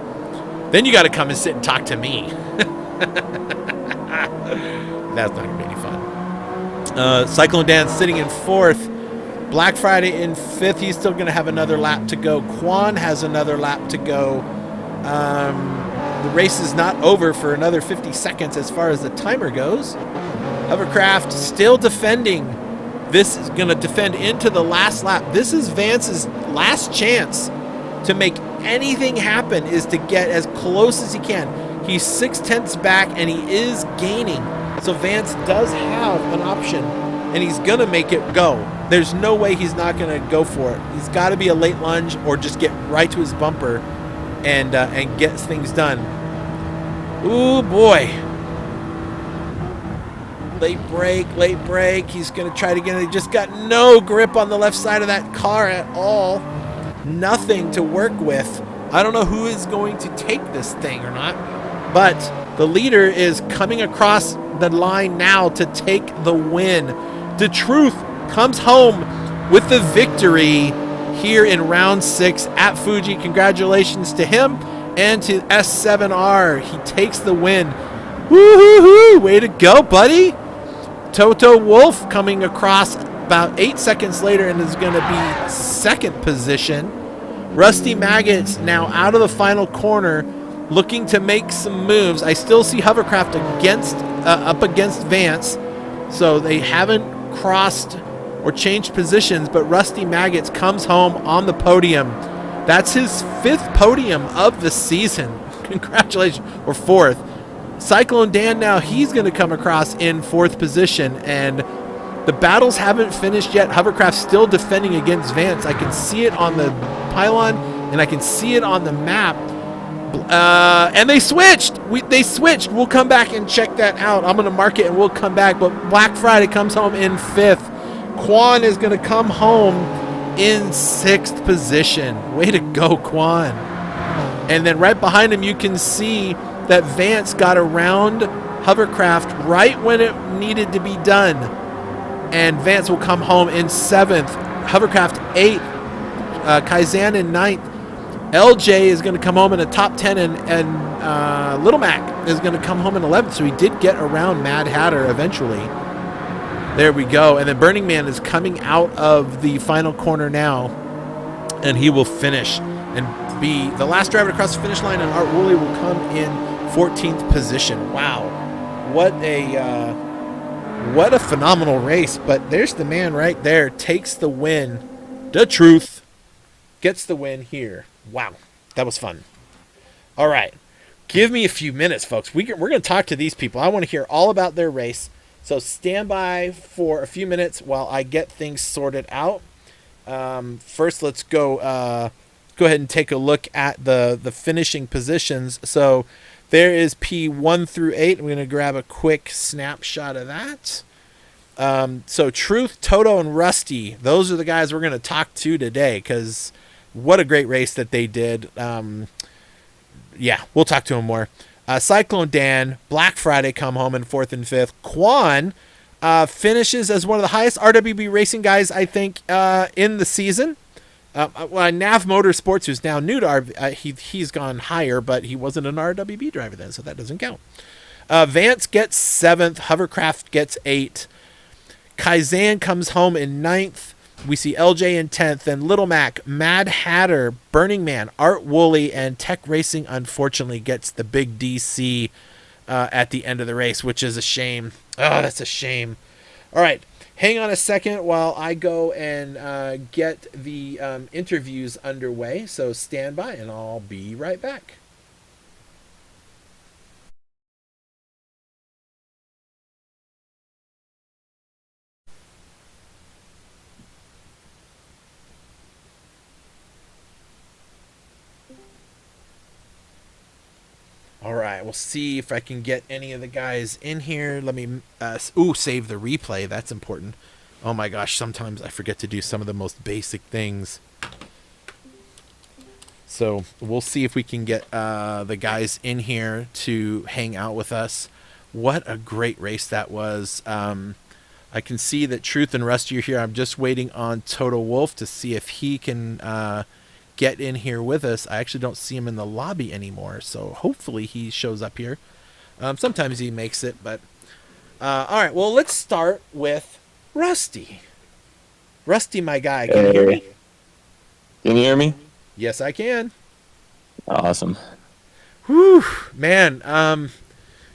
Then you got to come and sit and talk to me. That's not going to be any fun. Cyclone Dan sitting in 4th. Black Friday in 5th. He's still going to have another lap to go. Quan has another lap to go. The race is not over for another 50 seconds as far as the timer goes. Hovercraft still defending. This is going to defend into the last lap. This is Vance's last chance to make anything happen, is to get as close as he can. He's 0.6 back and he is gaining. So Vance does have an option and he's going to make it go. There's no way he's not going to go for it. He's got to be a late lunge or just get right to his bumper and get things done. Ooh, boy. Late break. He's going to try to get it. He just got no grip on the left side of that car at all. Nothing to work with. I don't know who is going to take this thing or not, but the leader is coming across the line now to take the win. The Truth comes home with the victory here in round 6 at Fuji. Congratulations to him and to S7R. He takes the win. Woo-hoo-hoo! Way to go, buddy. Toto Wolff coming across about 8 seconds later and is going to be 2nd position. Rusty Maggots now out of the final corner, looking to make some moves. I still see Hovercraft up against Vance, so they haven't crossed or changed positions, but Rusty Maggots comes home on the podium. That's his 5th podium of the season. Congratulations. Or 4th. Cyclone Dan now, he's going to come across in 4th position, and the battles haven't finished yet. Hovercraft's still defending against Vance. I can see it on the pylon, and I can see it on the map. And they switched. They switched. We'll come back and check that out. I'm going to mark it, and we'll come back. But Black Friday comes home in 5th. Quan is going to come home in 6th position. Way to go, Quan. And then right behind him, you can see that Vance got around Hovercraft right when it needed to be done. And Vance will come home in 7th. Hovercraft 8th. Kaizen in 9th. LJ is going to come home in the top 10, and Little Mac is going to come home in 11th. So he did get around Mad Hatter eventually. There we go. And then Burning Man is coming out of the final corner now, and he will finish and be the last driver to cross the finish line, and Art Woolley will come in 14th position. Wow. What a phenomenal race. But there's the man right there, takes the win. The Truth gets the win here. Wow, that was fun. All right, give me a few minutes, folks. We're going to talk to these people. I want to hear all about their race. So stand by for a few minutes while I get things sorted out. First, let's go ahead and take a look at the finishing positions. So there is P1 through 8. I'm going to grab a quick snapshot of that. So Truth, Toto, and Rusty, those are the guys we're going to talk to today, because what a great race that they did. Yeah, we'll talk to them more. Cyclone Dan, Black Friday come home in 4th and 5th. Quan finishes as one of the highest RWB Racing guys, I think, in the season. Nav Motorsports, who's now new to he's gone higher, but he wasn't an RWB driver then, so that doesn't count. Vance gets 7th. Hovercraft gets 8th. Kaizen comes home in 9th. We see LJ in 10th, then Little Mac, Mad Hatter, Burning Man, Art Woolley, and Tech Racing unfortunately gets the big DC at the end of the race, which is a shame. Oh, that's a shame. All right, hang on a second while I go and get the interviews underway. So stand by, and I'll be right back. All right, we'll see if I can get any of the guys in here. Let me, save the replay. That's important. Oh my gosh, sometimes I forget to do some of the most basic things. So we'll see if we can get the guys in here to hang out with us. What a great race that was. I can see that Truth and Rusty are here. I'm just waiting on Toto Wolff to see if he can get in here with us. I actually don't see him in the lobby anymore, so hopefully he shows up here. Sometimes he makes it, but all right, well, let's start with Rusty. Rusty, my guy, can you hear me? Can you hear me? Yes, I can. Awesome. Whew, man.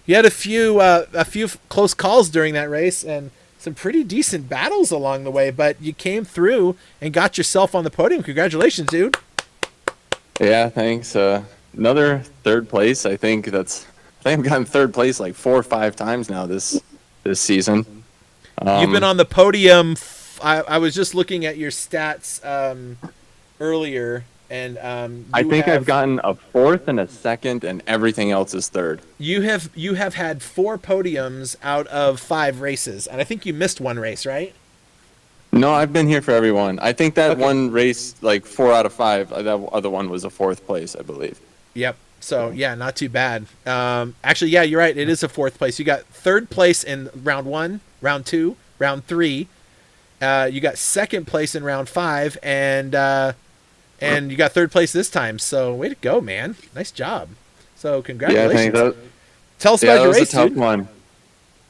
You had a few close calls during that race and some pretty decent battles along the way, but you came through and got yourself on the podium. Congratulations, dude. Yeah, thanks. Another third place. I think I've gotten third place like 4 or 5 times now this season. You've been on the podium. I was just looking at your stats earlier, and I think I've gotten a 4th and a 2nd, and everything else is 3rd. You have had 4 podiums out of 5 races, and I think you missed 1 race, right? No, I've been here for every one. I think that one race, like 4 out of 5, that other one was a 4th place, I believe. Yep. So, yeah, not too bad. Actually, yeah, you're right. It is a 4th place. You got 3rd place in round 1, round 2, round 3. You got 2nd place in round 5, and you got 3rd place this time. So, way to go, man. Nice job. So, congratulations. Yeah, Tell us about your race, dude. Tough one.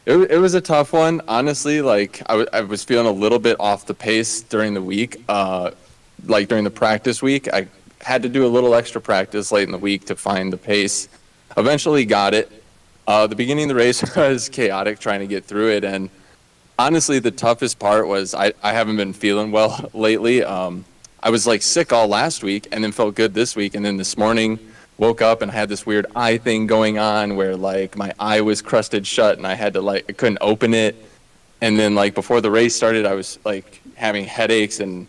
It was a tough one. Honestly, like, I was feeling a little bit off the pace during the week. Like, during the practice week, I had to do a little extra practice late in the week to find the pace. Eventually got it. The beginning of the race was chaotic trying to get through it. And honestly, the toughest part was I haven't been feeling well lately. I was like sick all last week and then felt good this week. And then this morning woke up and I had this weird eye thing going on where like my eye was crusted shut and I had to I couldn't open it. And then like before the race started, I was like having headaches and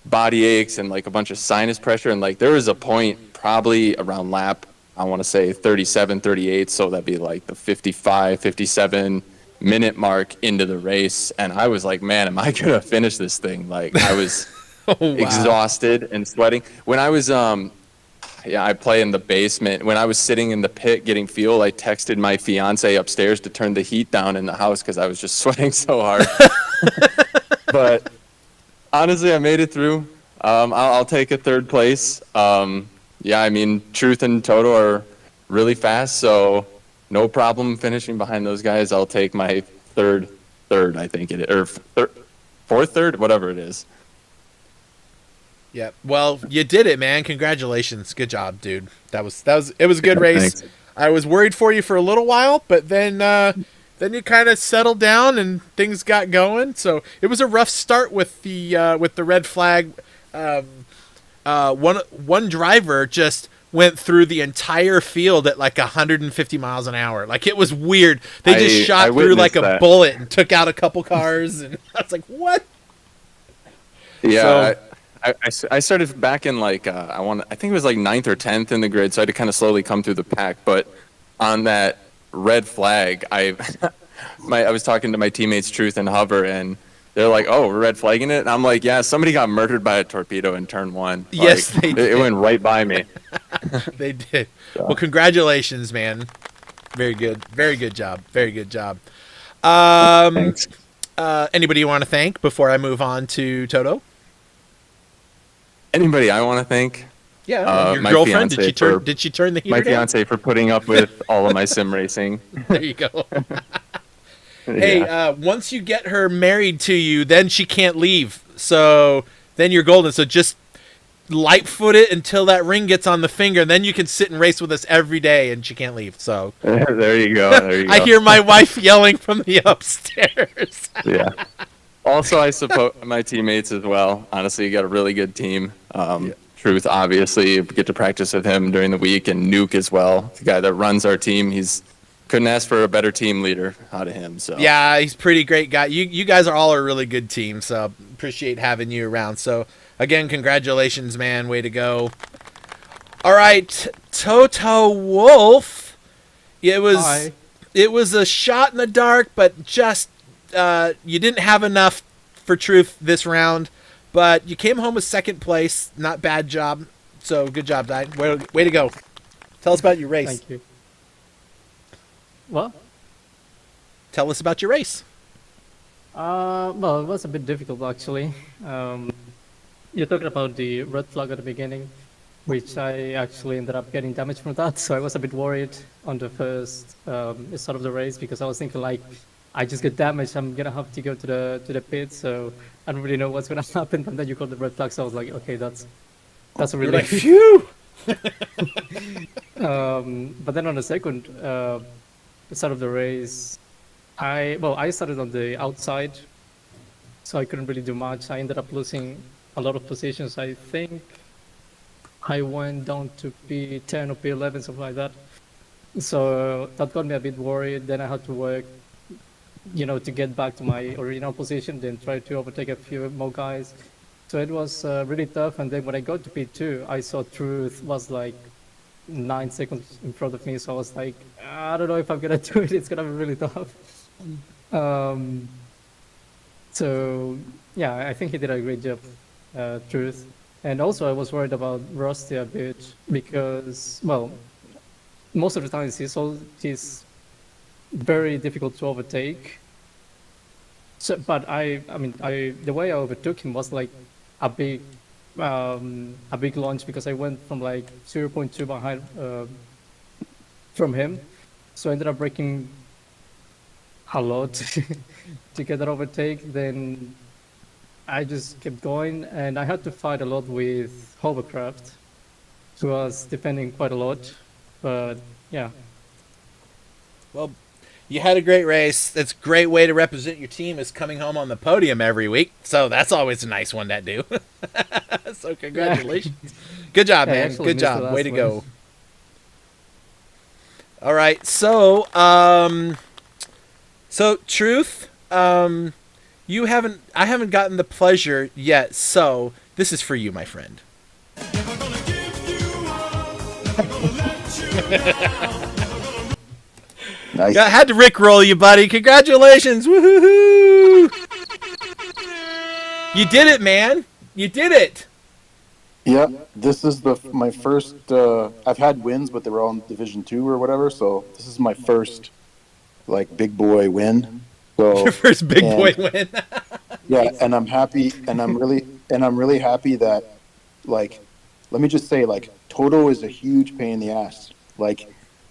body aches and like a bunch of sinus pressure. And like there was a point probably around lap, I want to say 37, 38. So that'd be like the 55, 57 minute mark into the race. And I was like, man, am I going to finish this thing? Like I was exhausted and sweating. When I was, I play in the basement. When I was sitting in the pit getting fuel, I texted my fiance upstairs to turn the heat down in the house because I was just sweating so hard. But honestly, I made it through. I'll take a 3rd place. I mean, Truth and Toto are really fast, so no problem finishing behind those guys. I'll take my third, I think it is, or 4th, 3rd, whatever it is. Yeah. Well, you did it, man. Congratulations. Good job, dude. It was a good race. Thanks. I was worried for you for a little while, but then you kind of settled down and things got going. So it was a rough start with the red flag. One driver just went through the entire field at like 150 miles an hour. Like it was weird. They just shot through like a bullet and took out a couple cars, and I was like, what? Yeah. So, I started back in like I think it was like 9th or 10th in the grid, so I had to kind of slowly come through the pack. But on that red flag, I was talking to my teammates Truth and Hover, and they're like, "Oh, we're red flagging it," and I'm like, "Yeah, somebody got murdered by a torpedo in turn 1." Yes, they did. It went right by me. They did. So. Well, congratulations, man. Very good. Very good job. Very good job. Thanks. Anybody you want to thank before I move on to Toto? Anybody I want to thank? Yeah, your girlfriend. Did she turn the heater my down? fiance for putting up with all of my sim racing. There you go. Hey, once you get her married to you, then she can't leave. So then you're golden. So just light foot it until that ring gets on the finger, and then you can sit and race with us every day, and she can't leave. So There you go. There you go. I hear my wife yelling from the upstairs. Yeah. Also, I support my teammates as well. Honestly, you got a really good team. Truth, obviously, you get to practice with him during the week, and Nuke as well, the guy that runs our team. He's couldn't ask for a better team leader out of him. So Yeah, he's a pretty great guy. You guys are all a really good team, so appreciate having you around. So again, congratulations, man. Way to go. All right, Toto Wolf. It was a shot in the dark, but just you didn't have enough for truth this round. But you came home with second place. Not bad job. So good job, Di. Way to go. Tell us about your race. Thank you. What? Tell us about your race. Well, it was a bit difficult actually. You're talking about the red flag at the beginning, which I actually ended up getting damage from that. So I was a bit worried on the first start of the race because I was thinking like, I just get damaged, I'm gonna have to go to the pit. So I don't really know what's gonna happen. And then you called the red flag, so I was like, okay, that's a You're like, relief. phew. But then on the second start of the race, I started on the outside, so I couldn't really do much. I ended up losing a lot of positions. I think I went down to P10 or P11, something like that. So that got me a bit worried. Then I had to work, to get back to my original position, then try to overtake a few more guys. So it was really tough. And then when I got to P2, I saw Truth was like 9 seconds in front of me. So I was like, I don't know if I'm gonna do it. It's gonna be really tough. So yeah, I think he did a great job, Truth. And also I was worried about Rusty a bit because, well, most of the times he's very difficult to overtake. So, but the way I overtook him was like a big launch because I went from like 0.2 behind from him. So I ended up breaking a lot to get that overtake. Then I just kept going, and I had to fight a lot with Hovercraft, who was defending quite a lot. But yeah. Well, you had a great race. That's a great way to represent your team, is coming home on the podium every week. So that's always a nice one to do. So congratulations. Yeah. Good job, man. Good job. Way to go. All right. So, Truth, I haven't gotten the pleasure yet. So this is for you, my friend. Nice. I had to rickroll you, buddy. Congratulations. Woohoo! You did it, man. You did it. Yeah, this is my first. I've had wins, but they were all in Division 2 or whatever. So this is my first, like, big boy win. So your first big boy win. Yeah, and I'm happy, and I'm really happy that, like, let me just say, like, Toto is a huge pain in the ass. Like,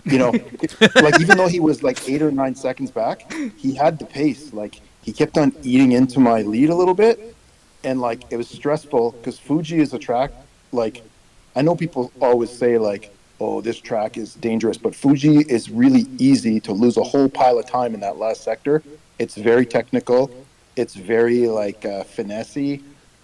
like, even though he was like 8 or 9 seconds back, he had the pace. Like, he kept on eating into my lead a little bit. And like, it was stressful because Fuji is a track. Like, I know people always say like, oh, this track is dangerous, but Fuji is really easy to lose a whole pile of time in that last sector. It's very technical. It's very like finessey.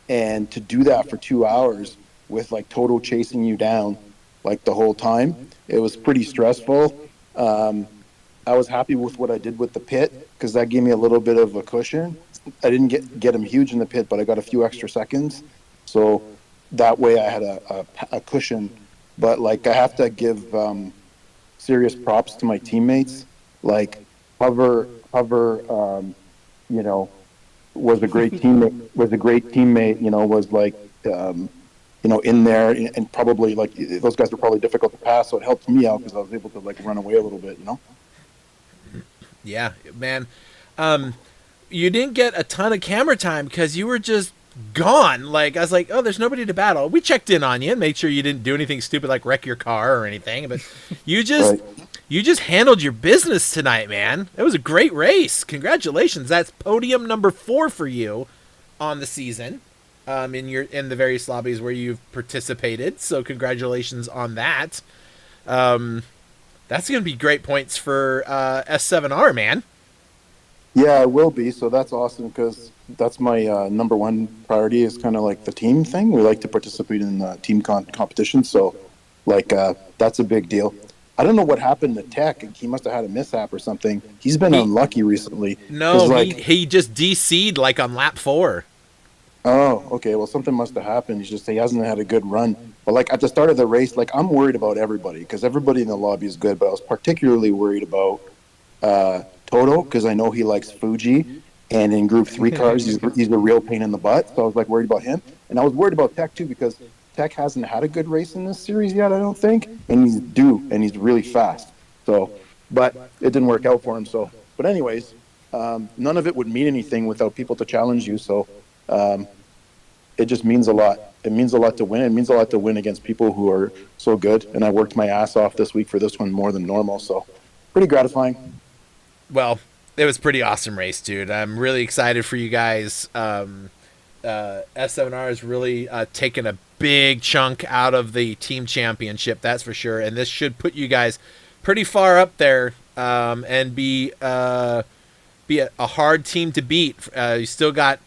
And to do that for 2 hours with like Toto chasing you down like the whole time, it was pretty stressful. I was happy with what I did with the pit because that gave me a little bit of a cushion. I didn't get him huge in the pit, but I got a few extra seconds. So that way I had a cushion. But like, I have to give serious props to my teammates. Like Hover, was a great teammate. Was like, in there, and probably like those guys were probably difficult to pass. So it helped me out because I was able to like run away a little bit. Yeah, man. You didn't get a ton of camera time because you were just gone. Like, I was like, oh, there's nobody to battle. We checked in on you and made sure you didn't do anything stupid like wreck your car or anything. But you just you just handled your business tonight, man. It was a great race. Congratulations. That's podium number 4 for you on the season. in the various lobbies where you've participated. So congratulations on that. That's going to be great points for S7R, man. Yeah, it will be. So that's awesome because that's my number one priority is kind of like the team thing. We like to participate in team competition. So like that's a big deal. I don't know what happened to Tech. He must have had a mishap or something. He's been unlucky recently. No, like, he just DC'd like on lap 4. Oh, okay. Well, something must have happened. He hasn't had a good run. But like at the start of the race, like I'm worried about everybody because everybody in the lobby is good. But I was particularly worried about Toto because I know he likes Fuji, and in Group 3 cars, he's a real pain in the butt. So I was like worried about him, and I was worried about Tech too because Tech hasn't had a good race in this series yet, I don't think, and he's due, and he's really fast. So, but it didn't work out for him. So, but anyways, none of it would mean anything without people to challenge you. So, it just means a lot. It means a lot to win. It means a lot to win against people who are so good. And I worked my ass off this week for this one more than normal. So, pretty gratifying. Well, it was a pretty awesome race, dude. I'm really excited for you guys. S7R has really taken a big chunk out of the team championship, that's for sure. And this should put you guys pretty far up there and be a hard team to beat. You still got,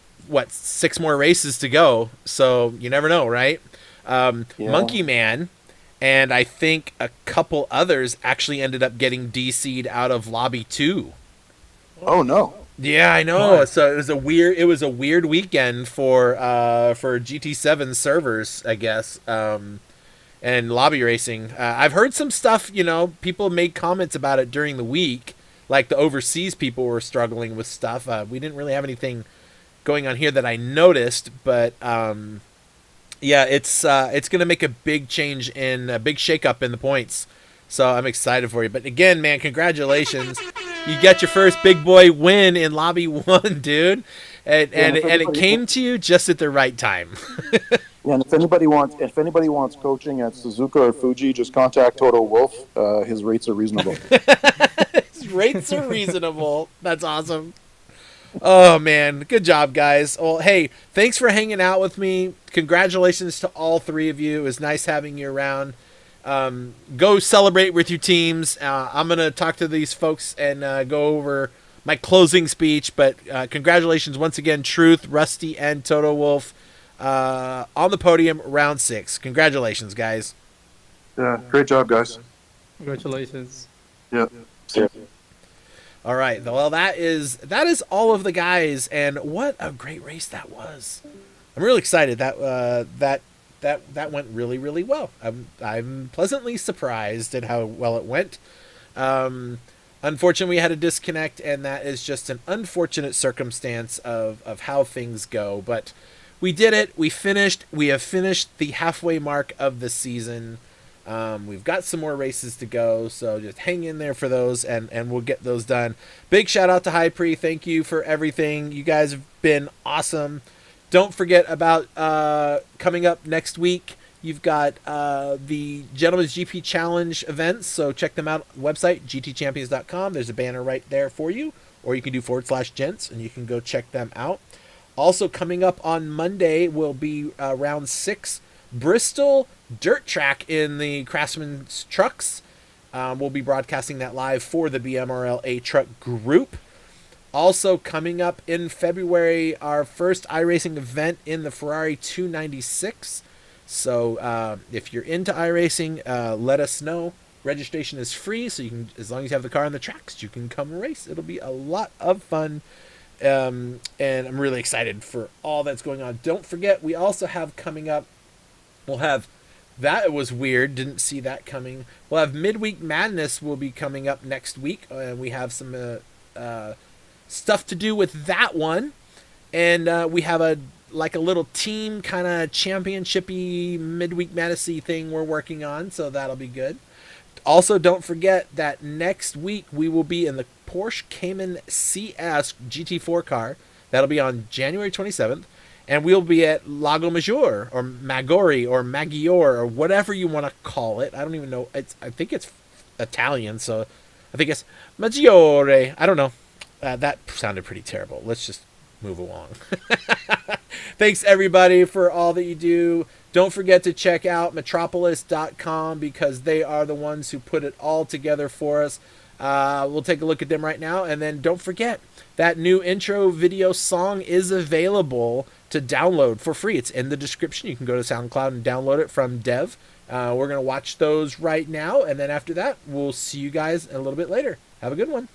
6 more races to go, so you never know, right? Monkey Man and I think a couple others actually ended up getting DC'd out of Lobby 2. Oh, no. Yeah, I know. So it was a weird weekend for GT7 servers, I guess, and lobby racing. I've heard some stuff. People made comments about it during the week, like the overseas people were struggling with stuff. We didn't really have anything going on here that I noticed, but yeah, it's gonna make a big change in a big shakeup in the points. So I'm excited for you. But again, man, congratulations. You got your first big boy win in Lobby 1, dude. And it came to you just at the right time. Yeah, and if anybody wants coaching at Suzuka or Fuji, just contact Toto Wolff. His rates are reasonable. His rates are reasonable. That's awesome. Oh, man. Good job, guys. Well, hey, thanks for hanging out with me. Congratulations to all 3 of you. It was nice having you around. Go celebrate with your teams. I'm going to talk to these folks and go over my closing speech, but congratulations once again, Truth, Rusty, and Toto Wolff on the podium, round 6. Congratulations, guys. Yeah, great job, guys. Congratulations. Yeah. See ya. All right. Well, that is all of the guys, and what a great race that was. I'm really excited that went really, really well. I'm pleasantly surprised at how well it went. Unfortunately, we had a disconnect, and that is just an unfortunate circumstance of how things go. But we did it. We finished. We have finished the halfway mark of the season. We've got some more races to go, so just hang in there for those, and we'll get those done. Big shout out to High Pre. Thank you for everything. You guys have been awesome. Don't forget about coming up next week. You've got the Gentleman's GP Challenge events, so check them out on the website, GTChampions.com. There's a banner right there for you, or you can do /gents, and you can go check them out. Also coming up on Monday will be round 6, Bristol Dirt Track in the Craftsman's Trucks. We'll be broadcasting that live for the BMRL A Truck group. Also coming up in February, our first iRacing event in the Ferrari 296. So if you're into iRacing, let us know. Registration is free, so you can, as long as you have the car on the tracks, you can come race. It'll be a lot of fun, and I'm really excited for all that's going on. Don't forget, we also have coming up, we'll have, that was weird, didn't see that coming. We'll have Midweek Madness will be coming up next week, and we have some stuff to do with that one, and we have a little team kind of championship-y midweek madness-y thing we're working on, so that'll be good. Also, don't forget that next week we will be in the Porsche Cayman CS GT4 car. That'll be on January 27th, and we'll be at Lago Maggiore or Maggiore or Maggiore or whatever you want to call it. I don't even know. I think it's Italian, so I think it's Maggiore. I don't know. That sounded pretty terrible. Let's just move along. Thanks, everybody, for all that you do. Don't forget to check out metropolis.com because they are the ones who put it all together for us. We'll take a look at them right now. And then don't forget, that new intro video song is available to download for free. It's in the description. You can go to SoundCloud and download it from Dev. We're going to watch those right now. And then after that, we'll see you guys a little bit later. Have a good one.